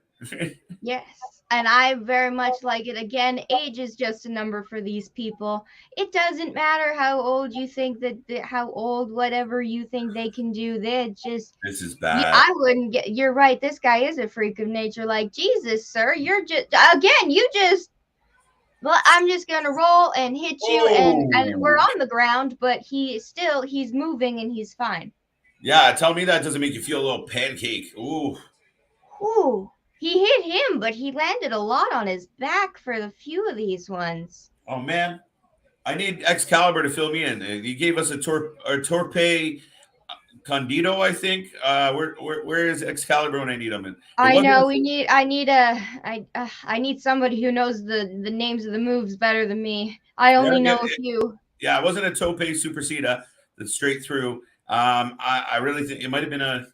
Yes. And I very much like it. Again, age is just a number for these people. It doesn't matter how old you think whatever you think they can do. They're just. This is bad. I wouldn't get. You're right. This guy is a freak of nature. Like, Jesus, sir, you're just. Again, you just. Well, I'm just gonna roll and hit you, and we're on the ground, but he's moving and he's fine. Yeah, tell me that doesn't make you feel a little pancake. Ooh. He hit him, but he landed a lot on his back for the few of these ones. Oh man, I need Excalibur to fill me in. He gave us a Torpe Condito, I think. Where is Excalibur when I need him? I need somebody who knows the names of the moves better than me. I only know a few. Yeah, it wasn't a Tope Superseda that's straight through. I really think it might have been a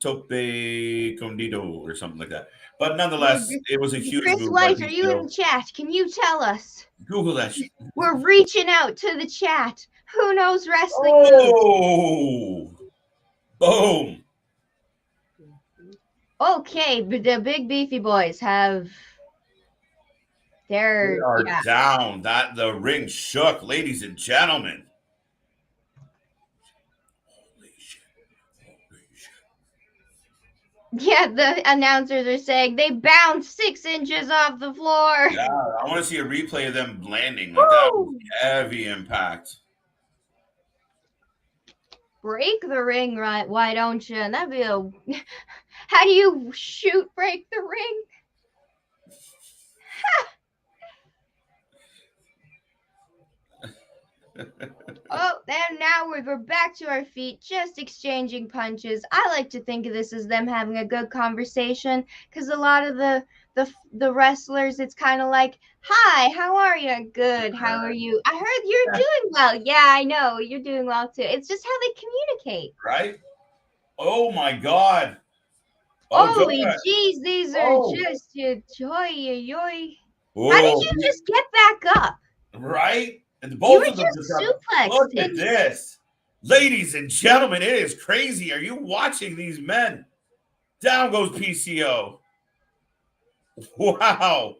Tope Condito or something like that. But nonetheless, it was a huge Chris move. White, are you in the chat? Can you tell us? Google that shit. We're reaching out to the chat. Who knows wrestling? Oh! Boom! Okay, but the big beefy boys have they are down. That the ring shook, ladies and gentlemen. Yeah, the announcers are saying they bounced 6 inches off the floor. Yeah, I want to see a replay of them landing. Like that was heavy impact. Break the ring, right? Why don't you? And that'd be how do you break the ring? Oh, and now we're back to our feet, just exchanging punches. I like to think of this as them having a good conversation, because a lot of the wrestlers, it's kind of like, "Hi, how are you? Good. How are you? I heard you're doing well. Yeah, I know you're doing well too." It's just how they communicate. Right? Oh my God! Oh, Holy Jonah! jeez, these are Oh, just joy. How did oh, you just get back up? right? And You both were of them just just got. suplexed. Look at this, ladies and gentlemen! It is crazy. Are you watching these men? Down goes PCO. Wow.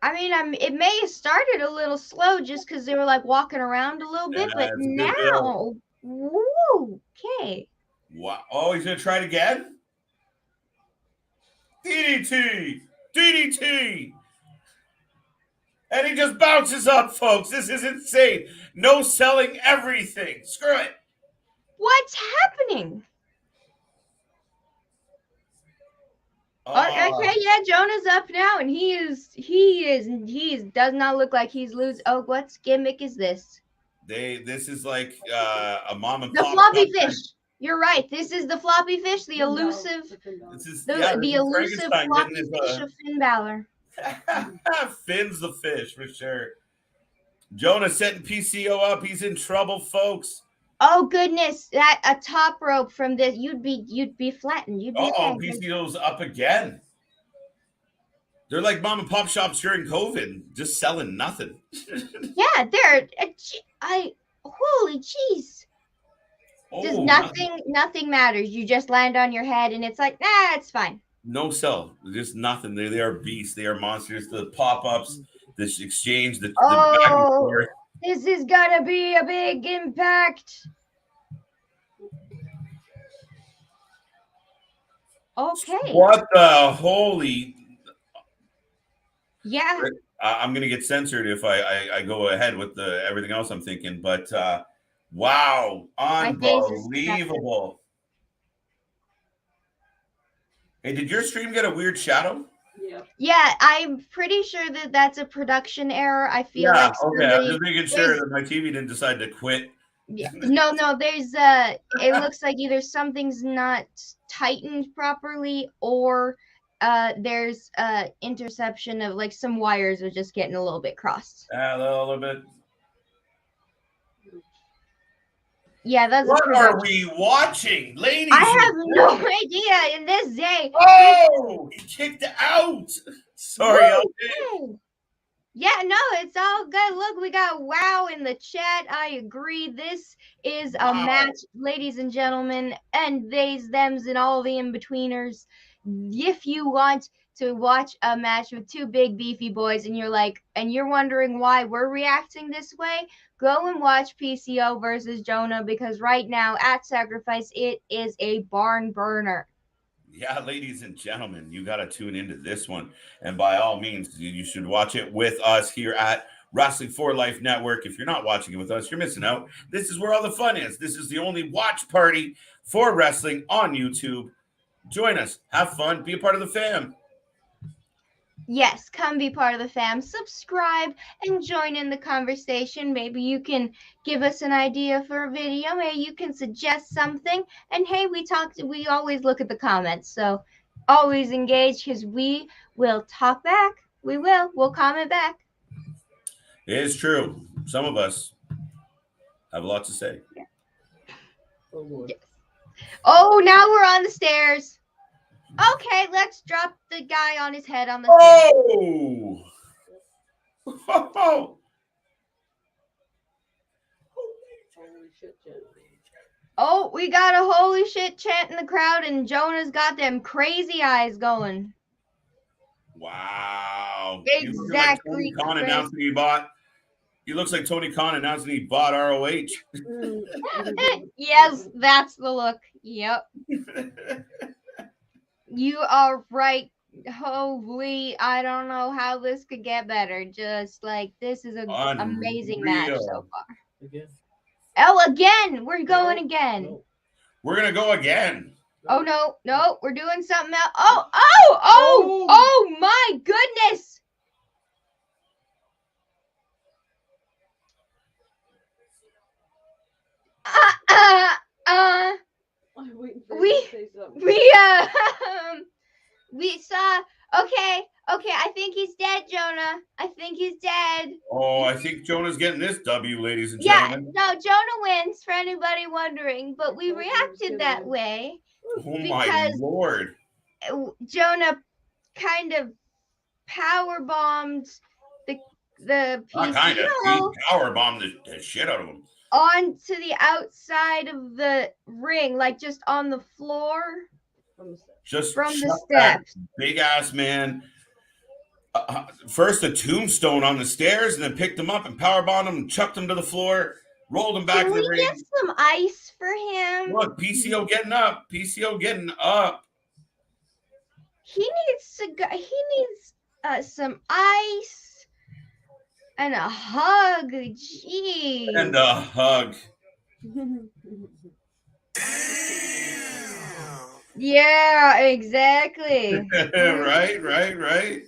I mean, it may have started a little slow just because they were like walking around a little bit, but It's a good build. now, woo, okay. Wow. Oh, he's gonna try it again. DDT, DDT, and he just bounces up, folks. This is insane. No selling everything. Screw it. What's happening? Okay, yeah, Jonah's up now, and he does not look like he's losing. Oh, what gimmick is this? This is like a mom and The pop. floppy fish. You're right. This is the floppy fish, the elusive, This is the elusive Frankenstein floppy getting fish of Finn Balor. Finn's the fish for sure. Jonah setting PCO up. He's in trouble, folks. Oh goodness, that a top rope from this, you'd be flattened. You'd be Oh, okay. PCO's up again. They're like mom and pop shops during COVID, just selling nothing. Yeah, they're holy jeez. Just nothing matters. You just land on your head and it's like, nah, it's fine. No sell. Just nothing. They are beasts. They are monsters. The pop-ups, this exchange, the back and forth. This is gonna be a big impact. Okay. What the holy? Yeah. I'm gonna get censored if I go ahead with the everything else I'm thinking, but wow, unbelievable. Hey, did your stream get a weird shadow? Yeah, I'm pretty sure that that's a production error. I feel like okay. I'm just making sure that my TV didn't decide to quit. Yeah, no, there's it looks like either something's not tightened properly or there's interception of like some wires are just getting a little bit crossed. A little bit. Yeah, that's what are we watching, ladies? I have no idea in this day. Oh, he kicked out. Sorry, LJ. Yeah, no, it's all good. Look, we got wow in the chat. I agree. This is a match, ladies and gentlemen, and theys, thems, and all the in-betweeners. If you want to watch a match with two big beefy boys and you're wondering why we're reacting this way, go and watch PCO versus Jonah, because right now at Sacrifice, it is a barn burner. Yeah, ladies and gentlemen, you got to tune into this one. And by all means, you should watch it with us here at Wrestling for Life Network. If you're not watching it with us, you're missing out. This is where all the fun is. This is the only watch party for wrestling on YouTube. Join us. Have fun. Be a part of the fam. Yes, come be part of the fam. Subscribe and join in the conversation. Maybe you can give us an idea for a video. Maybe you can suggest something. And hey, we always look at the comments. So always engage, because we will talk back. We'll comment back. It is true. Some of us have a lot to say. Yeah. Yes. Oh, now we're on the stairs. Okay, let's drop the guy on his head on the stairs. Oh! Oh, we got a holy shit chant in the crowd, and Jonah's got them crazy eyes going. Wow. Exactly. He looks like Tony Khan announcing he bought ROH. Yes, that's the look. Yep. You are right. Holy, I don't know how this could get better. Just like, this is an amazing match so far. Oh, again. We're going again. We're going to go again. Oh, no. We're doing something else. Oh, my goodness. I'm waiting for We- you to say something. We saw. Okay, I think he's dead, Jonah. I think he's dead. Oh, I think Jonah's getting this W, ladies and Yeah, gentlemen. no, Jonah wins, for anybody wondering. But we Jonah's reacted gonna that win. way Oh my because lord. Jonah kind of power bombed the Not kind of. He PCO power bombed the shit out of him. onto the outside of the ring, like just on the floor From the steps. Just from the chucked that steps. big ass man. First a tombstone on the stairs, and then picked him up and power bombed him and chucked him to the floor, rolled him back Can to the we ring. get some ice for him? Look, PCO getting up. PCO getting up. He needs to go. He needs some ice and a hug. Jeez. And a hug. Yeah, exactly. Right.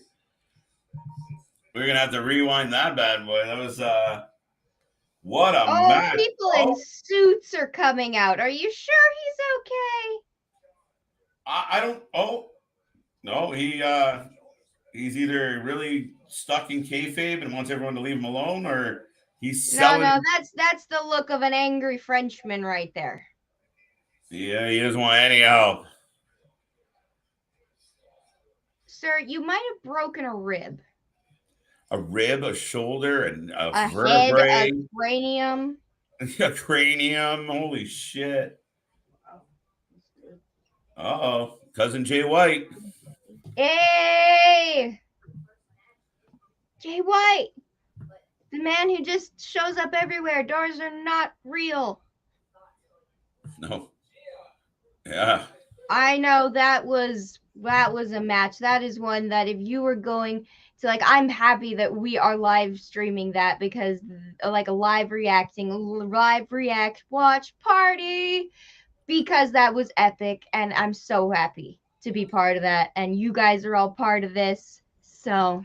We're gonna have to rewind that bad boy. That was what a Oh, match. people in suits are coming out. Are you sure he's okay? I don't. Oh no, he's either really stuck in kayfabe and wants everyone to leave him alone, or he's selling. No, that's the look of an angry Frenchman right there. Yeah, he doesn't want any help. Sir, you might have broken a rib, A rib, a shoulder, and a a head, vertebrae, a cranium. a cranium. Holy shit! Wow. That's good. Uh-oh, cousin Jay White. Hey, Jay White, the man who just shows up everywhere. Doors are not real. No. Yeah. I know that was a match. That is one that if you were going to I'm happy that we are live streaming that because like a live react watch party because that was epic and I'm so happy to be part of that and you guys are all part of this. So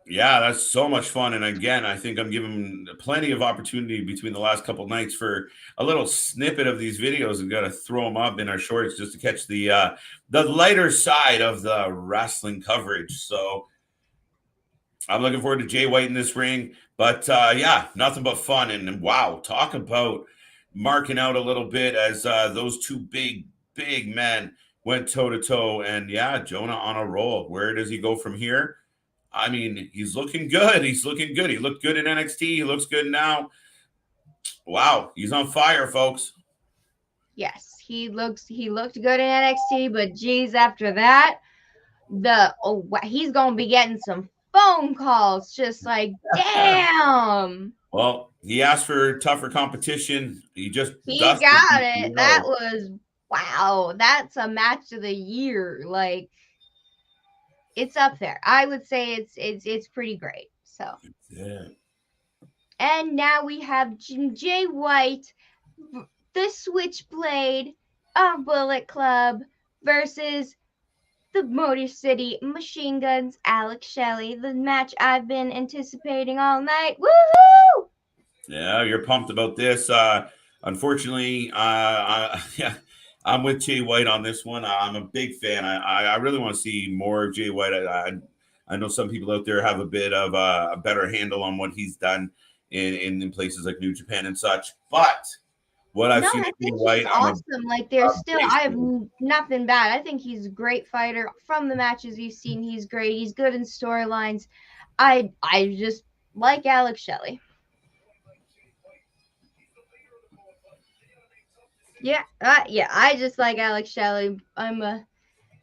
Yeah, that's so much fun. And again, I think I'm giving plenty of opportunity between the last couple nights for a little snippet of these videos and got to throw them up in our shorts just to catch the lighter side of the wrestling coverage. So I'm looking forward to Jay White in this ring. But yeah, nothing but fun. And wow, talk about marking out a little bit as those two big men went toe to toe. And yeah, Jonah on a roll. Where does he go from here? I mean, he's looking good. He looked good in NXT. He looks good now. Wow, he's on fire, folks. yes, he looked good in NXT, but geez, after that, he's gonna be getting some phone calls, just like damn. Well, he asked for tougher competition. He got it. That was wow. That's a match of the year. Like it's up there. I would say it's pretty great. So yeah. And now we have Jay White, the Switchblade of Bullet Club versus the Motor City Machine Guns, Alex Shelley, the match I've been anticipating all night. Woohoo! Yeah, you're pumped about this. Unfortunately, yeah, I'm with Jay White on this one. I'm a big fan. I really want to see more of Jay White. I know some people out there have a bit of a better handle on what he's done in places like New Japan and such. But what I've seen I of Jay think White, he's awesome. I have fan. nothing bad. I think he's a great fighter. From the matches we've seen, he's great. He's good in storylines. I just like Alex Shelley. Yeah, I just like Alex Shelley. I'm a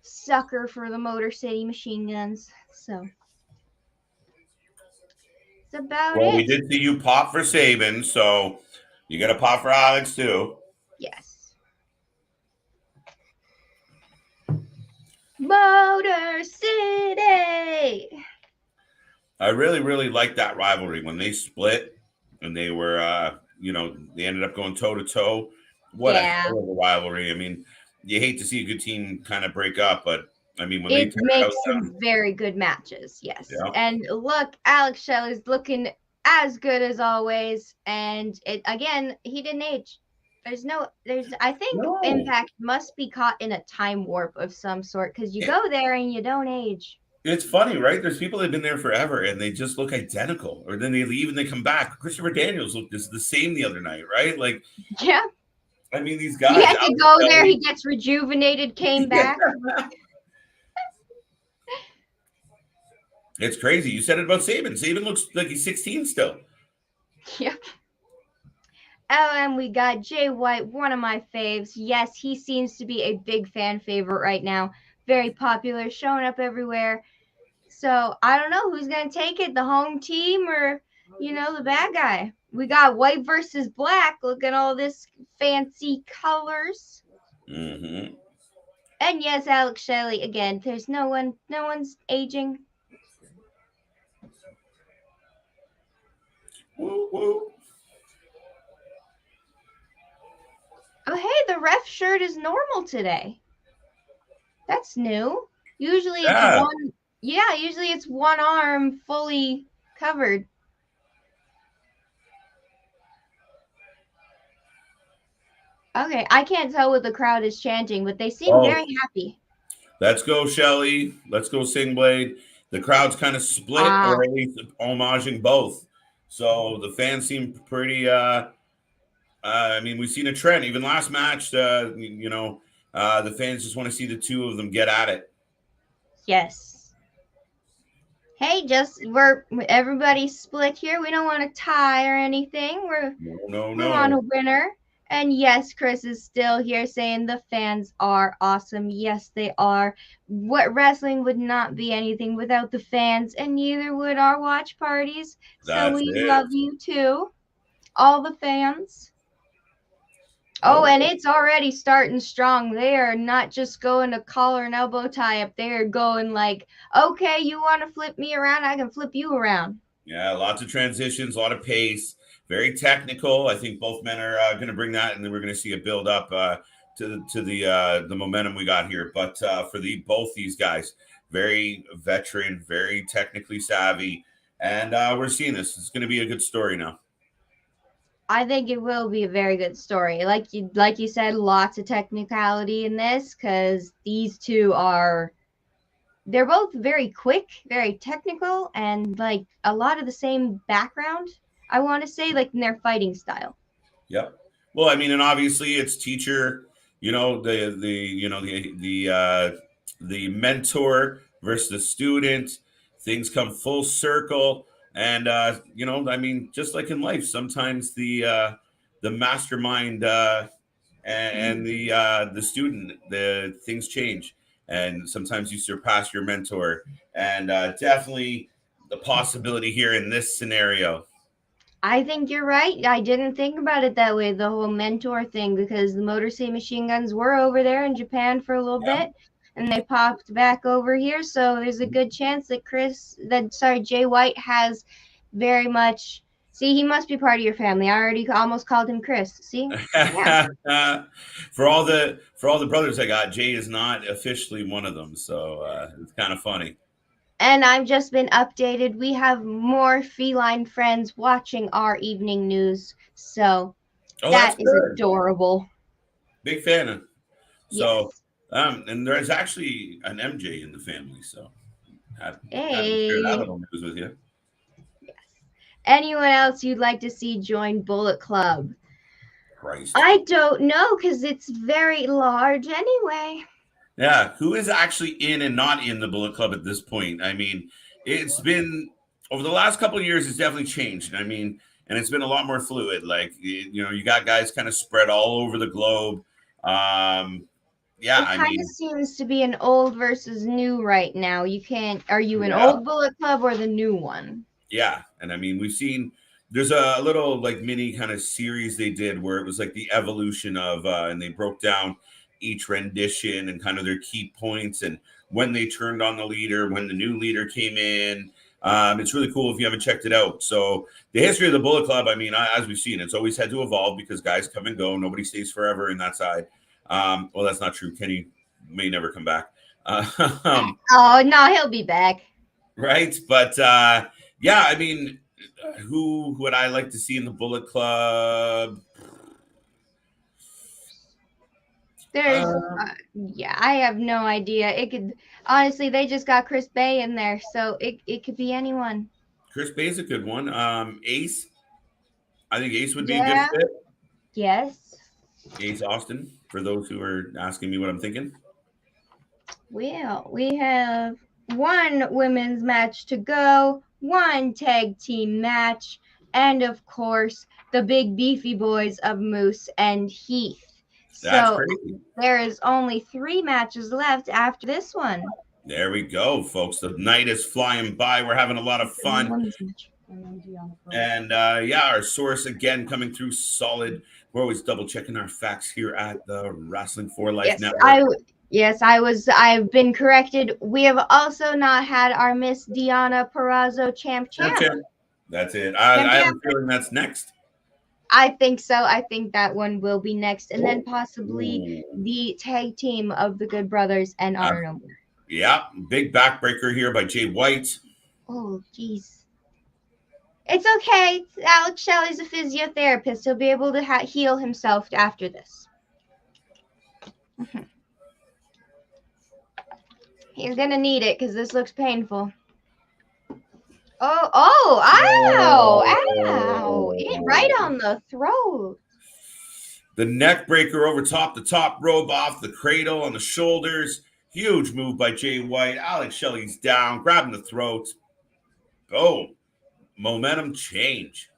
sucker for the Motor City Machine Guns. So that's about it. We did see you pop for Sabin, so you got to pop for Alex too. Yes. Motor City. I really, really like that rivalry when they split and they were, they ended up going toe to toe. What a hell of a rivalry. I mean, you hate to see a good team kind of break up, but I mean, when it makes some very good matches. Yes. Yeah. And look, Alex Shelley's looking as good as always. And he didn't age. I think No. Impact must be caught in a time warp of some sort because you go there and you don't age. It's funny, right? There's people that have been there forever and they just look identical. Or then they leave and they come back. Christopher Daniels looked the same the other night, right? Like, Yeah. I mean, these He guys. had to go there, he gets rejuvenated, came back. It's crazy. You said it about Saban. Saban looks like he's 16 still. Yep. Oh, and we got Jay White, one of my faves. Yes, he seems to be a big fan favorite right now. Very popular, showing up everywhere. So I don't know who's going to take it, the home team or, the bad guy. We got white versus black. Look at all this fancy colors. Mm-hmm. And yes, Alex Shelley, again, there's no one's aging. Woo, woo. Oh, hey, the ref shirt is normal today. That's new. Usually it's one arm fully covered. Okay, I can't tell what the crowd is chanting, but they seem very happy. Let's go, Shelley. Let's go, Singblade. The crowd's kind of split, or at least homaging both. So the fans seem pretty. I mean, we've seen a trend. Even last match, the fans just want to see the two of them get at it. Yes. Hey, everybody's split here. We don't want to tie or anything. We want a winner. And yes, Chris is still here saying the fans are awesome. Yes, they are. What wrestling would not be anything without the fans, and neither would our watch parties. So we love you too, all the fans. Oh, and it's already starting strong. They are not just going to collar and elbow tie up. They are going like, okay, you want to flip me around? I can flip you around. Yeah, lots of transitions, a lot of pace, very technical. I think both men are going to bring that, and then we're going to see a build up to the momentum we got here. But for both these guys, very veteran, very technically savvy, and we're seeing this. It's going to be a good story now. I think it will be a very good story. Like you said, lots of technicality in this because these two they're both very quick, very technical, and like a lot of the same background, I want to say, like in their fighting style. Yep. Well, I mean, and obviously it's teacher, the mentor versus the student. Things come full circle. And I mean, just like in life, sometimes the mastermind and the student, the things change, and sometimes you surpass your mentor. And definitely the possibility here in this scenario. I think you're right. I didn't think about it that way, the whole mentor thing, because the Motor City Machine Guns were over there in Japan for a little bit, and they popped back over here. So there's a good chance that Jay White has very much. See, he must be part of your family. I already almost called him Chris. See? Yeah. For all the brothers I got, Jay is not officially one of them. So it's kind of funny. And I've just been updated. We have more feline friends watching our evening news. So that is adorable. Big fan. So, yes. And there's actually an MJ in the family. So happy to share that little news with you. Yes. Anyone else you'd like to see join Bullet Club? Christ. I don't know because it's very large anyway. Yeah, who is actually in and not in the Bullet Club at this point? I mean, it's been over the last couple of years, it's definitely changed. I mean, and it's been a lot more fluid. Like, you got guys kind of spread all over the globe. It kind of seems to be an old versus new right now. Are you an old Bullet Club or the new one? Yeah, and I mean, there's a little like mini kind of series they did where it was like the evolution of, and they broke down each rendition and kind of their key points and when they turned on the leader, when the new leader came in. It's really cool if you haven't checked it out. So the history of the Bullet Club, I mean, as we've seen, it's always had to evolve because guys come and go. Nobody stays forever in that side. Well, that's not true. Kenny may never come back. Oh, no, he'll be back. Right. But I mean, who would I like to see in the Bullet Club? There's, yeah, I have no idea. It could, honestly, they just got Chris Bay in there, so it could be anyone. Chris Bay's a good one. Ace. I think Ace would be a good Yeah. fit. Yes. Ace Austin, for those who are asking me what I'm thinking. Well, we have one women's match to go, one tag team match, and of course, the big beefy boys of Moose and Heath. That's So crazy. there is only 3 matches left after this one. There we go, folks. The night is flying by. We're having a lot of fun. Women's match. And yeah, our source again coming through solid. We're always double checking our facts here at the Wrestling for Life Network. I've been corrected. We have also not had our Miss Deanna Perrazzo champ. That's it. I have a feeling that's next. I think so. I think that one will be next. And then possibly the tag team of the Good Brothers and Honor No More. Yeah, big backbreaker here by Jay White. Oh, jeez. It's okay. Alex Shelley's a physiotherapist. He'll be able to heal himself after this. He's going to need it because this looks painful. Ow! Right on the throat. The neck breaker over the top rope off the cradle on the shoulders. Huge move by Jay White. Alex Shelley's down, grabbing the throat. Boom. Momentum change.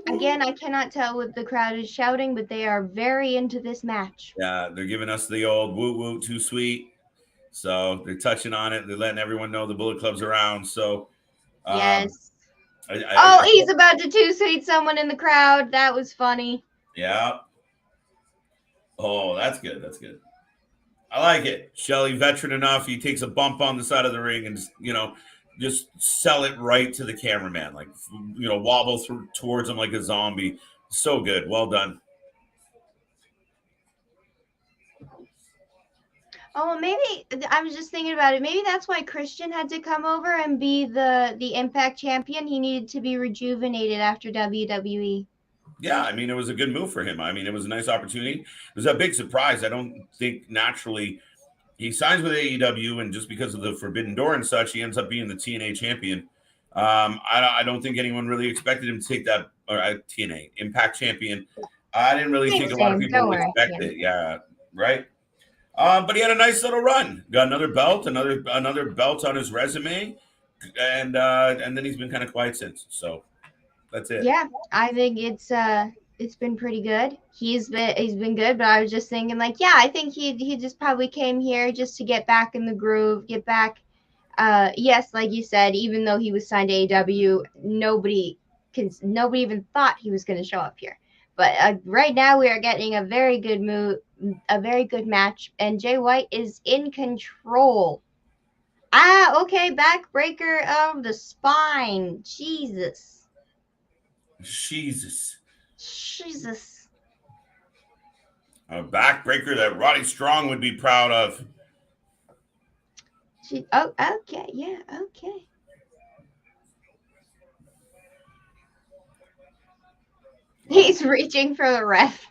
Again, I cannot tell what the crowd is shouting, but they are very into this match. Yeah, they're giving us the old woo woo too sweet. So they're touching on it. They're letting everyone know the Bullet Club's around. So yes. He's about to too sweet someone in the crowd. That was funny. Yeah. Oh, that's good. That's good. I like it. Shelley, veteran enough. He takes a bump on the side of the ring and, just sell it right to the cameraman. Like, wobble towards him like a zombie. So good. Well done. Oh, maybe I was just thinking about it. Maybe that's why Christian had to come over and be the Impact champion. He needed to be rejuvenated after WWE. Yeah, I mean, it was a good move for him. I mean, it was a nice opportunity. It was a big surprise. I don't think naturally he signs with AEW, and just because of the Forbidden Door and such, he ends up being the TNA champion. I don't think anyone really expected him to take that, or TNA Impact champion. I didn't really think a lot of people would expect it. Yeah, right. But he had a nice little run. Got another belt, another belt on his resume, and then he's been kind of quiet since. So that's it. Yeah, I think it's been pretty good. He's been good, but I was just thinking I think he just probably came here just to get back in the groove, get back. Yes, like you said, even though he was signed to AEW, nobody even thought he was going to show up here. But right now we are getting a very good match, and Jay White is in control. Okay, backbreaker of the spine. Jesus. A backbreaker that Roddy Strong would be proud of. Okay, yeah, okay. He's reaching for the ref.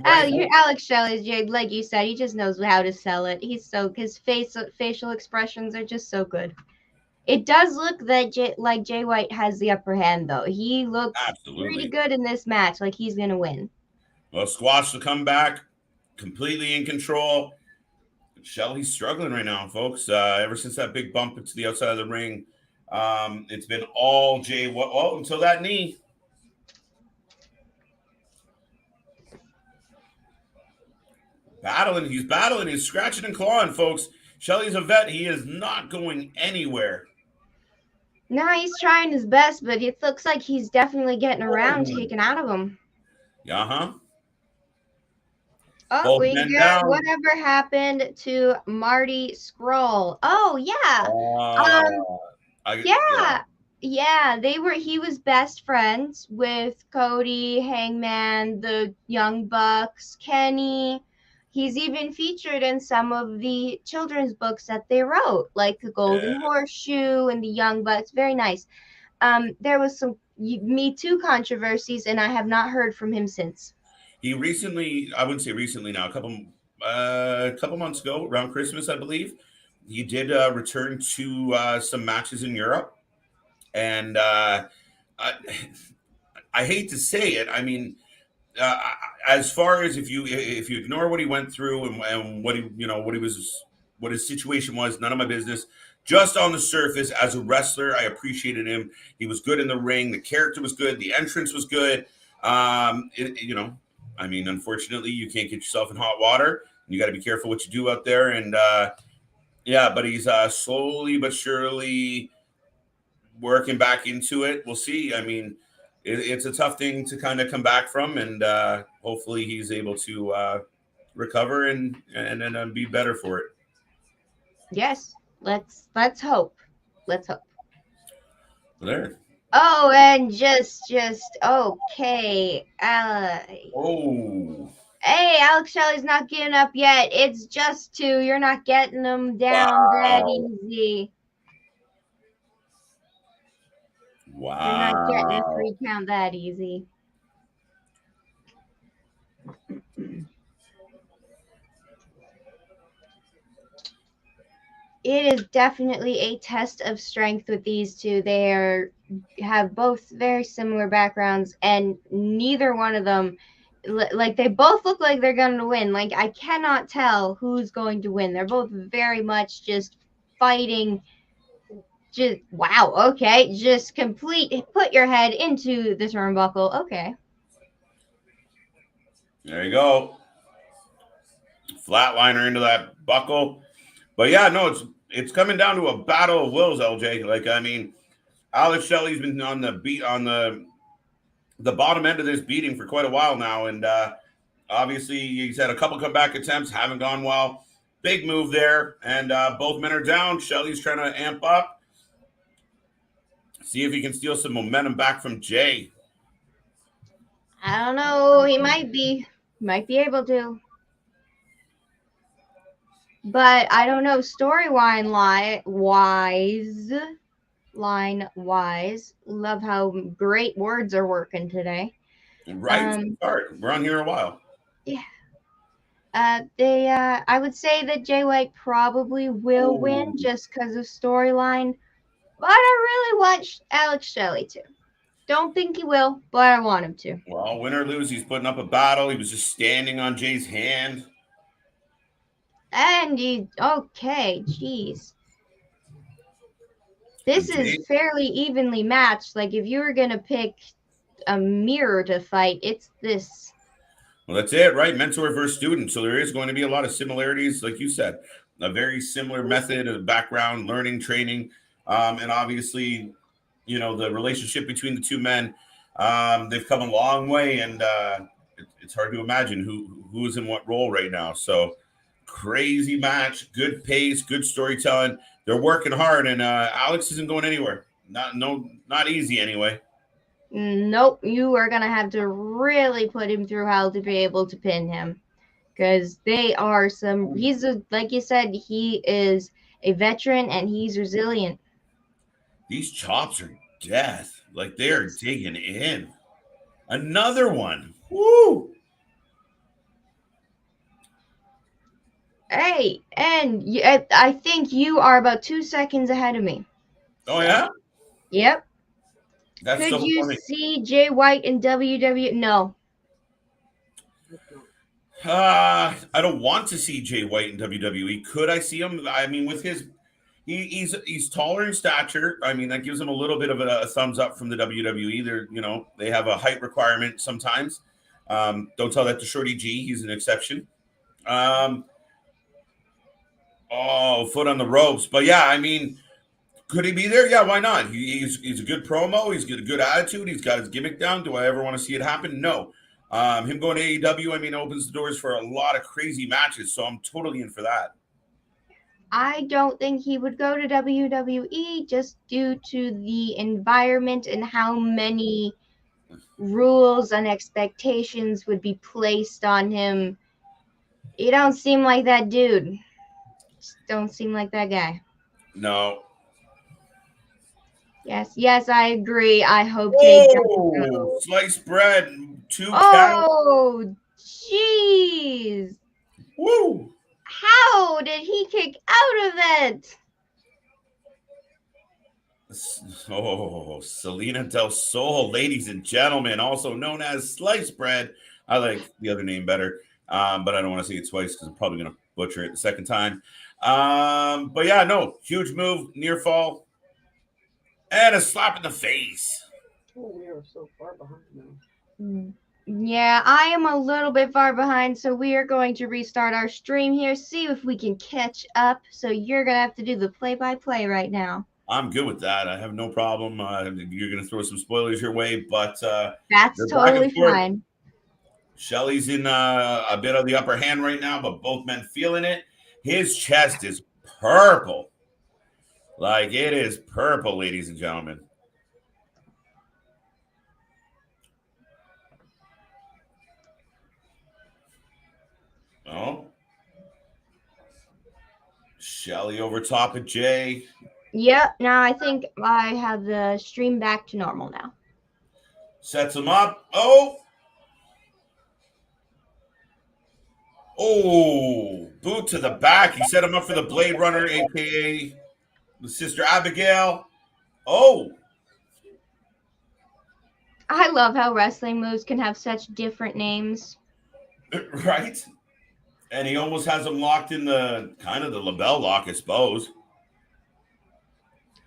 Right. Alex Shelley, like you said, he just knows how to sell it. His facial expressions are just so good. It does look that Jay White has the upper hand, though. He looks pretty good in this match, like he's going to win. Well, Squash the comeback, completely in control. Shelley's struggling right now, folks. Ever since that big bump into the outside of the ring, it's been all Jay White. Oh, until that knee. He's battling, he's scratching and clawing, folks. Shelley's a vet. He is not going anywhere. No, he's trying his best, but it looks like he's definitely getting around, taken out of him. Oh, we got whatever happened to Marty Scurll. Oh, yeah. He was best friends with Cody, Hangman, the Young Bucks, Kenny. He's even featured in some of the children's books that they wrote, like the Golden Horseshoe and the Young Bucks. Very nice. There was some Me Too controversies, and I have not heard from him since. He recently, I wouldn't say recently now, a couple months ago, around Christmas, I believe, he did return to some matches in Europe, and I, I hate to say it. I mean, uh, as far as if you ignore what he went through and what what his situation was, none of my business. Just on the surface, as a wrestler, I appreciated him. He was good in the ring. The character was good. The entrance was good. I mean, unfortunately, you can't get yourself in hot water. You got to be careful what you do out there. And yeah, but he's slowly but surely working back into it. We'll see. I mean, it's a tough thing to kind of come back from, and hopefully he's able to recover and be better for it. Yes, let's hope. Let's hope. There. Oh, and just okay. Oh, Hey, Alex Shelley's not getting up yet. It's just two. You're not getting them down that wow, easy. You're not getting a wow. 3 count that easy. It is definitely a test of strength with these two. Have both very similar backgrounds, and neither one of them, like, they both look like they're going to win. Like, I cannot tell who's going to win. They're both very much just fighting. Just wow. Okay, just put your head into the turnbuckle. Okay. There you go. Flatliner into that buckle. But yeah, no, it's coming down to a battle of wills, LJ. Like, I mean, Alex Shelley's been on the beat on the bottom end of this beating for quite a while now, and obviously he's had a couple comeback attempts, haven't gone well. Big move there, and both men are down. Shelley's trying to amp up, see if he can steal some momentum back from Jay. I don't know. He might be able to. But I don't know, line wise, love how great words are working today. Right, start. We're on here a while. Yeah. I would say that Jay White probably will win just because of storyline, but I really want Alex Shelley to. Don't think he will, but I want him to. Well, win or lose, he's putting up a battle. He was just standing on Jay's hand. And okay, jeez. This is fairly evenly matched. Like, if you were going to pick a mirror to fight, it's this. Well, that's it, right? Mentor versus student. So there is going to be a lot of similarities, like you said, a very similar method of background, learning, training, and obviously, the relationship between the two men. They've come a long way, and it's hard to imagine who is in what role right now. So crazy match, good pace, good storytelling. They're working hard, and Alex isn't going anywhere. Not easy anyway. Nope, you are going to have to really put him through hell to be able to pin him. Because like you said, he is a veteran and he's resilient. These chops are death. Like, they are digging in. Another one. Woo! Hey, and I think you are about 2 seconds ahead of me. Oh, yeah? Yep. That's Could so you funny. see Jay White in WWE? No. I don't want to see Jay White in WWE. Could I see him? I mean, with he's taller in stature. I mean, that gives him a little bit of a thumbs up from the WWE. They have a height requirement sometimes. Don't tell that to Shorty G. He's an exception. Foot on the ropes. But yeah, I mean, could he be there? Yeah, why not? He's a good promo. He's got a good attitude. He's got his gimmick down. Do I ever want to see it happen? No. Him going to AEW, I mean, opens the doors for a lot of crazy matches. So I'm totally in for that. I don't think he would go to WWE just due to the environment and how many rules and expectations would be placed on him. You don't seem like that dude. Just don't seem like that guy. No. Yes, I agree. I hope Jay doesn't go. Sliced bread, 2 count. Oh, jeez. Woo! How did he kick out of it? Oh, Selena Del Sol, ladies and gentlemen, also known as Sliced Bread. I like the other name better, but I don't want to say it twice because I'm probably going to butcher it the second time. But yeah, no, huge move, near fall, and a slap in the face. Oh, we are so far behind now. Yeah, I am a little bit far behind, so we are going to restart our stream here, see if we can catch up. So you're going to have to do the play-by-play right now. I'm good with that. I have no problem. You're going to throw some spoilers your way, but That's they're back totally and forth. fine. Shelley's in a bit of the upper hand right now, but both men feeling it. His chest is purple. Like it is purple, ladies and gentlemen. Oh. Shelley over top of Jay. Yep, now I think I have the stream back to normal now. Sets him up. Oh. Oh. Boot to the back. He set him up for the Blade Runner, a.k.a. the Sister Abigail. Oh. I love how wrestling moves can have such different names. Right? And he almost has him locked in the kind of the label lock, I suppose.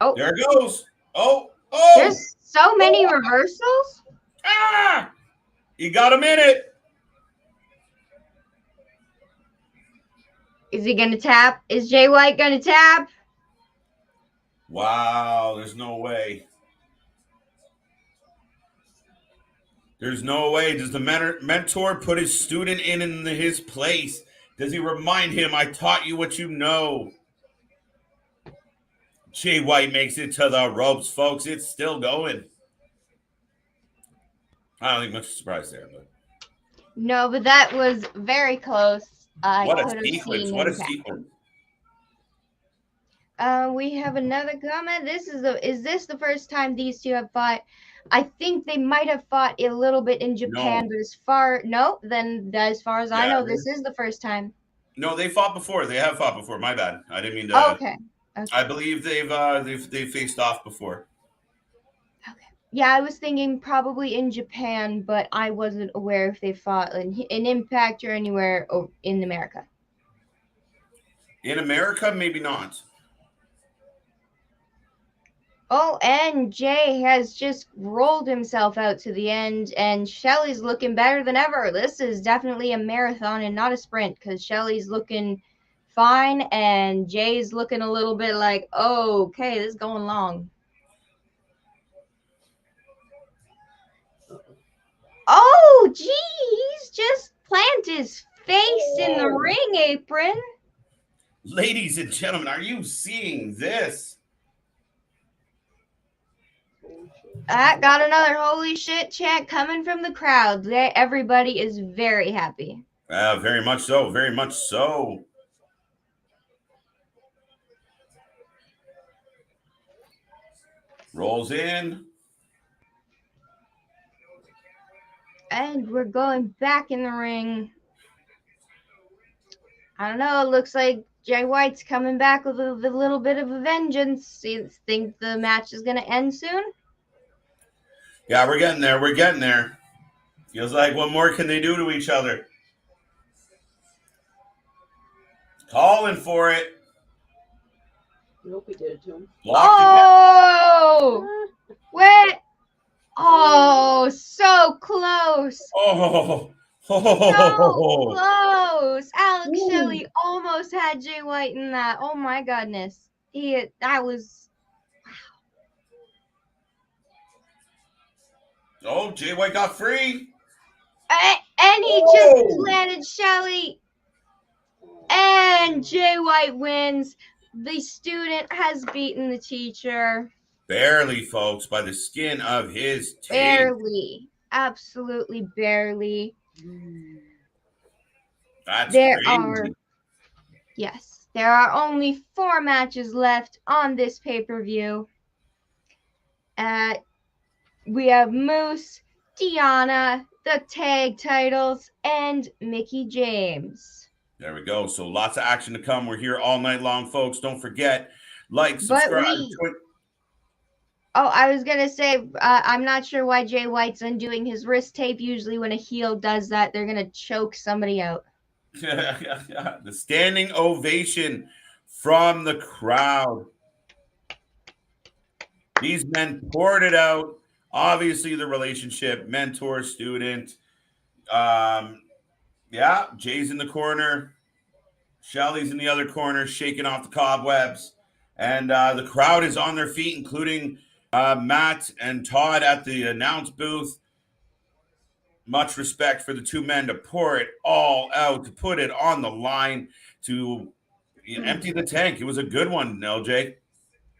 Oh. There it goes. Oh. Oh. There's so many reversals. Ah. He got him in it. Is he going to tap? Is Jay White going to tap? Wow. There's no way. There's no way. Does the mentor put his student in his place? Does he remind him, I taught you what you know? Jay White makes it to the ropes, folks. It's still going. I don't think much surprise there. But No, but that was very close. what a sequence. What a sequence. We have another comment. Is this the first time these two have fought? I think they might have fought a little bit in Japan, but as far as I know, this is the first time. No, they fought before. They have fought before. My bad. I didn't mean to. Oh, okay. I believe they've faced off before. Okay. Yeah, I was thinking probably in Japan, but I wasn't aware if they fought in Impact or anywhere in America. In America, maybe not. Oh, and Jay has just rolled himself out to the end, and Shelley's looking better than ever. This is definitely a marathon and not a sprint, because Shelley's looking fine, and Jay's looking a little bit like, oh, okay, this is going long. Oh, geez, just plant his face in the ring apron. Ladies and gentlemen, are you seeing this? Got another holy shit chant coming from the crowd. Everybody is very happy. Very much so. Very much so. Rolls in. And we're going back in the ring. I don't know. It looks like Jay White's coming back with a little bit of a vengeance. You think the match is going to end soon? Yeah, we're getting there. We're getting there. Feels like what more can they do to each other? Calling for it. I hope he did it to him. Oh! Wait! Oh, so close. Oh. So close. Alex Shelley almost had Jay White in that. Oh my goodness. That was Oh, Jay White got free. and he just planted Shelley. And Jay White wins. The student has beaten the teacher. Barely, folks, by the skin of his teeth. Barely. Absolutely barely. That's There are only 4 matches left on this pay-per-view. We have Moose Deonna, the tag titles, and Mickie James. There we go. So lots of action to come. We're here all night long, folks. Don't forget, like, But subscribe. Oh, I was gonna say, I'm not sure why Jay White's undoing his wrist tape. Usually, when a heel does that, they're gonna choke somebody out. The standing ovation from the crowd. These men poured it out. Obviously, the relationship, mentor, student. Yeah, Jay's in the corner. Shelley's in the other corner, shaking off the cobwebs. And the crowd is on their feet, including Matt and Todd at the announce booth. Much respect for the two men to pour it all out, to put it on the line, to empty the tank. It was a good one, LJ.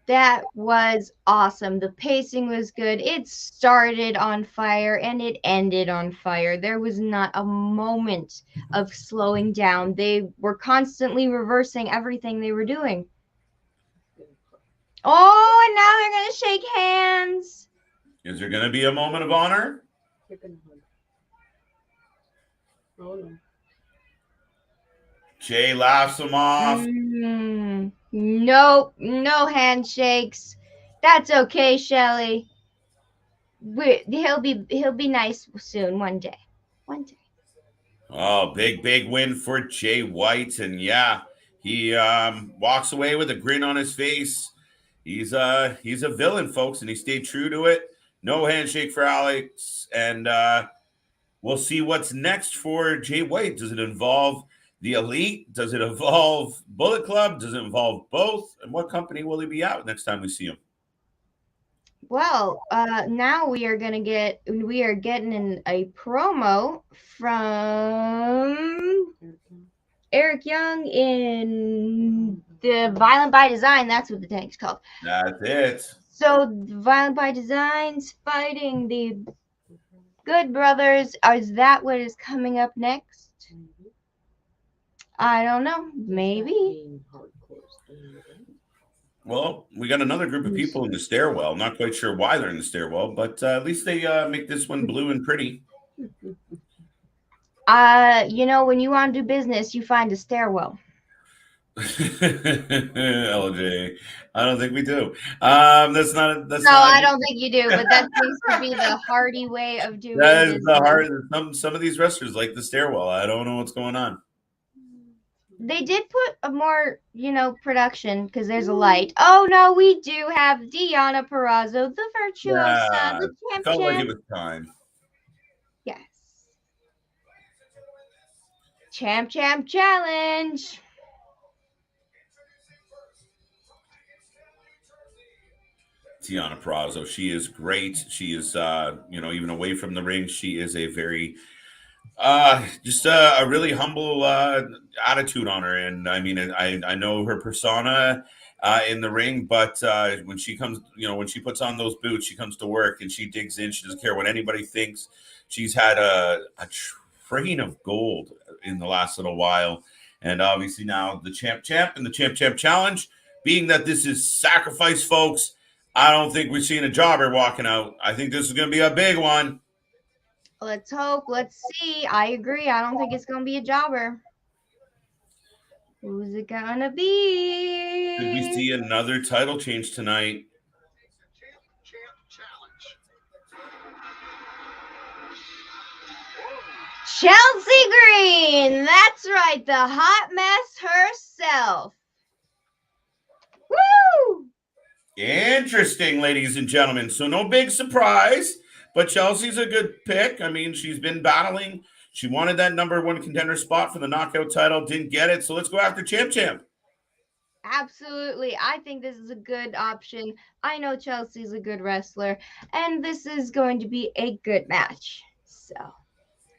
That was awesome. The pacing was good. It started on fire and it ended on fire. There was not a moment of slowing down. They were constantly reversing everything they were doing. Oh, and now they're going to shake hands. Is there going to be a moment of honor? Oh, no. Jay laughs him off. Nope, no handshakes. That's okay, Shelley. He'll be nice soon. One day. Oh, big win for Jay White, and yeah, he walks away with a grin on his face. He's a villain, folks, and he stayed true to it. No handshake for Alex, and we'll see what's next for Jay White. Does it involve the Elite? Does it involve Bullet Club? Does it involve both? And what company will he be out next time we see him? Well, now we are getting a promo from Eric Young in the Violent by Design. That's what the tank's called. That's it. So Violent by Design's fighting the Good Brothers. Is that what is coming up next? I don't know. Maybe. Well, we got another group of people in the stairwell. Not quite sure why they're in the stairwell, but at least they make this one blue and pretty. When you want to do business, you find a stairwell. LJ, I don't think we do. I don't think you do, but that seems to be the hardy way of doing that is business. the hard. Some of these wrestlers like the stairwell. I don't know what's going on. They did put a more, production because there's a light. Oh no, we do have Deonna Purrazzo, the virtuosa, the champ. Felt like it was time. Yes. Champ challenge. Deonna Purrazzo, she is great. She is, even away from the ring, she is a very, just a really humble attitude on her. And I mean, I know her persona in the ring, but when she comes, when she puts on those boots, she comes to work and she digs in. She doesn't care what anybody thinks. She's had a train of gold in the last little while. And obviously now the champ and the champ challenge, being that this is sacrifice, folks. I don't think we're seeing a jobber walking out. I think this is going to be a big one. Let's hope. Let's see. I agree. I don't think it's going to be a jobber. Who's it going to be? Did we see another title change tonight? Chelsea Green. That's right. The hot mess herself. Woo! Interesting, ladies and gentlemen. So no big surprise, but Chelsea's a good pick. I mean, she's been battling. She wanted that number one contender spot for the knockout title, didn't get it. So let's go after champ. Absolutely. I think this is a good option. I know Chelsea's a good wrestler, and this is going to be a good match. So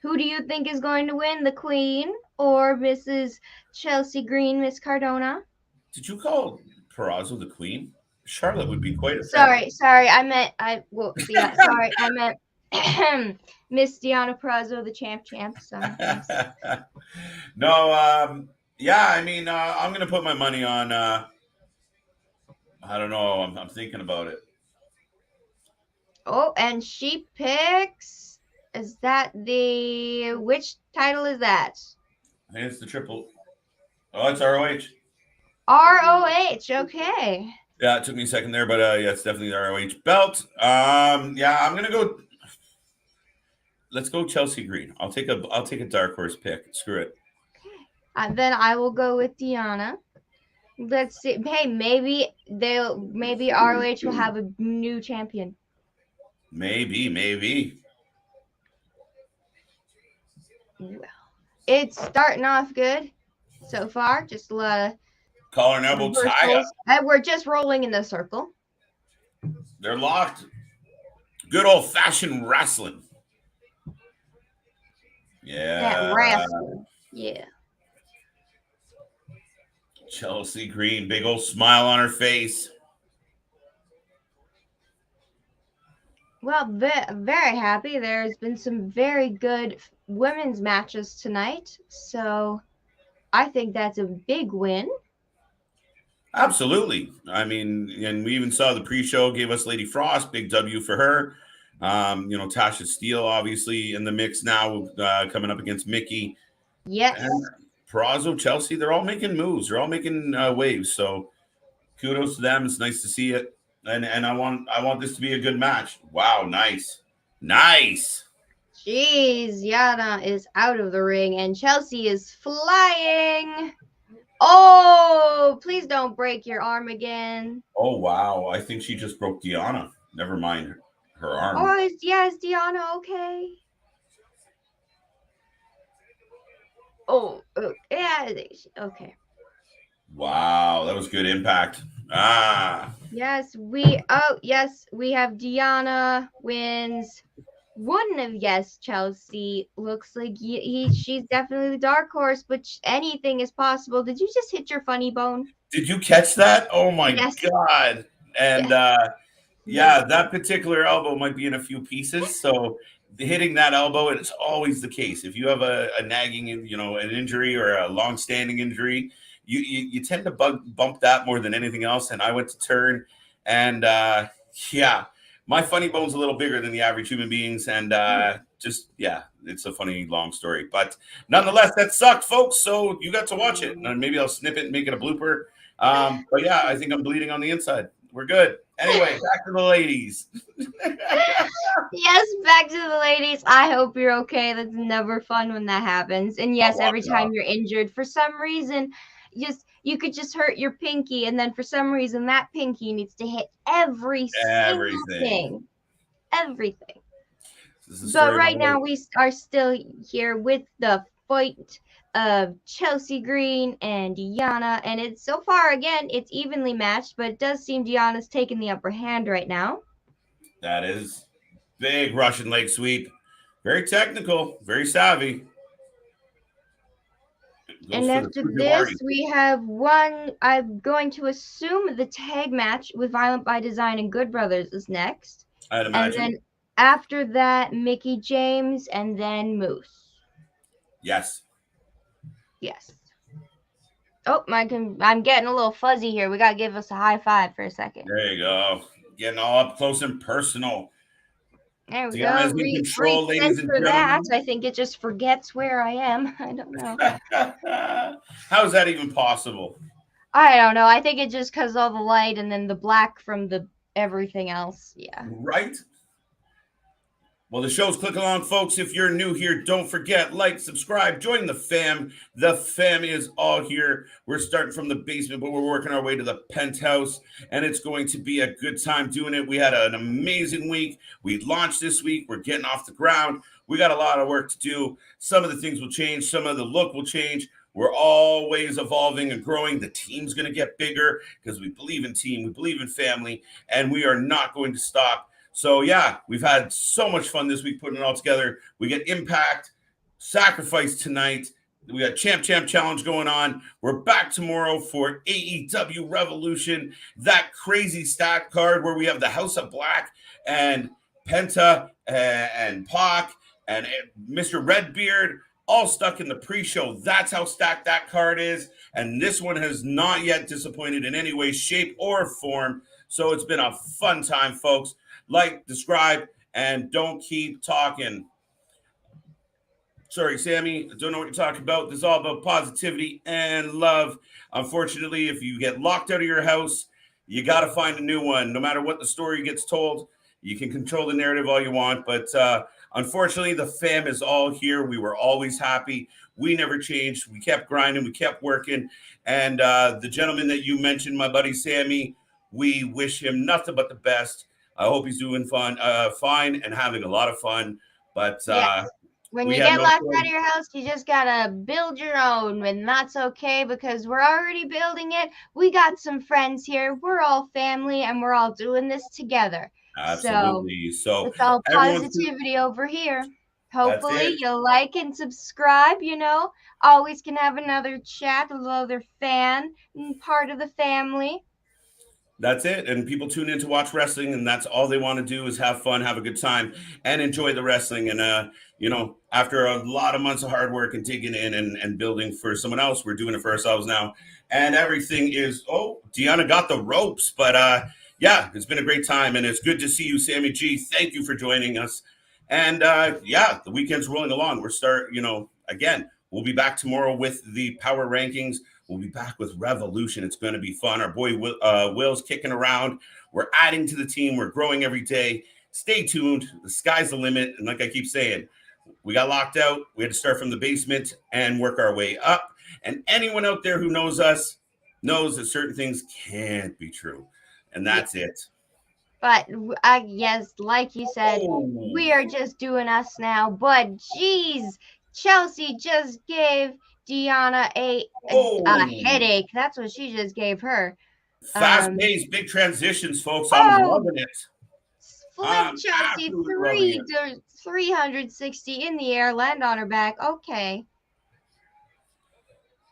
who do you think is going to win, the Queen or Mrs. Chelsea Green, Miss Cardona? Did you call Purrazzo the Queen? Charlotte would be quite a sorry. I meant Miss Deonna Purrazzo, the champ. So yes. No, yeah, I mean, I'm gonna put my money on. I don't know. I'm thinking about it. Oh, and she picks Is that which title is that? I think it's the triple. Oh, it's ROH. ROH. Okay. Yeah, it took me a second there, but yeah, it's definitely the ROH belt. Yeah, I'm gonna go. Let's go Chelsea Green. I'll take a dark horse pick. Screw it. Then I will go with Deanna. Let's see. Hey, maybe ROH will have a new champion. Maybe. Well, it's starting off good so far. Just a lot of Collar and elbow tie up. We're just rolling in the circle. They're locked. Good old fashioned wrestling. Yeah. Wrasslin. Yeah. Chelsea Green, big old smile on her face. Well, very happy. There's been some very good women's matches tonight, so I think that's a big win. Absolutely. I mean, and we even saw the pre-show gave us Lady Frost, big W for her. Tasha Steele obviously in the mix now, coming up against Mickey. Yes. And Perazo, Chelsea, they're all making moves. They're all making waves. So kudos to them. It's nice to see it. And I want this to be a good match. Wow, nice. Jeez, Yana is out of the ring and Chelsea is flying. Oh, please don't break your arm again. Oh, wow. I think she just broke Deanna. Never mind her arm. Oh, is Deanna okay? Oh, yeah, okay. Wow, that was good impact. Yes, we have Deanna wins. One of Chelsea looks like she's definitely the dark horse, but anything is possible. Did you just hit your funny bone? Did you catch that? Oh my God. And that particular elbow might be in a few pieces. So hitting that elbow, and it's always the case. If you have a nagging, an injury or a long-standing injury, you tend to bump that more than anything else. And I went to turn, and my funny bone's a little bigger than the average human beings, and it's a funny long story. But nonetheless, that sucked, folks. So you got to watch it, and maybe I'll snip it and make it a blooper. But yeah, I think I'm bleeding on the inside. We're good. Anyway, back to the ladies. Yes, back to the ladies. I hope you're okay. That's never fun when that happens. And yes, every time you're injured, for some reason, you could just hurt your pinky, and then for some reason that pinky needs to hit everything. But right now we are still here with the fight of Chelsea Green and Deanna, and it's so far again it's evenly matched, but it does seem Deanna's taking the upper hand right now. That is big Russian leg sweep, very technical, very savvy. And after this, we have one, I'm going to assume the tag match with Violent by Design and Good Brothers is next. I'd imagine. And then after that, Mickey James and then Moose. Yes. Oh, I'm getting a little fuzzy here. We got to give us a high five for a second. There you go. Getting all up close and personal. There we go. Control, ladies and gentlemen. That. I think it just forgets where I am. I don't know. How is that even possible? I don't know. I think it's just because all the light and then the black from the everything else. Yeah. Right? Well, the show's clicking along, folks. If you're new here, don't forget, like, subscribe, join the fam. The fam is all here. We're starting from the basement, but we're working our way to the penthouse, and it's going to be a good time doing it. We had an amazing week. We launched this week. We're getting off the ground. We got a lot of work to do. Some of the things will change. Some of the look will change. We're always evolving and growing. The team's going to get bigger because we believe in team. We believe in family, and we are not going to stop. So, yeah, we've had so much fun this week putting it all together. We get Impact, Sacrifice tonight. We got Champ Challenge going on. We're back tomorrow for AEW Revolution, that crazy stack card where we have the House of Black and Penta and Pac and Mr. Redbeard all stuck in the pre-show. That's how stacked that card is. And this one has not yet disappointed in any way, shape, or form. So it's been a fun time, folks. Like, subscribe, and don't keep talking. Sorry, Sammy, I don't know what you're talking about. This is all about positivity and love. Unfortunately, if you get locked out of your house, you got to find a new one. No matter what the story gets told, you can control the narrative all you want. But unfortunately, the fam is all here. We were always happy. We never changed. We kept grinding. We kept working. And the gentleman that you mentioned, my buddy Sammy, we wish him nothing but the best. I hope he's doing fine and having a lot of fun. But Yes. When we you had get no locked choice. out of your house, you just gotta build your own, and that's okay because we're already building it. We got some friends here. We're all family, and we're all doing this together. So Absolutely. So it's all everyone's positivity over here. that's Hopefully it. you'll like and subscribe, Always can have another chat with another fan and part of the family. That's it. And people tune in to watch wrestling, and that's all they want to do is have fun, have a good time, and enjoy the wrestling. And after a lot of months of hard work and digging in and building for someone else, we're doing it for ourselves now. And everything is Deanna got the ropes. But yeah, it's been a great time, and it's good to see you, Sammy G. Thank you for joining us. And yeah, the weekend's rolling along. Again, we'll be back tomorrow with the power rankings. We'll be back with Revolution. It's going to be fun. Our boy Will's kicking around. We're adding to the team. We're growing every day. Stay tuned. The sky's the limit. And like I keep saying, we got locked out. We had to start from the basement and work our way up. And anyone out there who knows us knows that certain things can't be true. And that's it. But yes, like you said, we are just doing us now. But geez, Chelsea just gave Deanna a headache. That's what she just gave her. Fast paced, big transitions, folks. Oh, I'm loving it. Flip Chelsea 360 in the air, land on her back. Okay.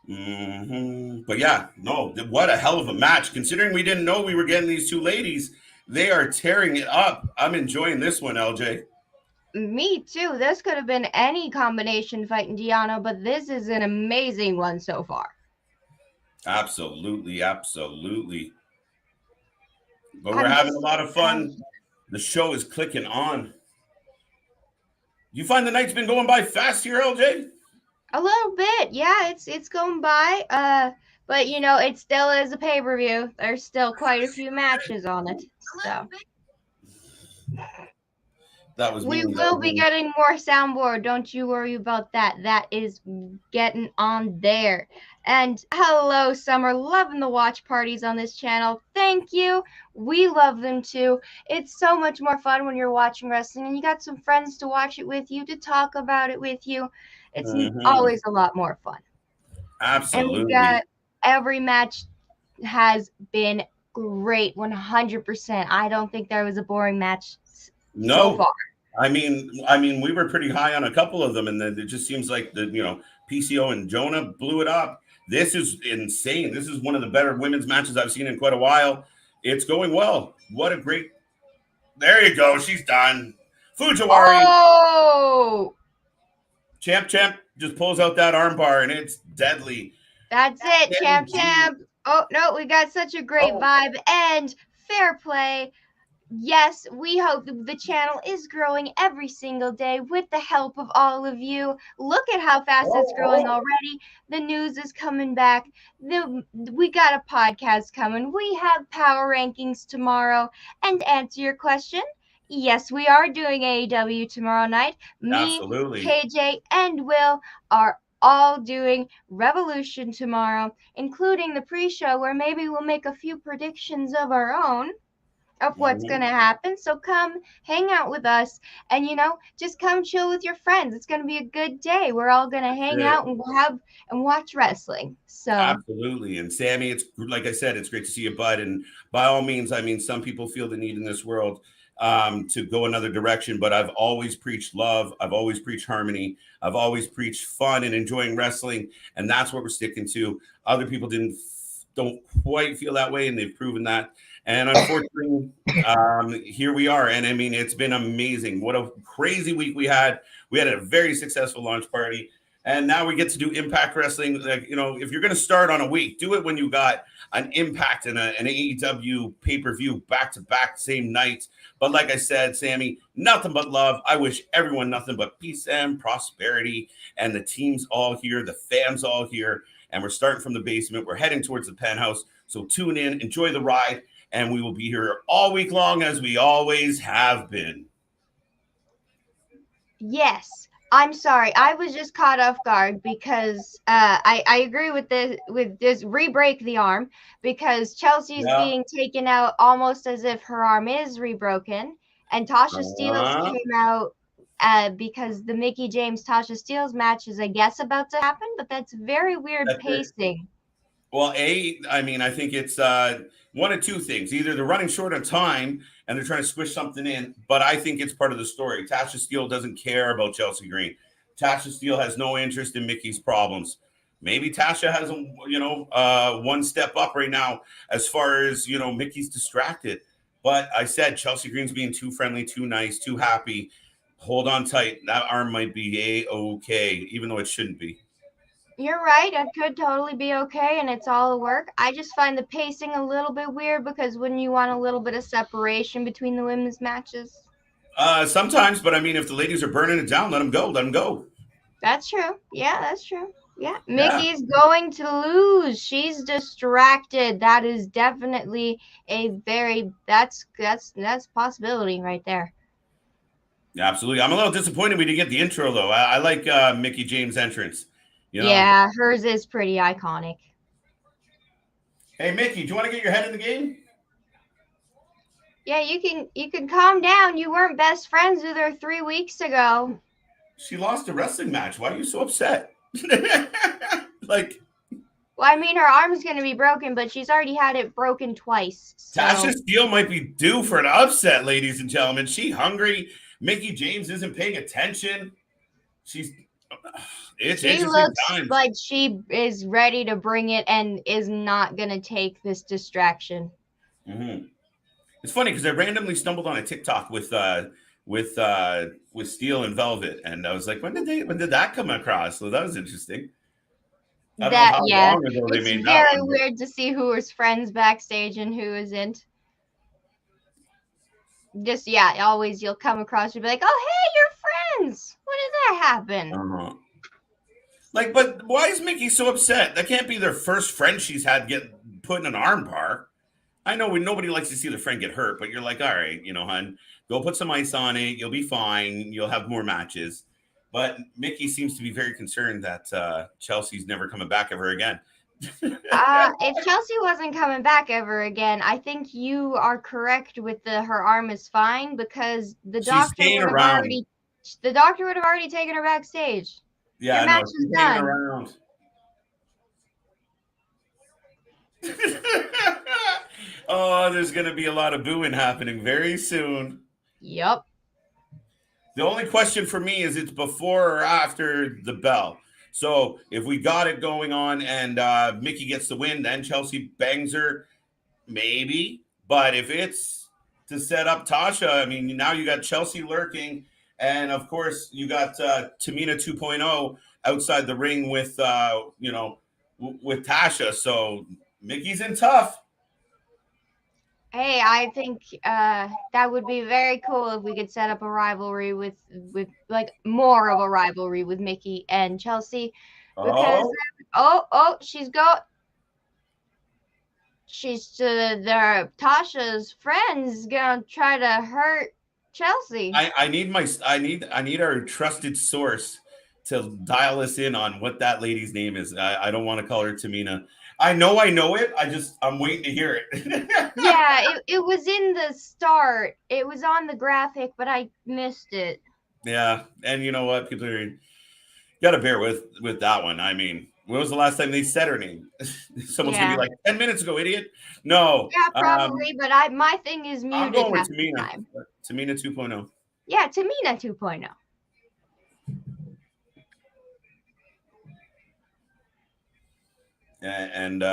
But yeah, no, what a hell of a match. Considering we didn't know we were getting these two ladies, they are tearing it up. I'm enjoying this one, LJ. Me too. This could have been any combination fighting Deanna, but this is an amazing one so far. Absolutely, absolutely. But we're having a lot of fun. The show is clicking on. You find the night's been going by fast here, LJ? A little bit, yeah. It's going by. But it still is a pay-per-view. There's still quite a few matches on it. So we will be getting more soundboard. Don't you worry about that. That is getting on there. And hello, Summer. Loving the watch parties on this channel. Thank you. We love them too. It's so much more fun when you're watching wrestling and you got some friends to watch it with you, to talk about it with you. It's always a lot more fun. Absolutely. And we got every match has been great, 100%. I don't think there was a boring match so far. I mean, we were pretty high on a couple of them, and then it just seems like PCO and Jonah blew it up. This is insane. This is one of the better women's matches I've seen in quite a while. It's going well. What a great. There you go. She's done. Fujiwara. Oh! Champ just pulls out that armbar, and it's deadly. That's it, Champ. Oh, no, we got such a great vibe and fair play. Yes, we hope the channel is growing every single day with the help of all of you. Look at how fast it's growing already. The news is coming back. We got a podcast coming. We have power rankings tomorrow. And to answer your question, yes, we are doing AEW tomorrow night. Absolutely. Me, KJ, and Will are all doing Revolution tomorrow, including the pre-show where maybe we'll make a few predictions of our own of what's going to happen. So come hang out with us and, just come chill with your friends. It's going to be a good day. We're all going to hang out and watch wrestling. So absolutely. And Sammy, it's like I said, it's great to see you, bud. And by all means, I mean, some people feel the need in this world to go another direction, but I've always preached love. I've always preached harmony. I've always preached fun and enjoying wrestling. And that's what we're sticking to. Other people don't quite feel that way, and they've proven that. And unfortunately, here we are. And I mean, it's been amazing. What a crazy week we had. We had a very successful launch party. And now we get to do Impact Wrestling. Like, if you're going to start on a week, do it when you got an Impact and an AEW pay-per-view back-to-back same night. But like I said, Sammy, nothing but love. I wish everyone nothing but peace and prosperity. And the team's all here, the fans all here. And we're starting from the basement. We're heading towards the penthouse. So tune in, enjoy the ride, and we will be here all week long as we always have been. Yes. I'm sorry. I was just caught off guard because I agree with this re-break the arm because Chelsea's being taken out almost as if her arm is rebroken, and Tasha Steelz came out because the Mickie James Tasha Steelz match is, I guess, about to happen, but that's very weird pacing. Well, I think it's one of two things. Either they're running short on time and they're trying to squish something in, but I think it's part of the story. Tasha Steelz doesn't care about Chelsea Green. Tasha Steelz has no interest in Mickey's problems. Maybe Tasha has, one step up right now as far as, Mickey's distracted. But I said Chelsea Green's being too friendly, too nice, too happy. Hold on tight. That arm might be A-okay, even though it shouldn't be. You're right. It could totally be okay, and it's all a work. I just find the pacing a little bit weird because wouldn't you want a little bit of separation between the women's matches? Sometimes, but I mean, if the ladies are burning it down, let them go. Let them go. That's true. Yeah, that's true. Yeah, Mickey's going to lose. She's distracted. That is definitely that's possibility right there. Absolutely. I'm a little disappointed we didn't get the intro though. I like Mickie James' entrance. Yeah, hers is pretty iconic. Hey Mickie, do you want to get your head in the game? Yeah, you can calm down. You weren't best friends with her 3 weeks ago. She lost a wrestling match. Why are you so upset? Well, I mean, her arm's going to be broken, but she's already had it broken twice. So. Tasha Steelz might be due for an upset, ladies and gentlemen. She hungry. Mickie James isn't paying attention. She looks like she is ready to bring it and is not going to take this distraction. Mm-hmm. It's funny because I randomly stumbled on a TikTok with Steel and Velvet, and I was like, when did that come across? So that was interesting. I don't know how long ago they made that. It's very weird to see who is friends backstage and who isn't. Just always you'll come across, you'll be like, oh hey, you're friends. When did that happen? Uh-huh. But why is Mickie so upset? That can't be their first friend she's had get put in an arm bar. I know nobody likes to see their friend get hurt, but you're like, all right, hon, go put some ice on it. You'll be fine. You'll have more matches. But Mickie seems to be very concerned that Chelsea's never coming back ever again. If Chelsea wasn't coming back ever again, I think you are correct with her arm is fine because the doctor would have already taken her backstage. Yeah, no, she's hanging around. Oh, there's going to be a lot of booing happening very soon. Yep. The only question for me is it's before or after the bell. So if we got it going on and Mickie gets the win, then Chelsea bangs her, maybe. But if it's to set up Tasha, I mean, now you got Chelsea lurking. And, of course, you got Tamina 2.0 outside the ring with, with Tasha. So Mickey's in tough. Hey, I think that would be very cool if we could set up a rivalry with more of a rivalry with Mickie and Chelsea. Because Tasha's friends gonna try to hurt Chelsea. I need our trusted source to dial us in on what that lady's name is. I don't want to call her Tamina. I know it. I'm waiting to hear it. Yeah, it was in the start. It was on the graphic, but I missed it. Yeah, and you know what? People got to bear with that one. I mean, when was the last time they said her name? Someone's gonna be like 10 minutes ago, idiot. No. Yeah, probably. But my thing is muted. I'm going with Tamina. Tamina 2.0. Yeah, Tamina 2.0. And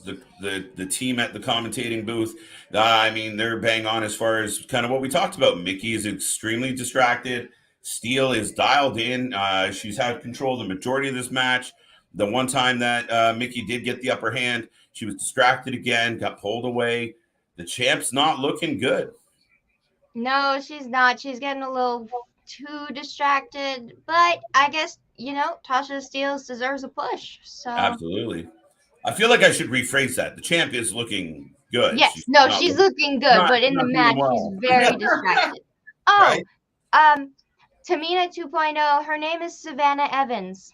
the team at the commentating booth. I mean, they're bang on as far as kind of what we talked about. Mickey is extremely distracted. Steele is dialed in. She's had control of the majority of this match. The one time that Mickey did get the upper hand, she was distracted again, got pulled away. The champ's not looking good. No, she's not. She's getting a little too distracted. But I guess, Tasha Steele deserves a push. So Absolutely. I feel like I should rephrase that. The champ is looking good. yes, she's looking good, but in the match she's very distracted. Oh, right. Tamina 2.0, her name is Savannah Evans.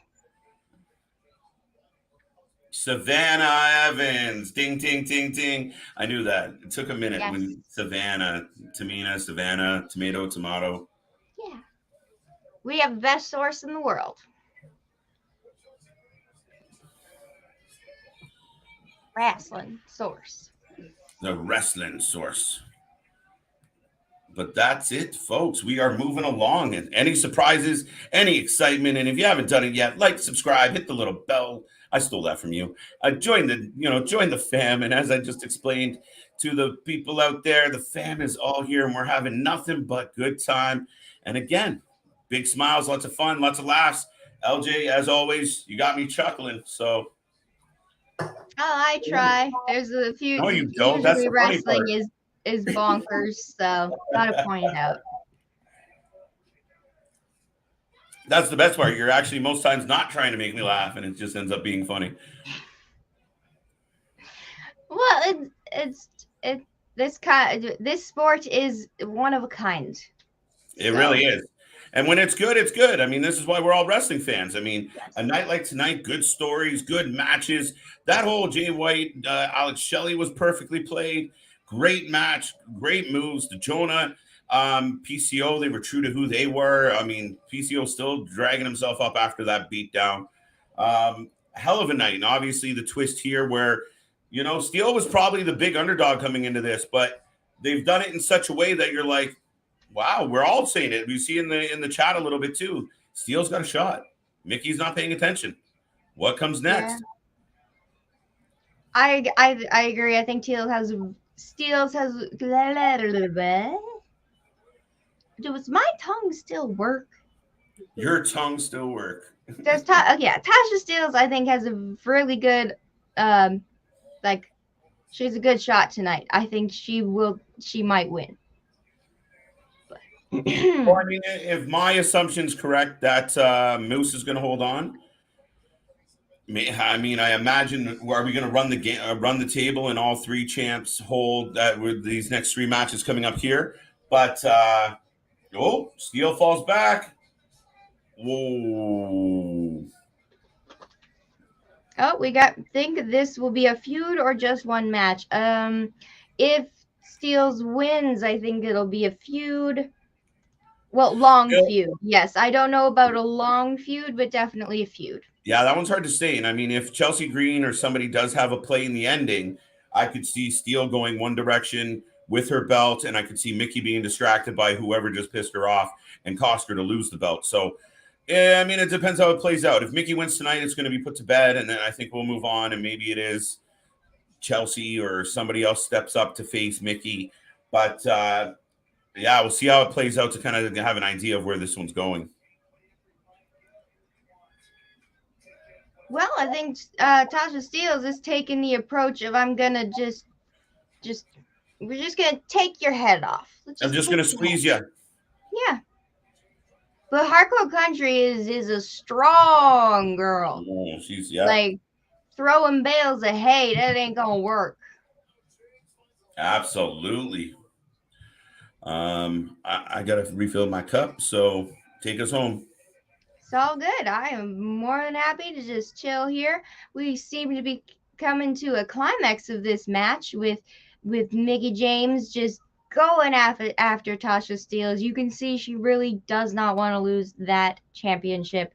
Savannah Evans. Ding, ding, ding, ding. I knew that. It took a minute. Yes. When Savannah, Tamina, Savannah, tomato. Yeah. We have the best source in the world. Wrasslin source. The Wrasslin source. But that's it, folks. We are moving along. And any surprises, any excitement, and if you haven't done it yet, like, subscribe, hit the little bell. I stole that from you. Join the fam. And as I just explained to the people out there, the fam is all here, and we're having nothing but good time. And again, big smiles, lots of fun, lots of laughs. LJ, as always, you got me chuckling. So. Oh, I try. There's a few. No, you don't. That's the funny wrestling part. is bonkers, so gotta point it out. That's the best part. You're actually most times not trying to make me laugh, and it just ends up being funny. Well, this sport is one of a kind. It really is. And when it's good, it's good. I mean, this is why we're all wrestling fans. I mean, yes. A night like tonight, good stories, good matches. That whole Jay White, Alex Shelley was perfectly played. Great match, great moves. The Jonah, PCO, they were true to who they were. I mean, PCO still dragging himself up after that beatdown. Hell of a night. And obviously the twist here where, Steele was probably the big underdog coming into this, but they've done it in such a way that you're like, wow, we're all saying it. We see in the chat a little bit too. Steele's got a shot. Mickey's not paying attention. What comes next? Yeah. I agree. I think Steele has. Does my tongue still work? Your tongue still work. Tasha Steele, I think, has a really good, she's a good shot tonight. I think she might win. Well, I mean, if my assumption's correct, that Moose is going to hold on. I mean, I imagine, are we going to run the table, and all three champs hold that with these next three matches coming up here? But Steele falls back. Whoa! Oh, think this will be a feud or just one match. If Steele's wins, I think it'll be a feud. Well, long feud. Yes, I don't know about a long feud, but definitely a feud. Yeah, that one's hard to say. And I mean, if Chelsea Green or somebody does have a play in the ending, I could see Steele going one direction with her belt, and I could see Mickey being distracted by whoever just pissed her off and cost her to lose the belt. So, I mean, it depends how it plays out. If Mickey wins tonight, it's going to be put to bed, and then I think we'll move on, and maybe it is Chelsea or somebody else steps up to face Mickey. But, yeah, we'll see how it plays out to kind of have an idea of where this one's going. Well, I think Tasha Steele is taking the approach of I'm gonna we're just gonna take your head off. I'm just gonna squeeze you. Yeah. But Hardcore Country is a strong girl. Oh, she's like throwing bales of hay. That ain't gonna work. Absolutely. I gotta refill my cup, so take us home. It's all good. I am more than happy to just chill here. We seem to be coming to a climax of this match with Mickie James just going after Tasha Steele. As you can see, she really does not want to lose that championship.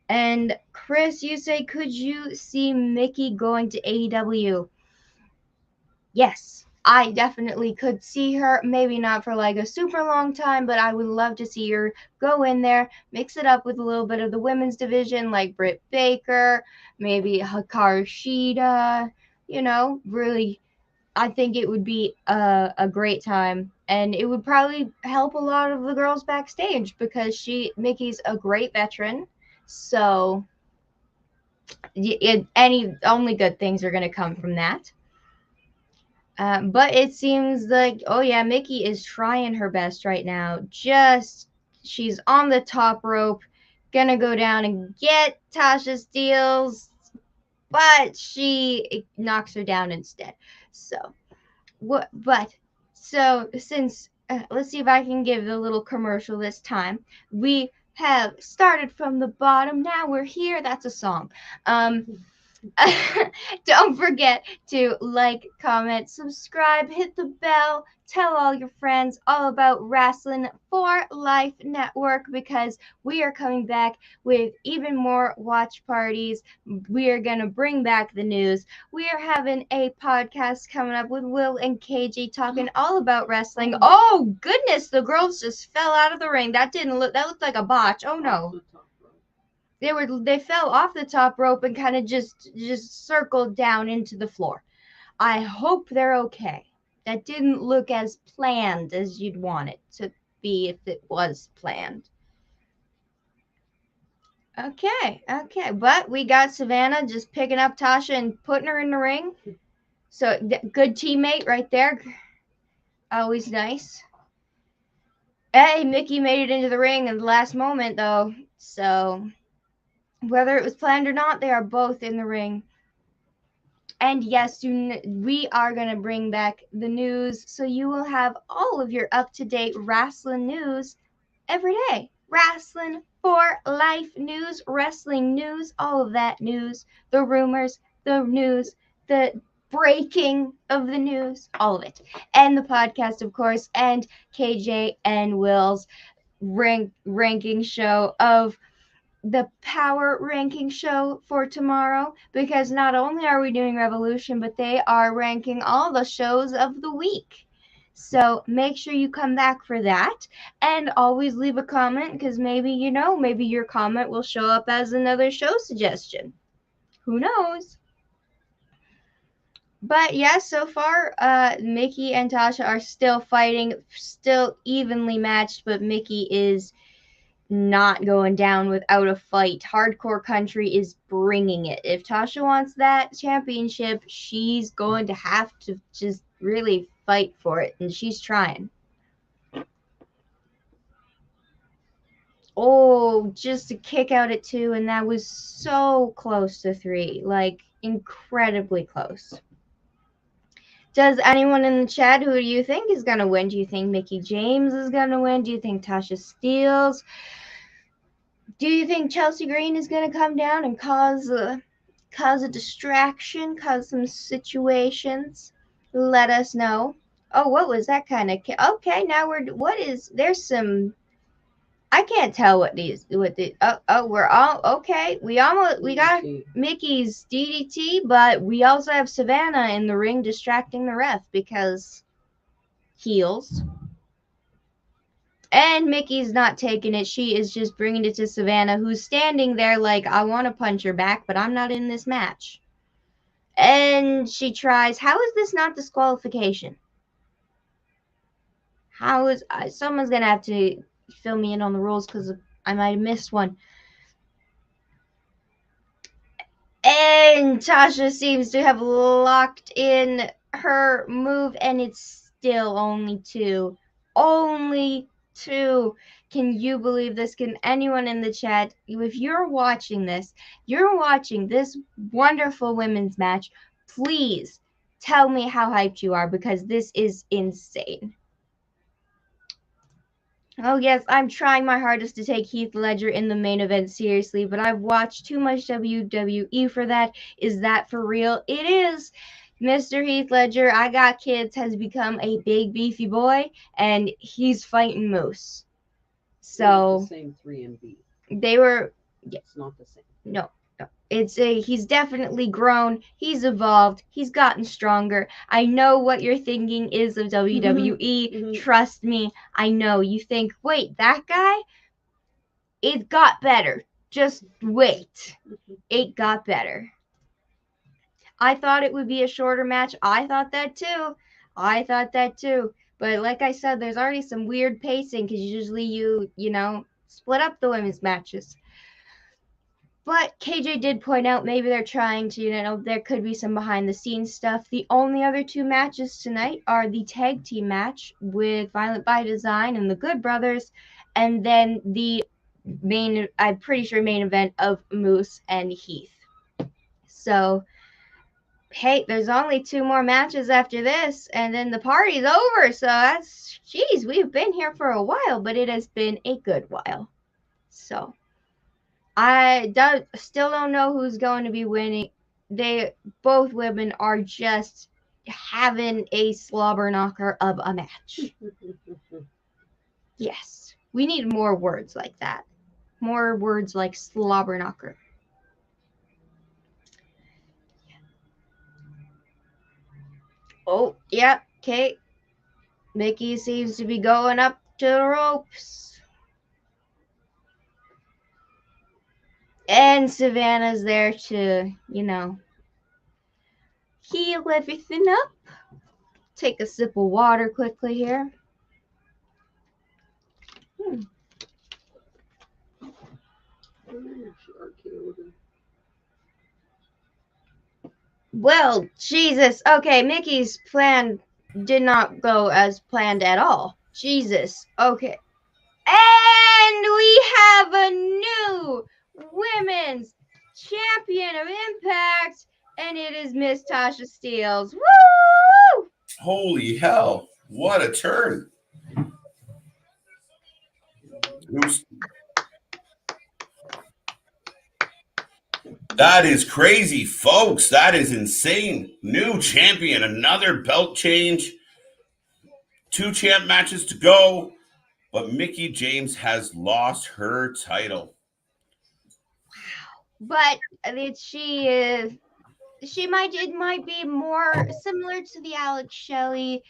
And Chris, you say, could you see Mickey going to AEW? Yes. I definitely could see her, maybe not for like a super long time, but I would love to see her go in there, mix it up with a little bit of the women's division, like Britt Baker, maybe Hikaru Shida, really, I think it would be a great time, and it would probably help a lot of the girls backstage because Mickey's a great veteran. So any only good things are going to come from that. But it seems like, oh yeah, Mickey is trying her best right now. She's on the top rope, gonna go down and get Tasha Steelz, but she knocks her down instead. So what? But so since let's see if I can give a little commercial this time. We have started from the bottom. Now we're here. That's a song. Don't forget to like, comment, subscribe, hit the bell, tell all your friends all about Wrasslin for Life Network because we are coming back with even more watch parties. We are going to bring back the news. We are having a podcast coming up with Will and KG talking all about wrestling. Oh, goodness, the girls just fell out of the ring. That looked like a botch. Oh, no. They fell off the top rope and kind of just circled down into the floor. I hope they're okay. That didn't look as planned as you'd want it to be if it was planned. Okay. But we got Savannah just picking up Tasha and putting her in the ring. So good teammate right there. Always nice. Hey, Mickey made it into the ring in the last moment though. So whether it was planned or not, they are both in the ring. And yes, we are going to bring back the news, so you will have all of your up-to-date Wrasslin news every day. Wrasslin for Life news, wrestling news, all of that news, the rumors, the news, the breaking of the news, all of it. And the podcast, of course, and KJ and Will's ranking show of the power ranking show for tomorrow, because not only are we doing Revolution, but they are ranking all the shows of the week. So make sure you come back for that, and always leave a comment, because maybe your comment will show up as another show suggestion. Who knows? But yeah, so far, Mickey and Tasha are still fighting, still evenly matched, but Mickey is not going down without a fight. Hardcore Country is bringing it. If Tasha wants that championship, she's going to have to just really fight for it, and she's trying. Oh, just a kick out at 2, and that was so close to 3. Like, incredibly close. Does anyone in the chat, who do you think is going to win? Do you think Mickie James is going to win? Do you think Tasha Steelz? Do you think Chelsea Green is going to come down and cause a distraction, cause some situations? Let us know. Oh, what was that kind of? Okay, now there's some. I can't tell what the. We're all okay. We got Mickey's DDT, but we also have Savannah in the ring distracting the ref because heels. And Mickey's not taking it. She is just bringing it to Savannah, who's standing there like, I want to punch her back, but I'm not in this match. And she tries. How is this not disqualification? Someone's going to have to fill me in on the rules because I might have missed one. And Tasha seems to have locked in her move, and it's still only 2. Only 2. Can you believe this? Can anyone in the chat, if you're watching this wonderful women's match, please tell me how hyped you are, because this is insane. Oh yes, I'm trying my hardest to take Heath Ledger in the main event seriously, but I've watched too much WWE for that. Is that for real? It is. Mr. Heath Ledger, I Got Kids, has become a big beefy boy, and he's fighting Moose. So the same 3MB. They were. Yeah, it's not the same. No. He's definitely grown. He's evolved. He's gotten stronger. I know what you're thinking is of WWE. Mm-hmm. Trust me, I know. You think, wait, that guy? It got better. Just wait. It got better. I thought it would be a shorter match. I thought that too. But like I said, there's already some weird pacing because usually you split up the women's matches. But KJ did point out maybe they're trying to, there could be some behind the scenes stuff. The only other two matches tonight are the tag team match with Violent by Design and the Good Brothers, and then the I'm pretty sure main event of Moose and Heath. So, hey, there's only 2 more matches after this, and then the party's over. So we've been here for a while, but it has been a good while. So, I still don't know who's going to be winning. Both women are just having a slobber knocker of a match. Yes, we need more words like that. More words like slobber knocker. Oh, yeah, okay. Mickey seems to be going up to the ropes. And Savannah's there to, heal everything up. Take a sip of water quickly here. Well, Jesus. Okay, Mickey's plan did not go as planned at all. Jesus. Okay. And we have a new women's champion of Impact, and it is Miss Tasha Steelz. Woo! Holy hell. What a turn. That is crazy, folks. That is insane. New champion, another belt change. 2 champ matches to go, but Mickie James has lost her title. But it might be more similar to the Alex Shelley,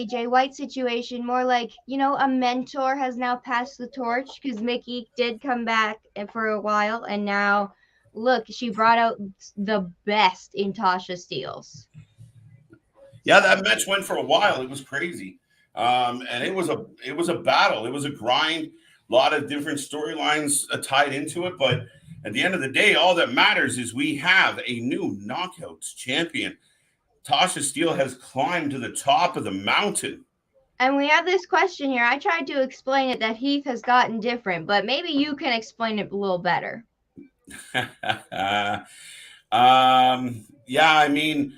Jay White situation, more like, a mentor has now passed the torch because Mickie did come back for a while, and now, look, she brought out the best in Tasha Steelz. Yeah, that match went for a while. It was crazy. And it was a battle. It was a grind. A lot of different storylines tied into it. But at the end of the day, all that matters is we have a new Knockouts champion. Tasha Steelz has climbed to the top of the mountain. And we have this question here. I tried to explain it that Heath has gotten different, but maybe you can explain it a little better. Yeah, I mean,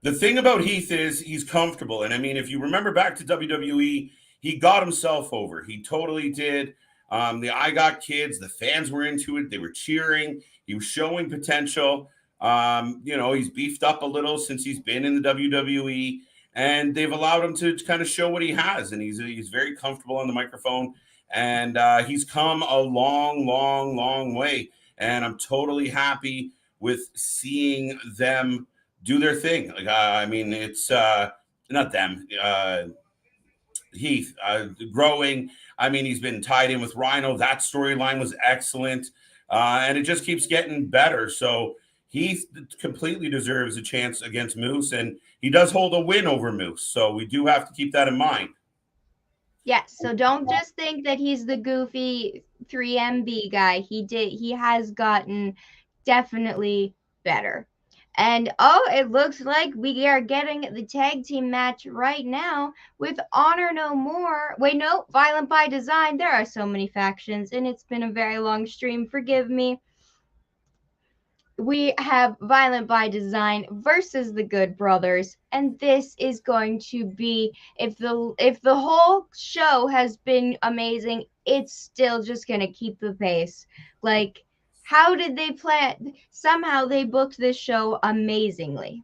the thing about Heath is he's comfortable. And I mean, if you remember back to WWE, he got himself over. He totally did. I Got Kids, the fans were into it. They were cheering. He was showing potential. He's beefed up a little since he's been in the WWE, and they've allowed him to kind of show what he has. And he's very comfortable on the microphone, and he's come a long, long, long way. And I'm totally happy with seeing them do their thing. Like, it's not them. Heath growing. I mean, he's been tied in with Rhino. That storyline was excellent, and it just keeps getting better. So Heath completely deserves a chance against Moose, and he does hold a win over Moose. So we do have to keep that in mind. Yes, so don't just think that he's the goofy 3MB guy. He has gotten definitely better. And it looks like we are getting the tag team match right now with Honor No More. Wait, no, Violent by Design. There are so many factions, and it's been a very long stream. Forgive me. We have Violent by Design versus the Good Brothers, and this is going to be, if the whole show has been amazing, it's still just going to keep the pace. Like, how did they plan? Somehow they booked this show amazingly.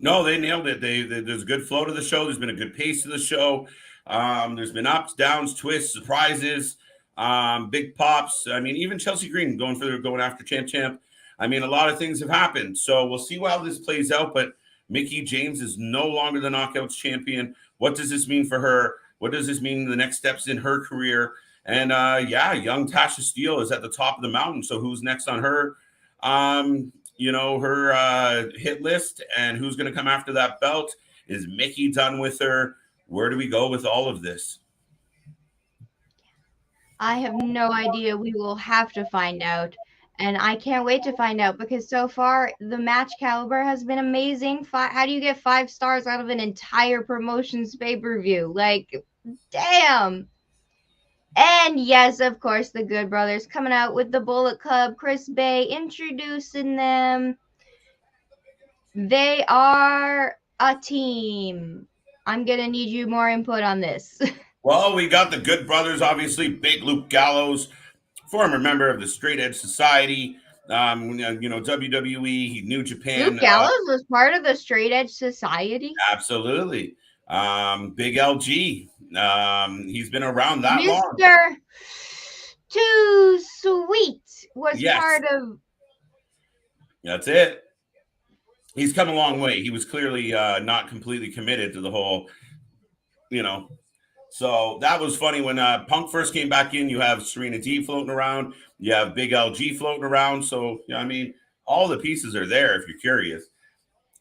No, they nailed it. There's a good flow to the show. There's been a good pace to the show. There's been ups, downs, twists, surprises, big pops. I mean, even Chelsea Green going after Champ. I mean, a lot of things have happened. So we'll see how this plays out. But Mickie James is no longer the Knockouts champion. What does this mean for her? What does this mean in the next steps in her career? And young Tasha Steelz is at the top of the mountain. So who's next on her her hit list and who's going to come after that belt. Is Mickey done with her? Where do we go with all of this? I have no idea. We will have to find out. And I can't wait to find out because so far the match caliber has been amazing. How do you get 5 stars out of an entire promotions pay-per-view? Like, damn. And yes, of course, the Good Brothers coming out with the Bullet Club. Chris Bay introducing them. They are a team. I'm going to need you more input on this. Well, we got the Good Brothers, obviously. Big Luke Gallows, former member of the Straight Edge Society. WWE, New Japan. Luke Gallows was part of the Straight Edge Society. Absolutely. Big LG. He's been around that long. Mr. Too Sweet was part of. That's it. He's come a long way. He was clearly not completely committed to the whole, So that was funny when Punk first came back in. You have Serena D floating around. You have Big LG floating around. So, all the pieces are there if you're curious.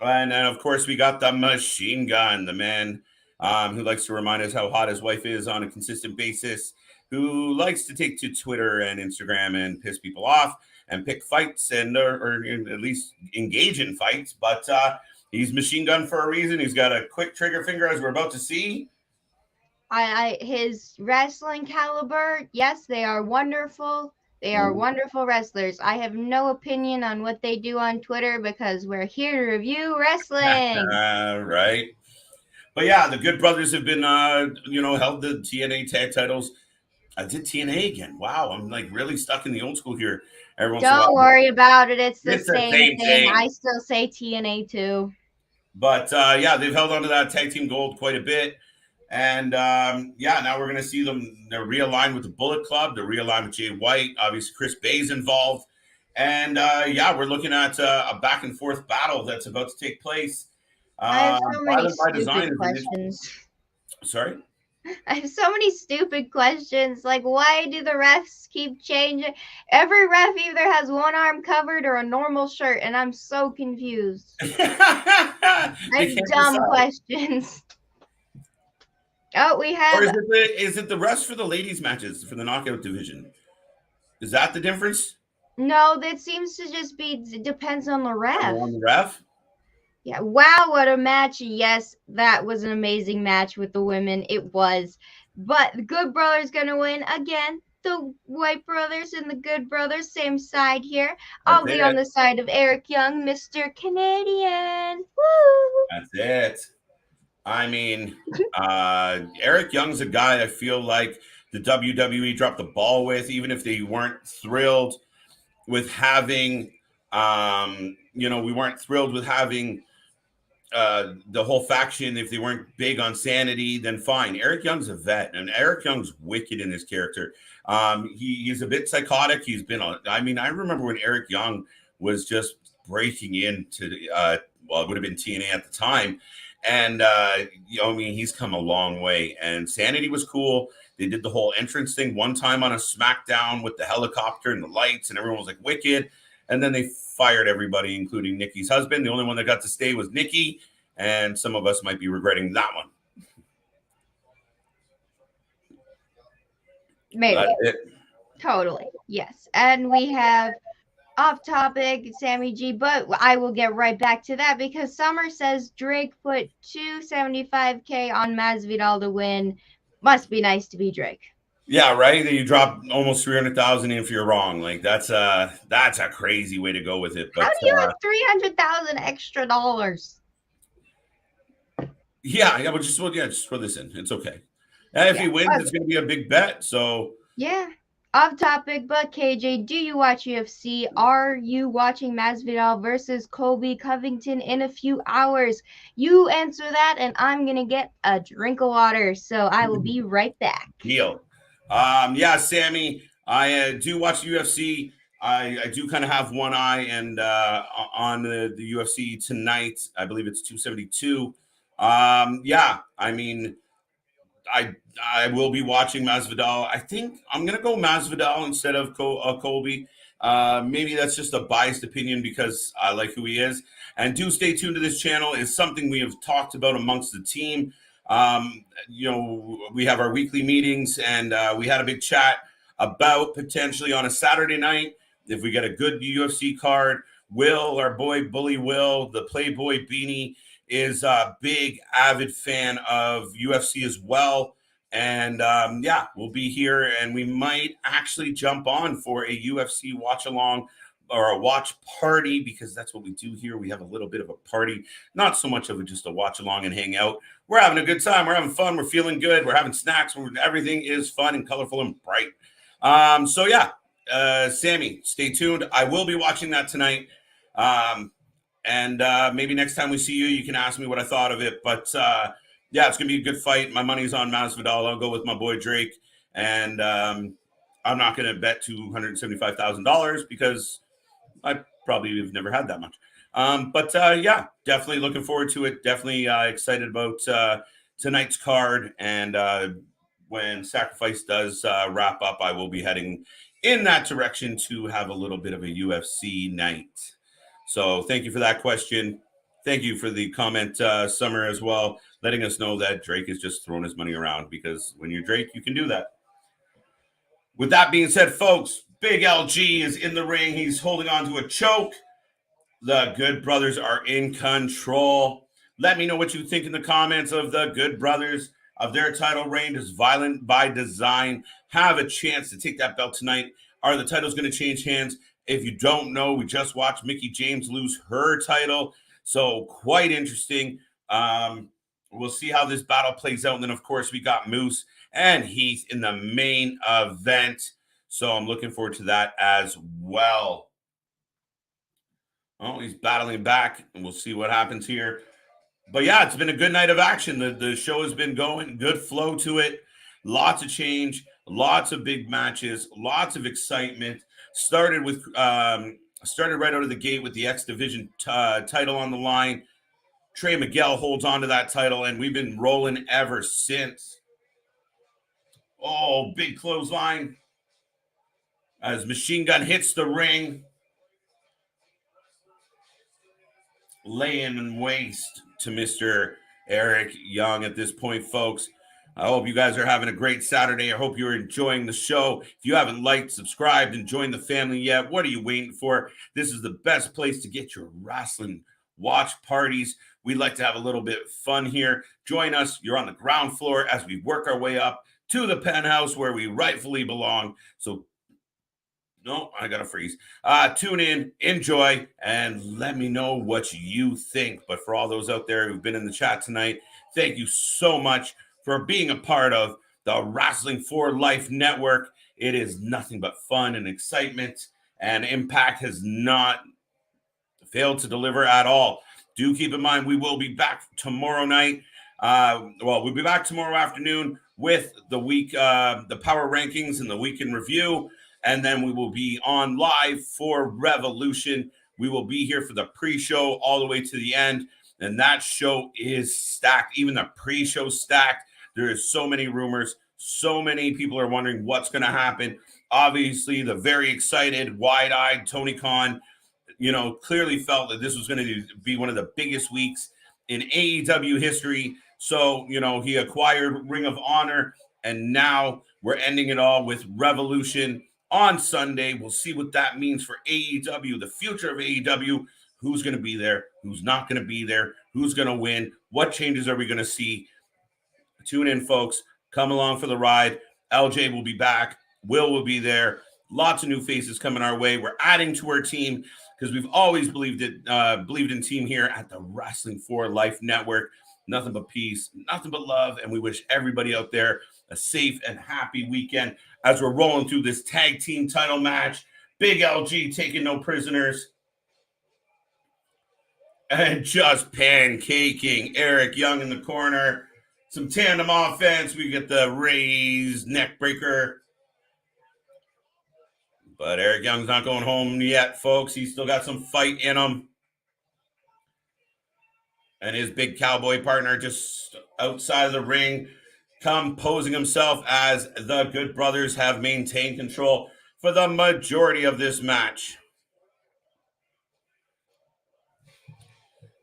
And then, of course, we got the Machine Gun, the man who likes to remind us how hot his wife is on a consistent basis, who likes to take to Twitter and Instagram and piss people off and pick fights and or at least engage in fights. But he's Machine Gun for a reason. He's got a quick trigger finger, as we're about to see. His wrestling caliber, yes, they are wonderful. They are wonderful wrestlers. I have no opinion on what they do on Twitter because we're here to review wrestling. Right. But yeah, the Good Brothers have been, held the TNA tag titles. I did TNA again. Wow, I'm like really stuck in the old school here. Don't worry about it. It's the same thing. I still say TNA too. But they've held on to that tag team gold quite a bit. And now we're going to see them. They're realigned with the Bullet Club. They're realigned with Jay White. Obviously, Chris Bay's involved. And we're looking at a back and forth battle that's about to take place. I have so many stupid questions. Sorry? I have so many stupid questions. Like, why do the refs keep changing? Every ref either has one arm covered or a normal shirt, and I'm so confused. I have dumb questions. Oh, we have. Or is it the rest for the ladies' matches for the knockout division? Is that the difference? No, that seems to just be. It depends on the ref. On the ref? Yeah. Wow, what a match! Yes, that was an amazing match with the women. It was, but the Good Brothers gonna win again. The White Brothers and the Good Brothers, same side here. I'll be on the side of Eric Young, Mr. Canadian. Woo! That's it. I mean, Eric Young's a guy I feel like the WWE dropped the ball with, even if they weren't thrilled with having, we weren't thrilled with having the whole faction. If they weren't big on sanity, then fine. Eric Young's a vet, and Eric Young's wicked in his character. He's a bit psychotic. He's been on. I mean, I remember when Eric Young was just breaking into, it would have been TNA at the time. And, he's come a long way. And Sanity was cool. They did the whole entrance thing one time on a SmackDown with the helicopter and the lights, and everyone was like wicked. And then they fired everybody, including Nikki's husband. The only one that got to stay was Nikki. And some of us might be regretting that one. Maybe. That's it. Totally. Yes. And we have off topic, Sammy G, but I will get right back to that because Summer says Drake put $275K on Masvidal to win. Must be nice to be Drake. Yeah, right. You drop almost 300,000 if you're wrong. Like that's a crazy way to go with it. But how do you have 300,000 extra dollars? Yeah, but just throw this in. It's okay. And if he wins, it's going to be a big bet. So yeah. Off topic, but KJ, do you watch UFC? Are you watching Masvidal versus Colby Covington in a few hours? You answer that, and I'm gonna get a drink of water. So I will be right back. Deal. Sammy, I do watch UFC. I do kind of have one eye and on the UFC tonight. I believe it's 272. I mean, I will be watching Masvidal. I think I'm going to go Masvidal instead of Colby Maybe that's just a biased opinion because I like who he is. And do stay tuned to this channel. It's something we have talked about amongst the team. We have our weekly meetings, and we had a big chat about potentially on a Saturday night, if we get a good UFC card. Will, our boy Bully Will, the Playboy Beanie, is a big, avid fan of UFC as well. And we'll be here, and we might actually jump on for a UFC watch along or a watch party, because that's what we do here. We have a little bit of a party, not so much of just a watch along and hang out. We're having a good time. We're having fun. We're feeling good. We're having snacks. Everything is fun and colorful and bright. Sammy, stay tuned. I will be watching that tonight. Maybe next time we see you, you can ask me what I thought of it. But it's going to be a good fight. My money's on Masvidal. I'll go with my boy Drake. And I'm not going to bet $275,000 because I probably have never had that much. Definitely looking forward to it. Definitely excited about tonight's card. And when Sacrifice does wrap up, I will be heading in that direction to have a little bit of a UFC night. So thank you for that question. Thank you for the comment, Summer, as well, letting us know that Drake is just throwing his money around, because when you're Drake, you can do that. With that being said, folks, Big LG is in the ring. He's holding on to a choke. The Good Brothers are in control. Let me know what you think in the comments of the Good Brothers, of their title reign. Does Violent by Design have a chance to take that belt tonight? Are the titles going to change hands? If you don't know, we just watched Mickie James lose her title. So quite interesting. We'll see how this battle plays out. And then, of course, we got Moose and Heath in the main event. So I'm looking forward to that as well. Oh, he's battling back, and we'll see what happens here. But yeah, it's been a good night of action. The show has been going, good flow to it. Lots of change, lots of big matches, lots of excitement. Started right out of the gate with the X Division title on the line. Trey Miguel holds on to that title, and we've been rolling ever since. Oh, big clothesline as Machine Gun hits the ring. Laying in waste to Mr. Eric Young at this point, folks. I hope you guys are having a great Saturday. I hope you're enjoying the show. If you haven't liked, subscribed, and joined the family yet, what are you waiting for? This is the best place to get your wrestling watch parties. We like to have a little bit of fun here. Join us. You're on the ground floor as we work our way up to the penthouse where we rightfully belong. So, no, I got to freeze. Tune in, enjoy, and let me know what you think. But for all those out there who've been in the chat tonight, thank you so much for being a part of the Wrestling for Life Network. It is nothing but fun and excitement, and Impact has not failed to deliver at all. Do keep in mind, we will be back tomorrow night. We'll be back tomorrow afternoon with the week, the power rankings and the week in review. And then we will be on live for Revolution. We will be here for the pre-show all the way to the end. And that show is stacked. Even the pre-show stacked. There is so many rumors. So many people are wondering what's going to happen. Obviously, the very excited, wide-eyed Tony Khan, clearly felt that this was going to be one of the biggest weeks in AEW history. So, he acquired Ring of Honor, and now we're ending it all with Revolution on Sunday. We'll see what that means for AEW, the future of AEW. Who's going to be there? Who's not going to be there? Who's going to win? What changes are we going to see? Tune in, folks. Come along for the ride. LJ will be back. Will be there. Lots of new faces coming our way. We're adding to our team because we've always believed in team here at the Wrestling for Life Network. Nothing but peace, nothing but love, and we wish everybody out there a safe and happy weekend as we're rolling through this tag team title match. Big LG taking no prisoners and just pancaking Eric Young in the corner. Some tandem offense. We get the raised neck breaker. But Eric Young's not going home yet, folks. He's still got some fight in him. And his big cowboy partner just outside of the ring, composing himself as the Good Brothers have maintained control for the majority of this match.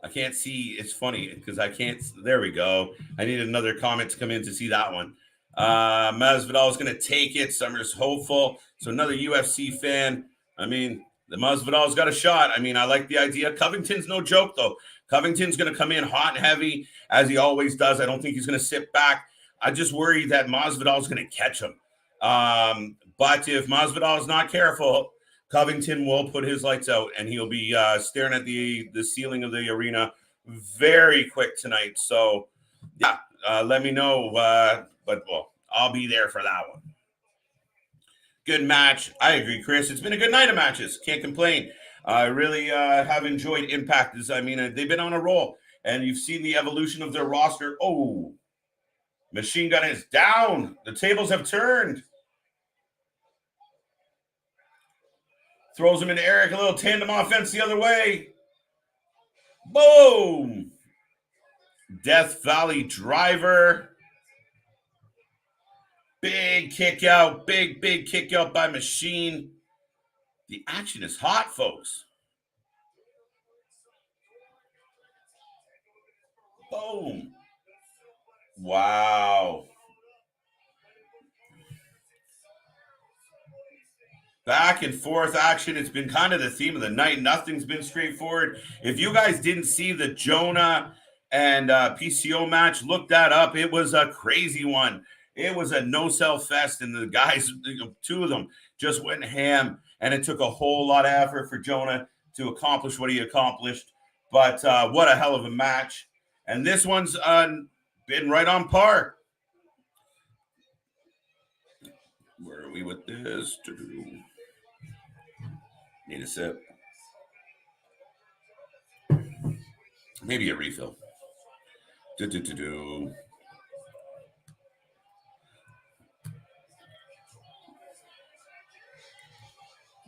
I can't see. It's funny because I can't. There we go. I need another comment to come in to see that one. Masvidal is going to take it. Summer's hopeful. So another UFC fan. I mean, the Masvidal's got a shot. I mean, I like the idea. Covington's no joke, though. Covington's going to come in hot and heavy, as he always does. I don't think he's going to sit back. I just worry that Masvidal's going to catch him. But if Masvidal is not careful, Covington will put his lights out, and he'll be staring at the ceiling of the arena very quick tonight. So, yeah, let me know. But I'll be there for that one. Good match. I agree, Chris. It's been a good night of matches. Can't complain. I really have enjoyed Impact. I mean, they've been on a roll, and you've seen the evolution of their roster. Oh, Machine Gun is down. The tables have turned. Throws him into Eric, a little tandem offense the other way. Boom. Death Valley Driver. Big kick out. Big kick out by Machine. The action is hot, folks. Boom. Wow. Back and forth action. It's been kind of the theme of the night. Nothing's been straightforward. If you guys didn't see the Jonah and PCO match, look that up. It was a crazy one. It was a no-sell fest, and the guys, two of them, just went ham, and it took a whole lot of effort for Jonah to accomplish what he accomplished. But what a hell of a match. And this one's been right on par. Where are we with this? Need a sip. Maybe a refill.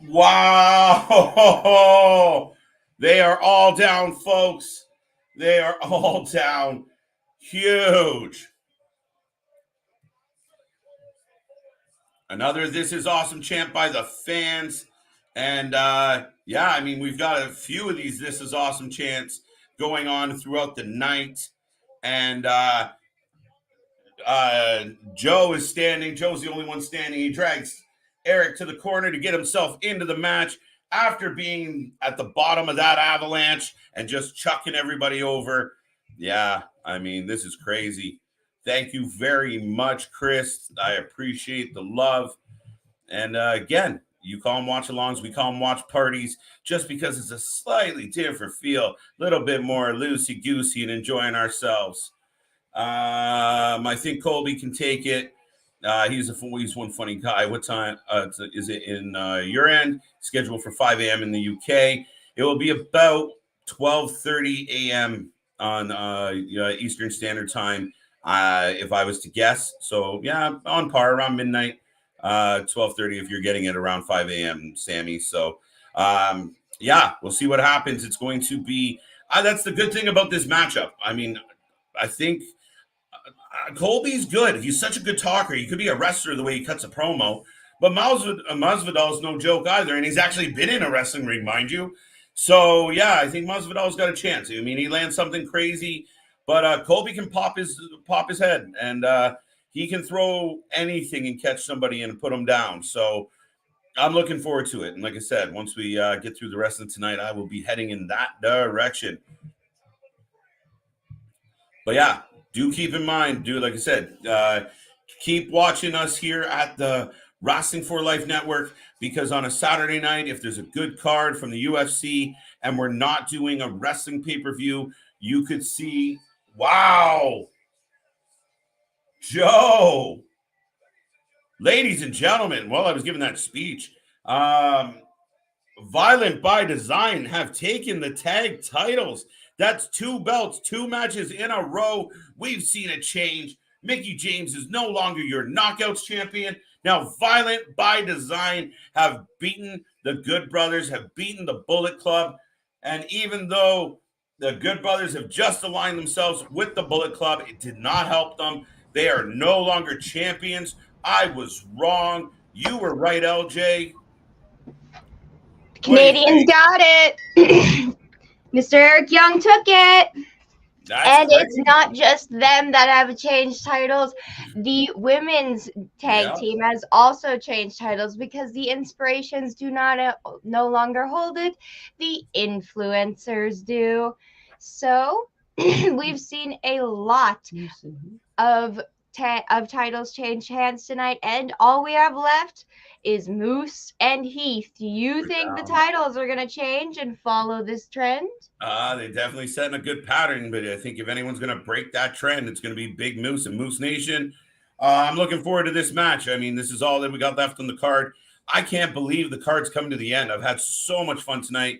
Wow. They are all down, folks. They are all down. Huge. Another This Is Awesome chant by the fans. And yeah, I mean, we've got a few of these This Is Awesome chants going on throughout the night. And Joe is standing. Joe's the only one standing. He drags Eric to the corner to get himself into the match after being at the bottom of that avalanche and just chucking everybody over. Yeah, I mean, this is crazy. Thank you very much, Chris. I appreciate the love. And again, you call them watch-alongs, we call them watch parties, just because it's a slightly different feel, a little bit more loosey-goosey and enjoying ourselves. I think Colby can take it. He's one funny guy. What time is it in your end? Scheduled for 5 a.m. in the UK. It will be about 12:30 a.m. on Eastern Standard Time, if I was to guess. So, yeah, on par, around midnight. 12:30 if you're getting it around 5 a.m., Sammy. So, yeah, we'll see what happens. It's going to be that's the good thing about this matchup. I mean, I think Colby's good. He's such a good talker. He could be a wrestler the way he cuts a promo. But Masvidal's no joke either, and he's actually been in a wrestling ring, mind you. So, yeah, I think Masvidal's got a chance. I mean, he lands something crazy, but Colby can pop his head, and he can throw anything and catch somebody and put them down. So I'm looking forward to it. And like I said, once we get through the rest of tonight, I will be heading in that direction. But yeah, do keep in mind, like I said, keep watching us here at the Wrestling for Life Network, because on a Saturday night, if there's a good card from the UFC and we're not doing a wrestling pay-per-view, you could see, wow, Joe. Ladies and gentlemen, while I was giving that speech, Violent by Design have taken the tag titles. That's 2 belts, 2 matches in a row. We've seen a change. Mickey James is no longer your Knockouts champion. Now, Violent by Design have beaten the Good Brothers, have beaten the Bullet Club. And even though the Good Brothers have just aligned themselves with the Bullet Club, it did not help them. They are no longer champions. I was wrong. You were right, LJ. Canadians got it. Mr. Eric Young took it. And it's not just them that have changed titles. The women's tag team has also changed titles because the Inspirations do not no longer hold it. The influencers do. So we've seen a lot of titles change hands tonight, and all we have left is Moose and Heath. Do you think the titles are going to change and follow this trend? They're definitely setting a good pattern, but I think if anyone's going to break that trend, it's going to be Big Moose and Moose Nation. I'm looking forward to this match. I mean, this is all that we got left on the card. I can't believe the card's coming to the end. I've had so much fun tonight.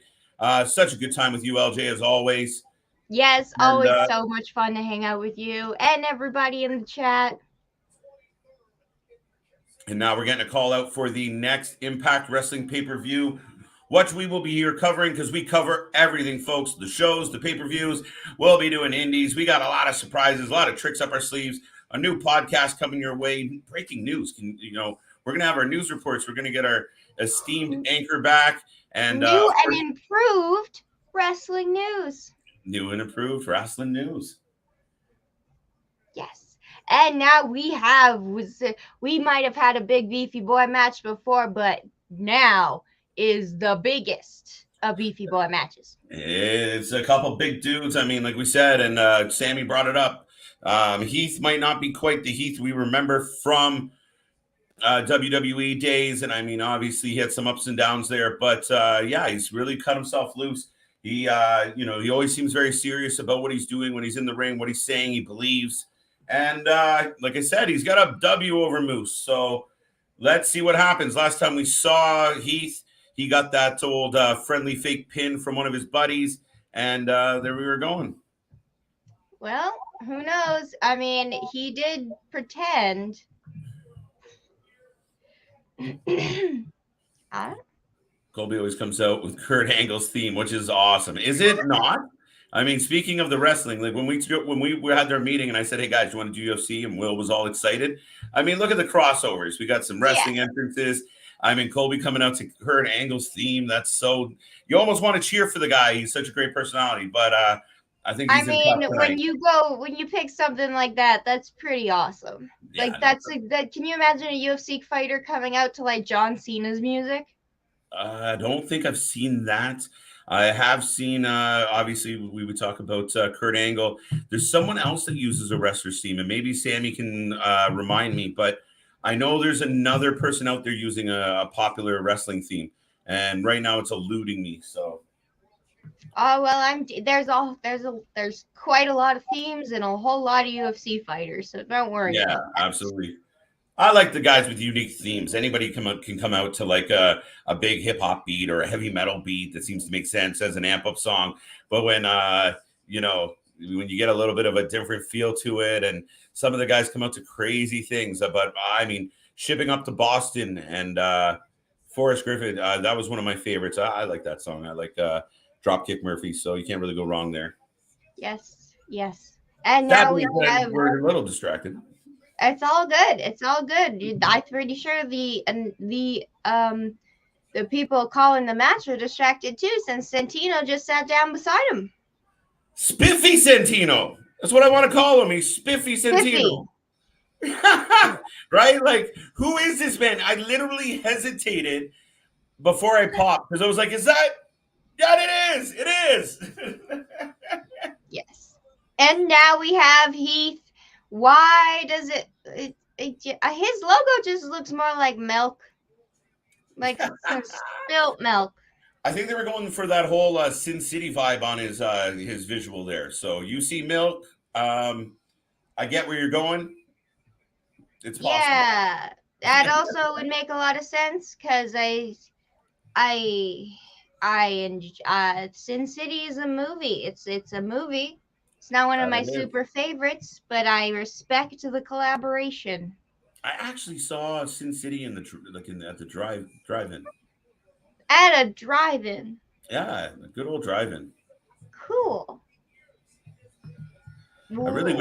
Such a good time with you, LJ, as always. Yes, always so much fun to hang out with you and everybody in the chat. And now we're getting a call out for the next Impact Wrestling pay-per-view, which we will be here covering because we cover everything, folks. The shows, the pay-per-views. We'll be doing indies. We got a lot of surprises, a lot of tricks up our sleeves. A new podcast coming your way. Breaking news. We're going to have our news reports. We're going to get our esteemed anchor back. And new and improved wrestling news. New and improved wrestling news. Yes. And now we might have had a big Beefy Boy match before, but now is the biggest of Beefy Boy matches. It's a couple big dudes. I mean, like we said, and Sammy brought it up. Heath might not be quite the Heath we remember from WWE days. And I mean, obviously he had some ups and downs there, but he's really cut himself loose. He always seems very serious about what he's doing when he's in the ring, what he's saying, he believes. And like I said, he's got a W over Moose. So let's see what happens. Last time we saw Heath, he got that old friendly fake pin from one of his buddies. And there we were going. Well, who knows? I mean, he did pretend. Colby always comes out with Kurt Angle's theme, which is awesome. Is it not? I mean, speaking of the wrestling, like when we had their meeting and I said, hey guys, you want to do UFC? And Will was all excited. I mean, look at the crossovers. We got some wrestling entrances. I mean, Colby coming out to Kurt Angle's theme. That's so, you almost want to cheer for the guy. He's such a great personality, but I think he's when you pick something like that, that's pretty awesome. Yeah, can you imagine a UFC fighter coming out to like John Cena's music? I don't think I've seen that. I have seen, obviously, we would talk about Kurt Angle. There's someone else that uses a wrestler's theme, and maybe Sammy can remind me, but I know there's another person out there using a popular wrestling theme, and right now it's eluding me. So, oh well, there's quite a lot of themes and a whole lot of UFC fighters, so don't worry. Yeah, absolutely. I like the guys with unique themes. Anybody can come out to like a big hip hop beat or a heavy metal beat that seems to make sense as an amp up song. But when when you get a little bit of a different feel to it, and some of the guys come out to crazy things. But I mean, shipping up to Boston and Forrest Griffin, that was one of my favorites. I like that song. I like Dropkick Murphy, so you can't really go wrong there. Yes. And now we're a little distracted. It's all good. I'm pretty sure the people calling the match are distracted too, since Santino just sat down beside him. Spiffy Santino. That's what I want to call him. He's Spiffy Santino. Right? Like, who is this man? I literally hesitated before I popped because I was like, is that? Yeah, it is. It is. Yes. And now we have Heath. Why does his logo just looks more like milk, like some spilt milk? I think they were going for that whole Sin City vibe on his visual there. So you see milk. I get where you're going. It's possible. Yeah, that also would make a lot of sense because Sin City is a movie. It's a movie. It's not one of my super favorites, but I respect the collaboration. I actually saw Sin City at the drive-in. At a drive-in. Yeah, a good old drive-in. Cool. I really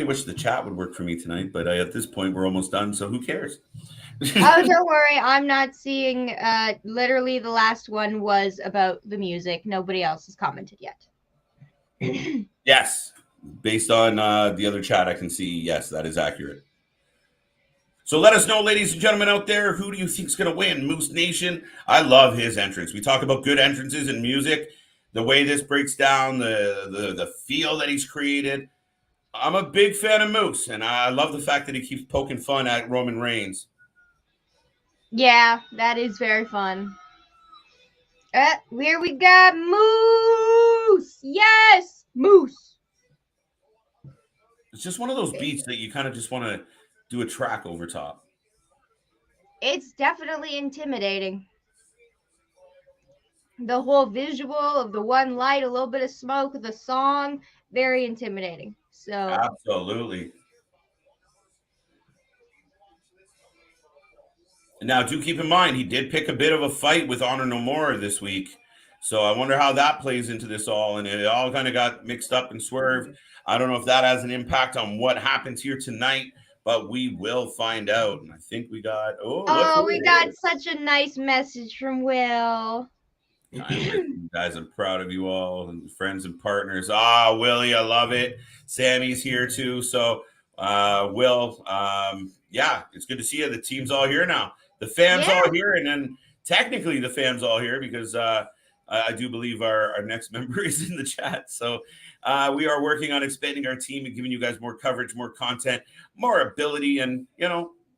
wish the chat would work for me tonight, but at this point we're almost done, so who cares? Oh, don't worry. I'm not seeing. Literally, the last one was about the music. Nobody else has commented yet. Yes, based on the other chat, I can see. Yes, that is accurate. So let us know, ladies and gentlemen out there, who do you think is going to win? Moose Nation. I love his entrance. We talk about good entrances in music. The way this breaks down, the feel that he's created. I'm a big fan of Moose, and I love the fact that he keeps poking fun at Roman Reigns. Yeah, that is very fun. Here we got Moose. Yes, Moose. It's just one of those beats that you kind of just want to do a track over top. It's definitely intimidating. The whole visual of the one light, a little bit of smoke, the song, very intimidating. So absolutely. Now, do keep in mind, he did pick a bit of a fight with Honor No More this week. So I wonder how that plays into this all. And it all kind of got mixed up and swerved. I don't know if that has an impact on what happens here tonight, but we will find out. And I think we got, we got such a nice message from Will. You guys, I'm proud of you all, and friends and partners. Willie, I love it. Sammy's here too. So, Will, yeah, it's good to see you. The team's all here now. The fans all here, and then technically the fans all here because I do believe our next member is in the chat. So we are working on expanding our team and giving you guys more coverage, more content, more ability, and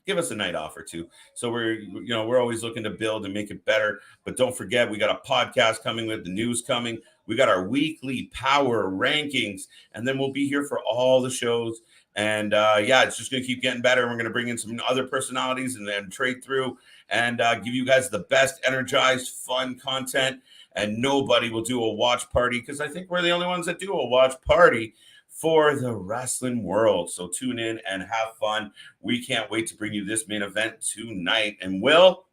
give us a night off or two. So we're always looking to build and make it better. But don't forget, we got a podcast coming with the news coming. We got our weekly power rankings, and then we'll be here for all the shows. And it's just going to keep getting better. We're going to bring in some other personalities and then trade through and give you guys the best energized, fun content. And nobody will do a watch party because I think we're the only ones that do a watch party for the wrestling world. So tune in and have fun. We can't wait to bring you this main event tonight. And Will,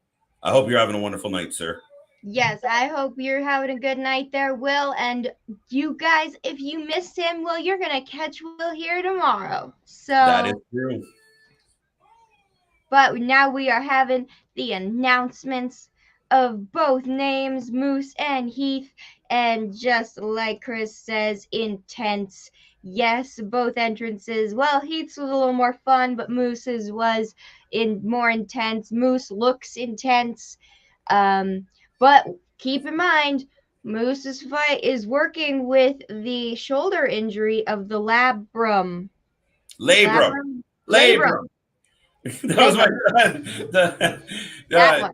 I hope you're having a wonderful night, sir. Yes, I hope you're having a good night there, Will. And you guys, if you missed him, well, you're going to catch Will here tomorrow. So that is true. But now we are having the announcements of both names, Moose and Heath. And just like Chris says, intense. Yes, both entrances. Well, Heath's was a little more fun, but Moose's was more intense. Moose looks intense. But keep in mind, Moose's fight is working with the shoulder injury of the labrum. Labrum. That was my that one.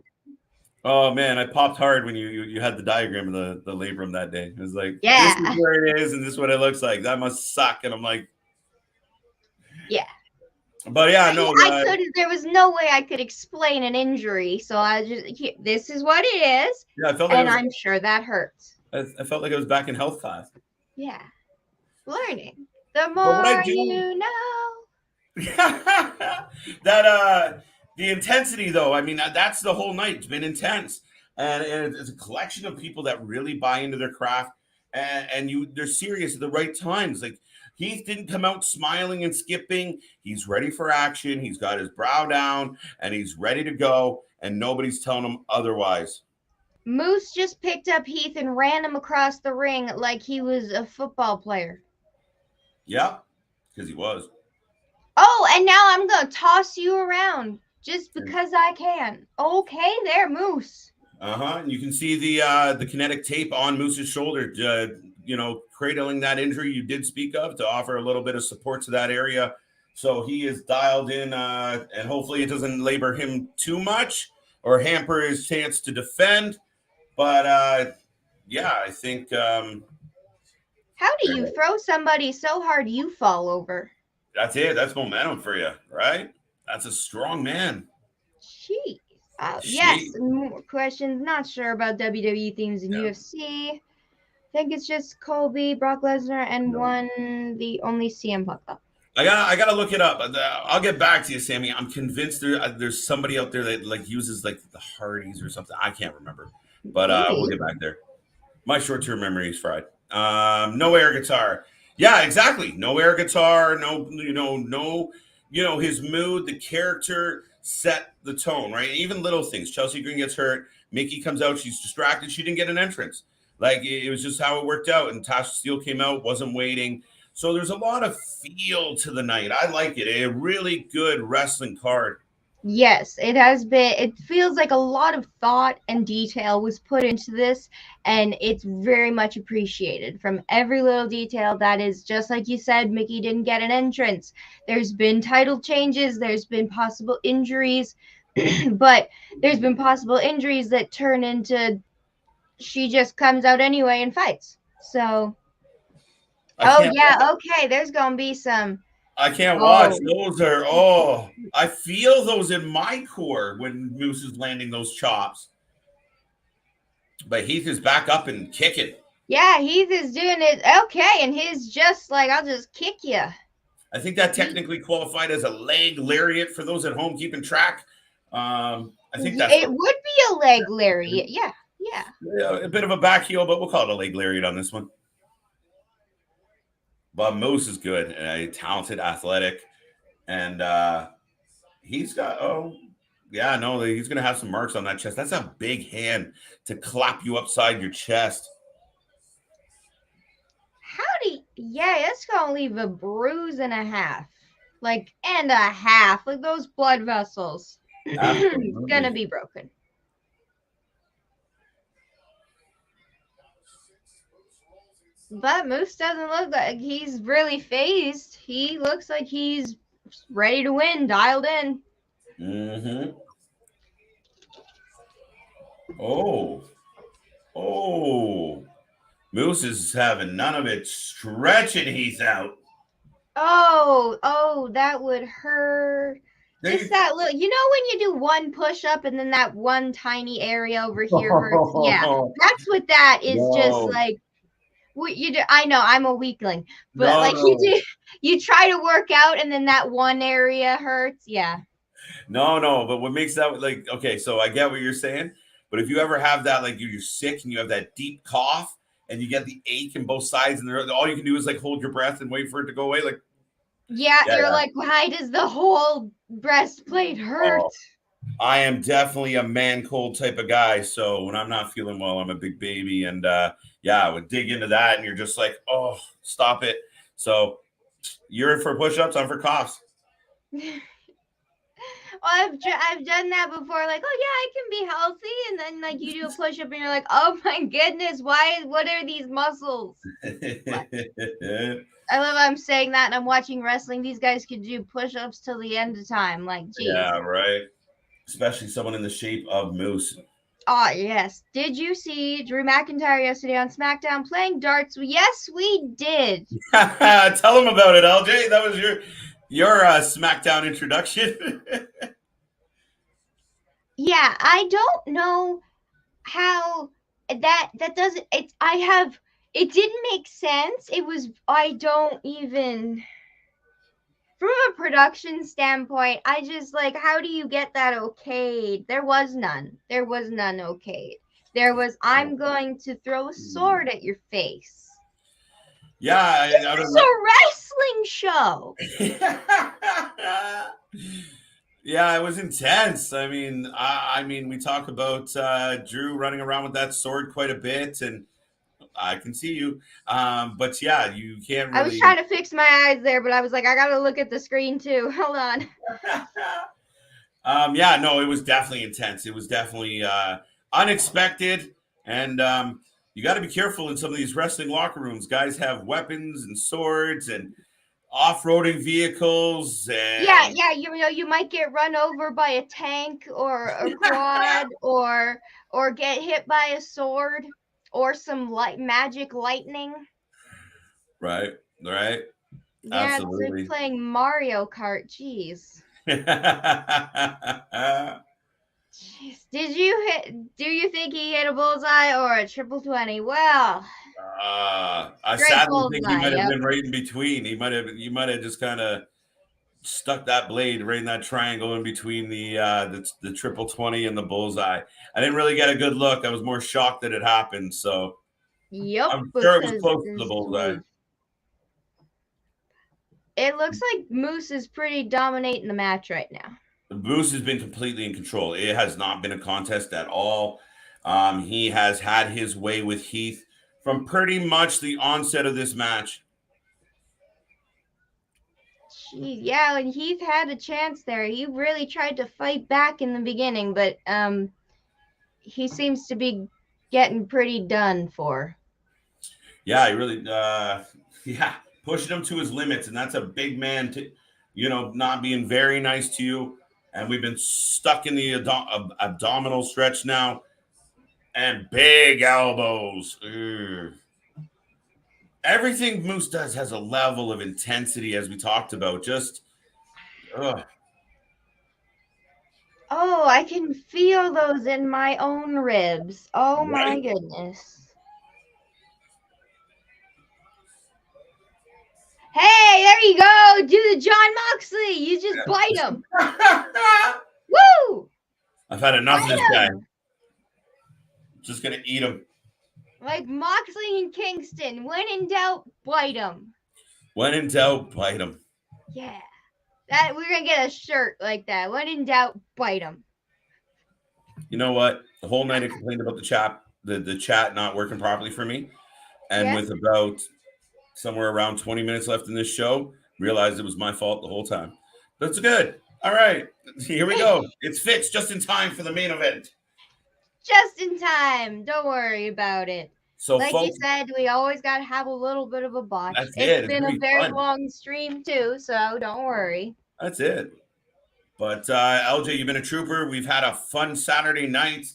Oh man, I popped hard when you had the diagram of the labrum that day. It was like, yeah, this is where it is, and this is what it looks like. That must suck. And I'm like, yeah. But yeah, no, I couldn't. There was no way I could explain an injury, so I just this is what it is. Yeah, I felt like I'm sure that hurts. I felt like I was back in health class. Yeah, learning. The more you know. That the intensity, though. I mean, that's the whole night. It's been intense, and it's a collection of people that really buy into their craft, and they're serious at the right times, like. Heath didn't come out smiling and skipping. He's ready for action. He's got his brow down, and he's ready to go, and nobody's telling him otherwise. Moose just picked up Heath and ran him across the ring like he was a football player. Yeah, because he was. Oh, and now I'm going to toss you around just because I can. Okay there, Moose. And you can see the kinetic tape on Moose's shoulder, cradling that injury you did speak of to offer a little bit of support to that area. So he is dialed in, and hopefully it doesn't labor him too much or hamper his chance to defend. But I think. How do you throw somebody so hard you fall over? That's it. That's momentum for you, right? That's a strong man. Jeez. Yes, more questions. Not sure about WWE themes in UFC. I think it's just Colby, Brock Lesnar, and the only CM Punk. I gotta look it up. I'll get back to you, Sammy. I'm convinced there's somebody out there that uses the Hardys or something. I can't remember, but we'll get back there. My short-term memory is fried. No air guitar. Yeah, exactly. No air guitar, no, his mood, the character set the tone, right? Even little things. Chelsea Green gets hurt, Mickey comes out, she's distracted, she didn't get an entrance. Like it was just how it worked out. And Tasha Steele came out, wasn't waiting. So there's a lot of feel to the night. I like it. A really good wrestling card. Yes, it has been. It feels like a lot of thought and detail was put into this, and it's very much appreciated from every little detail. That is just like you said, Mickey didn't get an entrance. There's been title changes, there's been possible injuries, but there's been possible injuries that turn into she just comes out anyway and fights. So, okay, there's gonna be some. I can't watch. Those are I feel those in my core when Moose is landing those chops. But Heath is back up and kicking. Yeah, Heath is doing it okay, and he's just like, I'll just kick you. I think that technically qualified as a leg lariat for those at home keeping track. I think it would be a leg lariat. Yeah, a bit of a back heel, but we'll call it a leg lariat on this one. But Moose is good and talented, athletic, and he's got he's gonna have some marks on that chest. That's a big hand to clap you upside your chest. It's gonna leave a bruise and a half. Like those blood vessels. It's gonna be broken. But Moose doesn't look like he's really phased. He looks like he's ready to win, dialed in. Mm-hmm. Moose is having none of it, stretching Heath out. That would hurt. Just that little, when you do one push up and then that one tiny area over here hurts. Yeah, that's what that is. Just like what you do. I know I'm a weakling, but you try to work out and then that one area hurts. Yeah. No, but what makes that okay? So I get what you're saying, but if you ever have that, like you're sick and you have that deep cough and you get the ache in both sides, and all you can do is like hold your breath and wait for it to go away, like. You're like, why does the whole breastplate hurt? I am definitely a man cold type of guy. So when I'm not feeling well, I'm a big baby. And I would dig into that. And you're just like, oh, stop it. So you're in for push-ups. I'm for coughs. I've done that before. Like, I can be healthy. And then like you do a push-up and you're like, oh my goodness, what are these muscles? I love I'm saying that and I'm watching wrestling. These guys could do push-ups till the end of time. Like, geez. Yeah, right. Especially someone in the shape of Moose. Oh, yes. Did you see Drew McIntyre yesterday on SmackDown playing darts? Yes, we did. Tell them about it, LJ. That was your SmackDown introduction. Yeah, I don't know how that doesn't. It didn't make sense. From a production standpoint, I just like, how do you get that okayed? There was none okayed. There was, I'm going to throw a sword at your face. Yeah, it's a wrestling show. Yeah, it was intense. I mean, we talk about Drew running around with that sword quite a bit, and I can see you. But yeah, you can't really. I was trying to fix my eyes there, but I was like, I gotta look at the screen too. Hold on. It was definitely intense. It was definitely unexpected, and you got to be careful in some of these wrestling locker rooms. Guys have weapons and swords and off-roading vehicles. And you might get run over by a tank or a quad or get hit by a sword. Or some magic lightning. Right. Yeah, absolutely. It's like playing Mario Kart. Jeez. Jeez. Do you think he hit a bullseye or a triple 20? Well, I sadly think he might have been right in between. You might have just kind of stuck that blade right in that triangle in between the triple 20 and the bullseye. I didn't really get a good look. I was more shocked that it happened. So yep, I'm sure it was close to the bullseye. it looks like Moose is pretty dominating the match right now. Moose has been completely in control. It has not been a contest at all. He has had his way with Heath from pretty much the onset of this match. Jeez, yeah, and Heath had a chance there. He really tried to fight back in the beginning, but he seems to be getting pretty done for. Yeah, he really, pushing him to his limits, and that's a big man to, not being very nice to you. And we've been stuck in the abdominal stretch now, and big elbows. Ugh. Everything Moose does has a level of intensity, as we talked about. Just, ugh. Oh, I can feel those in my own ribs. Oh my Right? goodness. Hey, there you go. Do the John Moxley. You just bite him. Woo! I've had enough of Bite this guy. him. Just gonna eat him. Like Moxley and Kingston. When in doubt, bite him. When in doubt, bite him. Yeah. That we're gonna get a shirt like that. When in doubt, bite him. You know what? The whole night I complained about the chat not working properly for me. And Yeah. with about somewhere around 20 minutes left in this show, realized it was my fault the whole time. That's good. All right. Here we go. It's fixed just in time for the main event. Just in time. Don't worry about it. So, like folks, you said, we always got to have a little bit of a botch. That's It's it. been It's a very fun. long stream too, so don't worry. That's it. But LJ, you've been a trooper. We've had a fun Saturday night.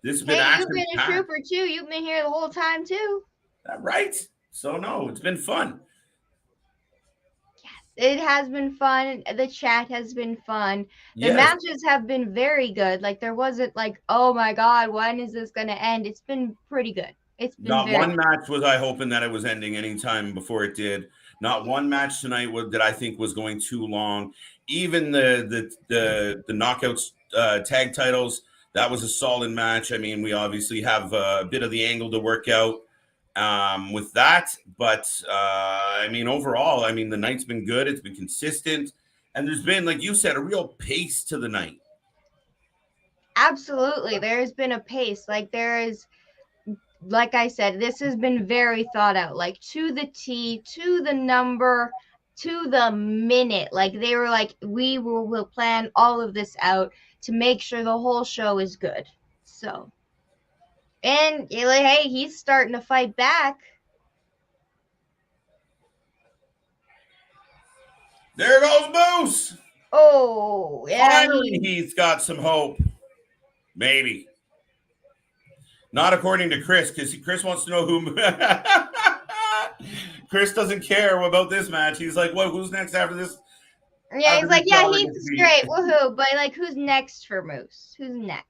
This has been Hey, you've action been a packed. trooper too. You've been here the whole time too. Right. So no, it's been fun. It has been fun. The chat has been fun. The Yes. matches have been very good. Like there wasn't like, oh my god, when is this gonna end? It's been pretty good. It's been Not very one match was I hoping that it was ending anytime before it did. Not one match tonight that I think was going too long. Even the knockouts tag titles, that was a solid match. I mean, we obviously have a bit of the angle to work out with that, but I mean, overall, I mean, the night's been good. It's been consistent, and there's been, like you said, a real pace to the night. Absolutely. There's been a pace. Like there is, like I said, this has been very thought out, like to the T, to the number, to the minute. Like they were like, we will plan all of this out to make sure the whole show is good. So, and like, hey, he's starting to fight back. There goes Moose. Oh, yeah. Finally, he's got some hope. Maybe. Not according to Chris, because Chris wants to know who. Chris doesn't care about this match. He's like, "What? Who's next after this?" Yeah, he's like, yeah, he's great, woohoo! But like, who's next for Moose? Who's next?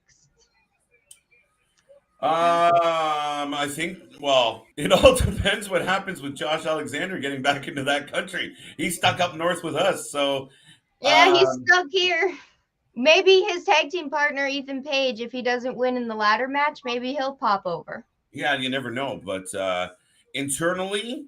I think. Well, it all depends what happens with Josh Alexander getting back into that country. He's stuck up north with us, so. Yeah, he's stuck here. Maybe his tag team partner, Ethan Page, if he doesn't win in the ladder match, maybe he'll pop over. Yeah, you never know. But internally,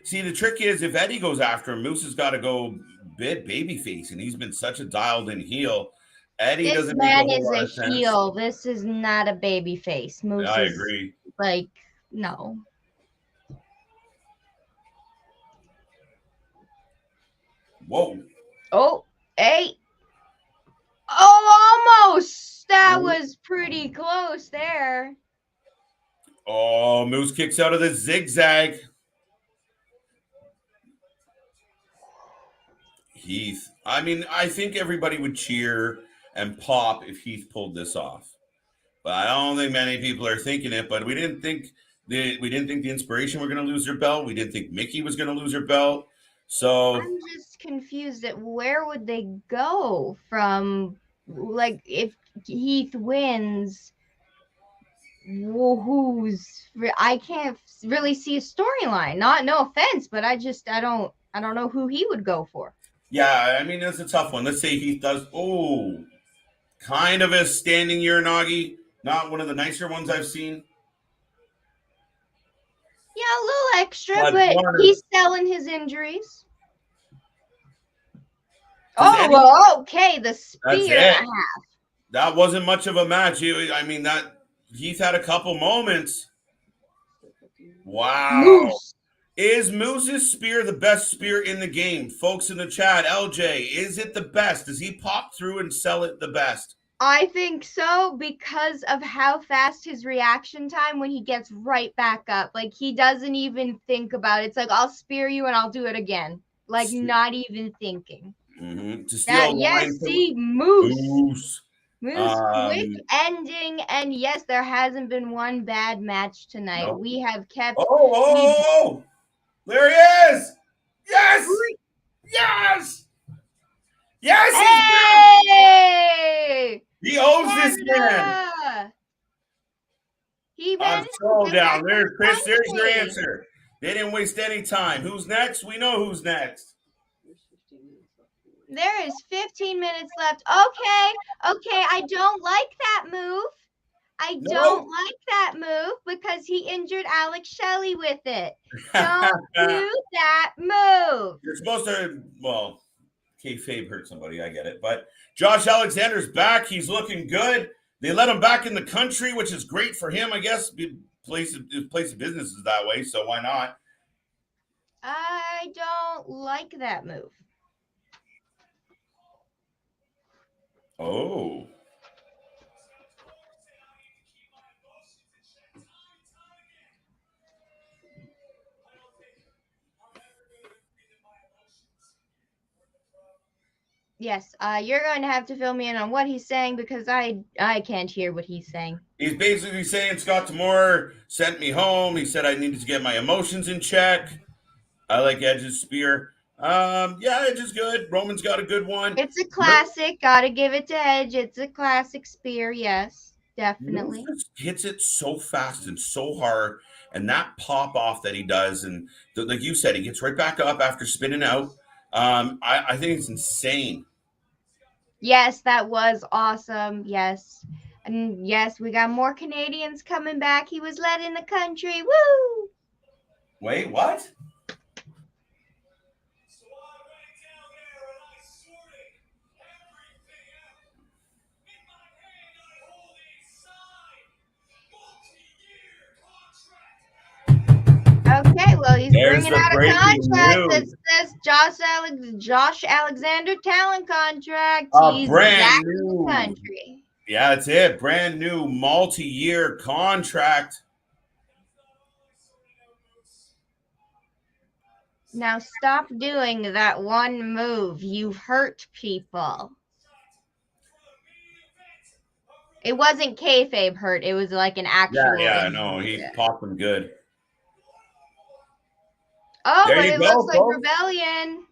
see, the trick is if Eddie goes after him, Moose has got to go babyface, and he's been such a dialed-in heel. Eddie This doesn't man make a is whole lot a of sense. heel. This is not a baby face. Moose I is agree. like, no. Whoa. Oh, hey. Oh, almost. That Whoa. was pretty close there. Oh, Moose kicks out of the zigzag. Heath. I mean, I think everybody would cheer and pop if Heath pulled this off. But I don't think many people are thinking it. But we didn't think the Inspiration were going to lose their belt. We didn't think Mickey was going to lose her belt. So I'm just confused at where would they go from, like, if Heath wins, I can't really see a storyline. No offense, but I don't know who he would go for. Yeah, I mean, that's a tough one. Let's say Heath does, kind of a standing Uranagi. Not one of the nicer ones I've seen. Yeah, a little extra, but he's selling his injuries. Well, okay. The That's spear and a it. half. That wasn't much of a match. Heath had a couple moments. Wow. Moose. Is Moose's spear the best spear in the game? Folks in the chat, LJ, is it the best? Does he pop through and sell it the best? I think so because of how fast his reaction time when he gets right back up. Like, he doesn't even think about it. It's like, I'll spear you and I'll do it again. Like, not even thinking. Mm-hmm. To steal a line see, Moose. Moose. Quick ending. And yes, there hasn't been one bad match tonight. Nope. We have kept... Oh! There he is! Yes! Yes! Yes! Hey! He owns this man. He I'm so down. There, Chris, there's your answer. They didn't waste any time. Who's next? We know who's next. There is 15 minutes left. Okay, I don't like that move. I don't like that move because he injured Alex Shelley with it. Don't do that move. You're supposed to, well, kayfabe hurt somebody. I get it. But Josh Alexander's back. He's looking good. They let him back in the country, which is great for him, I guess. His place of business is that way, so why not? I don't like that move. Oh. Yes, you're going to have to fill me in on what he's saying because I can't hear what he's saying. He's basically saying Scott D'Amore sent me home. He said I needed to get my emotions in check. I like Edge's spear. Yeah, Edge is good. Roman's got a good one. It's a classic. Gotta give it to Edge. It's a classic spear. Yes, definitely. Hits it so fast and so hard, and that pop off that he does, and like you said, he gets right back up after spinning out. I think it's insane. Yes, that was awesome. Yes. And yes, we got more Canadians coming back. He was led in the country. Woo! Wait, what? Okay, well, he's There's bringing out a contract that news. says Josh Alexander talent contract. He's Brand back new. in the country. Yeah, that's it. Brand new multi-year contract. Now stop doing that one move. You've hurt people. It wasn't kayfabe hurt. It was like an actual. Yeah, no, he popped him good. Oh, but it looks like Rebellion.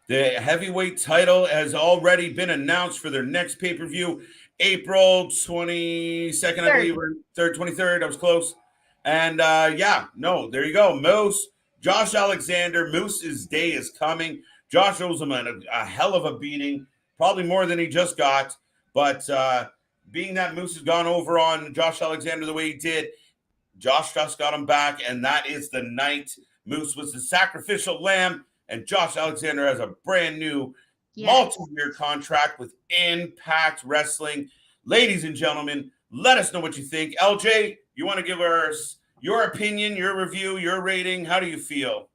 The heavyweight title has already been announced for their next pay-per-view, April 22nd, I believe, or 23rd. I was close. And there you go. Moose, Josh Alexander, Moose's day is coming. Josh owes him a hell of a beating, probably more than he just got. But being that Moose has gone over on Josh Alexander the way he did, Josh just got him back, and that is the night. Moose was the sacrificial lamb, and Josh Alexander has a brand new multi-year contract with Impact Wrestling. Ladies and gentlemen, let us know what you think. LJ, you want to give us your opinion, your review, your rating? How do you feel?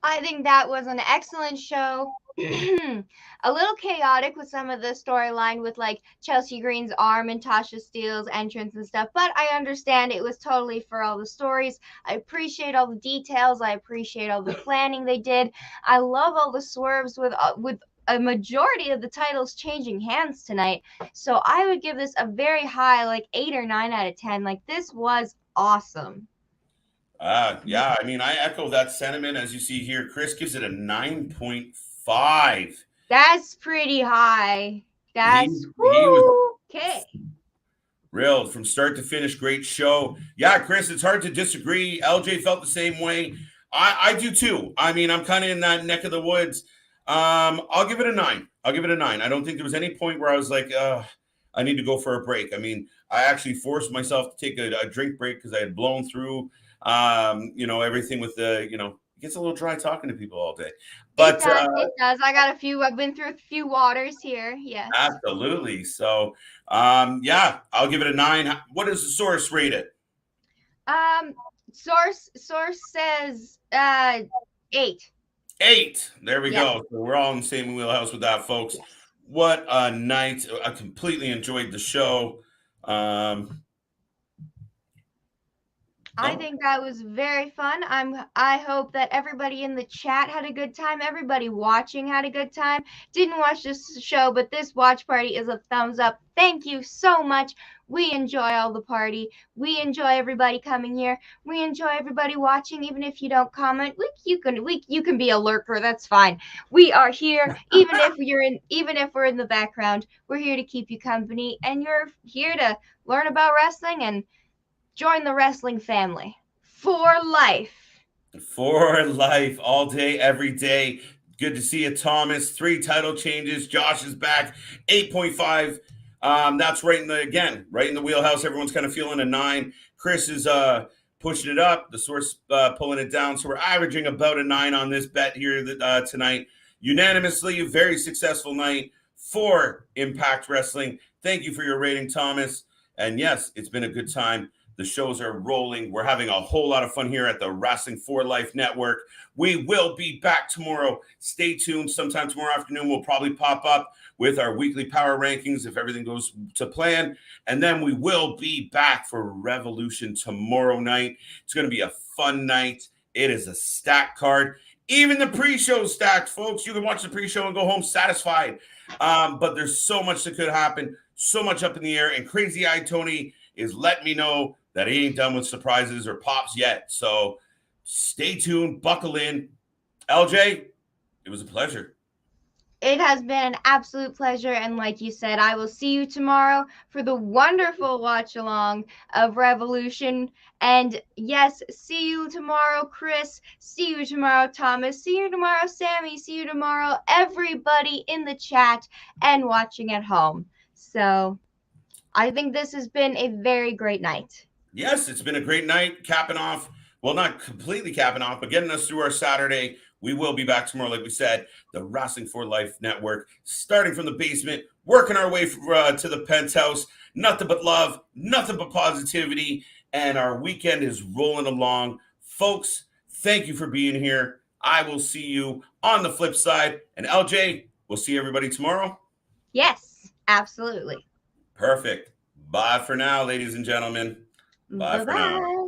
I think that was an excellent show. A little chaotic with some of the storyline with like Chelsea Green's arm and Tasha Steele's entrance and stuff, but I understand it was totally for all the stories. I appreciate all the details. I appreciate all the planning they did. I love all the swerves with a majority of the titles changing hands tonight. So I would give this a very high, like 8 or 9 out of 10. Like, this was awesome. Yeah, I mean, I echo that sentiment. As you see here, Chris gives it a 9.5. That's pretty high. That's okay. Real from start to finish, great show. Yeah, Chris, it's hard to disagree. LJ felt the same way. I do too. I mean, I'm kind of in that neck of the woods. I'll give it a 9. I don't think there was any point where I was like, I need to go for a break. I mean, I actually forced myself to take a drink break because I had blown through everything with the it gets a little dry talking to people all day. It But does. It does. I've been through a few waters here. Yes. absolutely. So, yeah, I'll give it a 9. What does the source rate it? Source says 8. 8. There we Yes. go. So we're all in the same wheelhouse with that, folks. Yes. What a night. I completely enjoyed the show. I think that was very fun. I hope that everybody in the chat had a good time. Everybody watching had a good time. Didn't watch this show, but this watch party is a thumbs up. Thank you so much. We enjoy all the party. We enjoy everybody coming here. We enjoy everybody watching, even if you don't comment. You can be a lurker. That's fine. We are here, even if we're in the background. We're here to keep you company, and you're here to learn about wrestling and join the wrestling family for life. For life, all day, every day. Good to see you, Thomas. 3 title changes. Josh is back. 8.5. That's right in the wheelhouse. Everyone's kind of feeling a 9. Chris is pushing it up. The source pulling it down. So we're averaging about a 9 on this bet here tonight. Unanimously, a very successful night for Impact Wrestling. Thank you for your rating, Thomas. And yes, it's been a good time. The shows are rolling. We're having a whole lot of fun here at the Wrestling for Life Network. We will be back tomorrow. Stay tuned. Sometime tomorrow afternoon, we'll probably pop up with our weekly power rankings if everything goes to plan. And then we will be back for Revolution tomorrow night. It's going to be a fun night. It is a stacked card. Even the pre-show is stacked, folks. You can watch the pre-show and go home satisfied. But there's so much that could happen, so much up in the air. And Crazy Eye Tony is letting me know that he ain't done with surprises or pops yet. So stay tuned, buckle in. LJ, it was a pleasure. It has been an absolute pleasure. And like you said, I will see you tomorrow for the wonderful watch along of Revolution. And yes, see you tomorrow, Chris. See you tomorrow, Thomas. See you tomorrow, Sammy. See you tomorrow, everybody in the chat and watching at home. So I think this has been a very great night. Yes, it's been a great night, capping off. Well, not completely capping off, but getting us through our Saturday. We will be back tomorrow, like we said, the Wrestling for Life Network, starting from the basement, working our way to the penthouse. Nothing but love, nothing but positivity, and our weekend is rolling along. Folks, thank you for being here. I will see you on the flip side. And LJ, we'll see everybody tomorrow. Yes, absolutely. Perfect. Bye for now, ladies and gentlemen. Bye for now.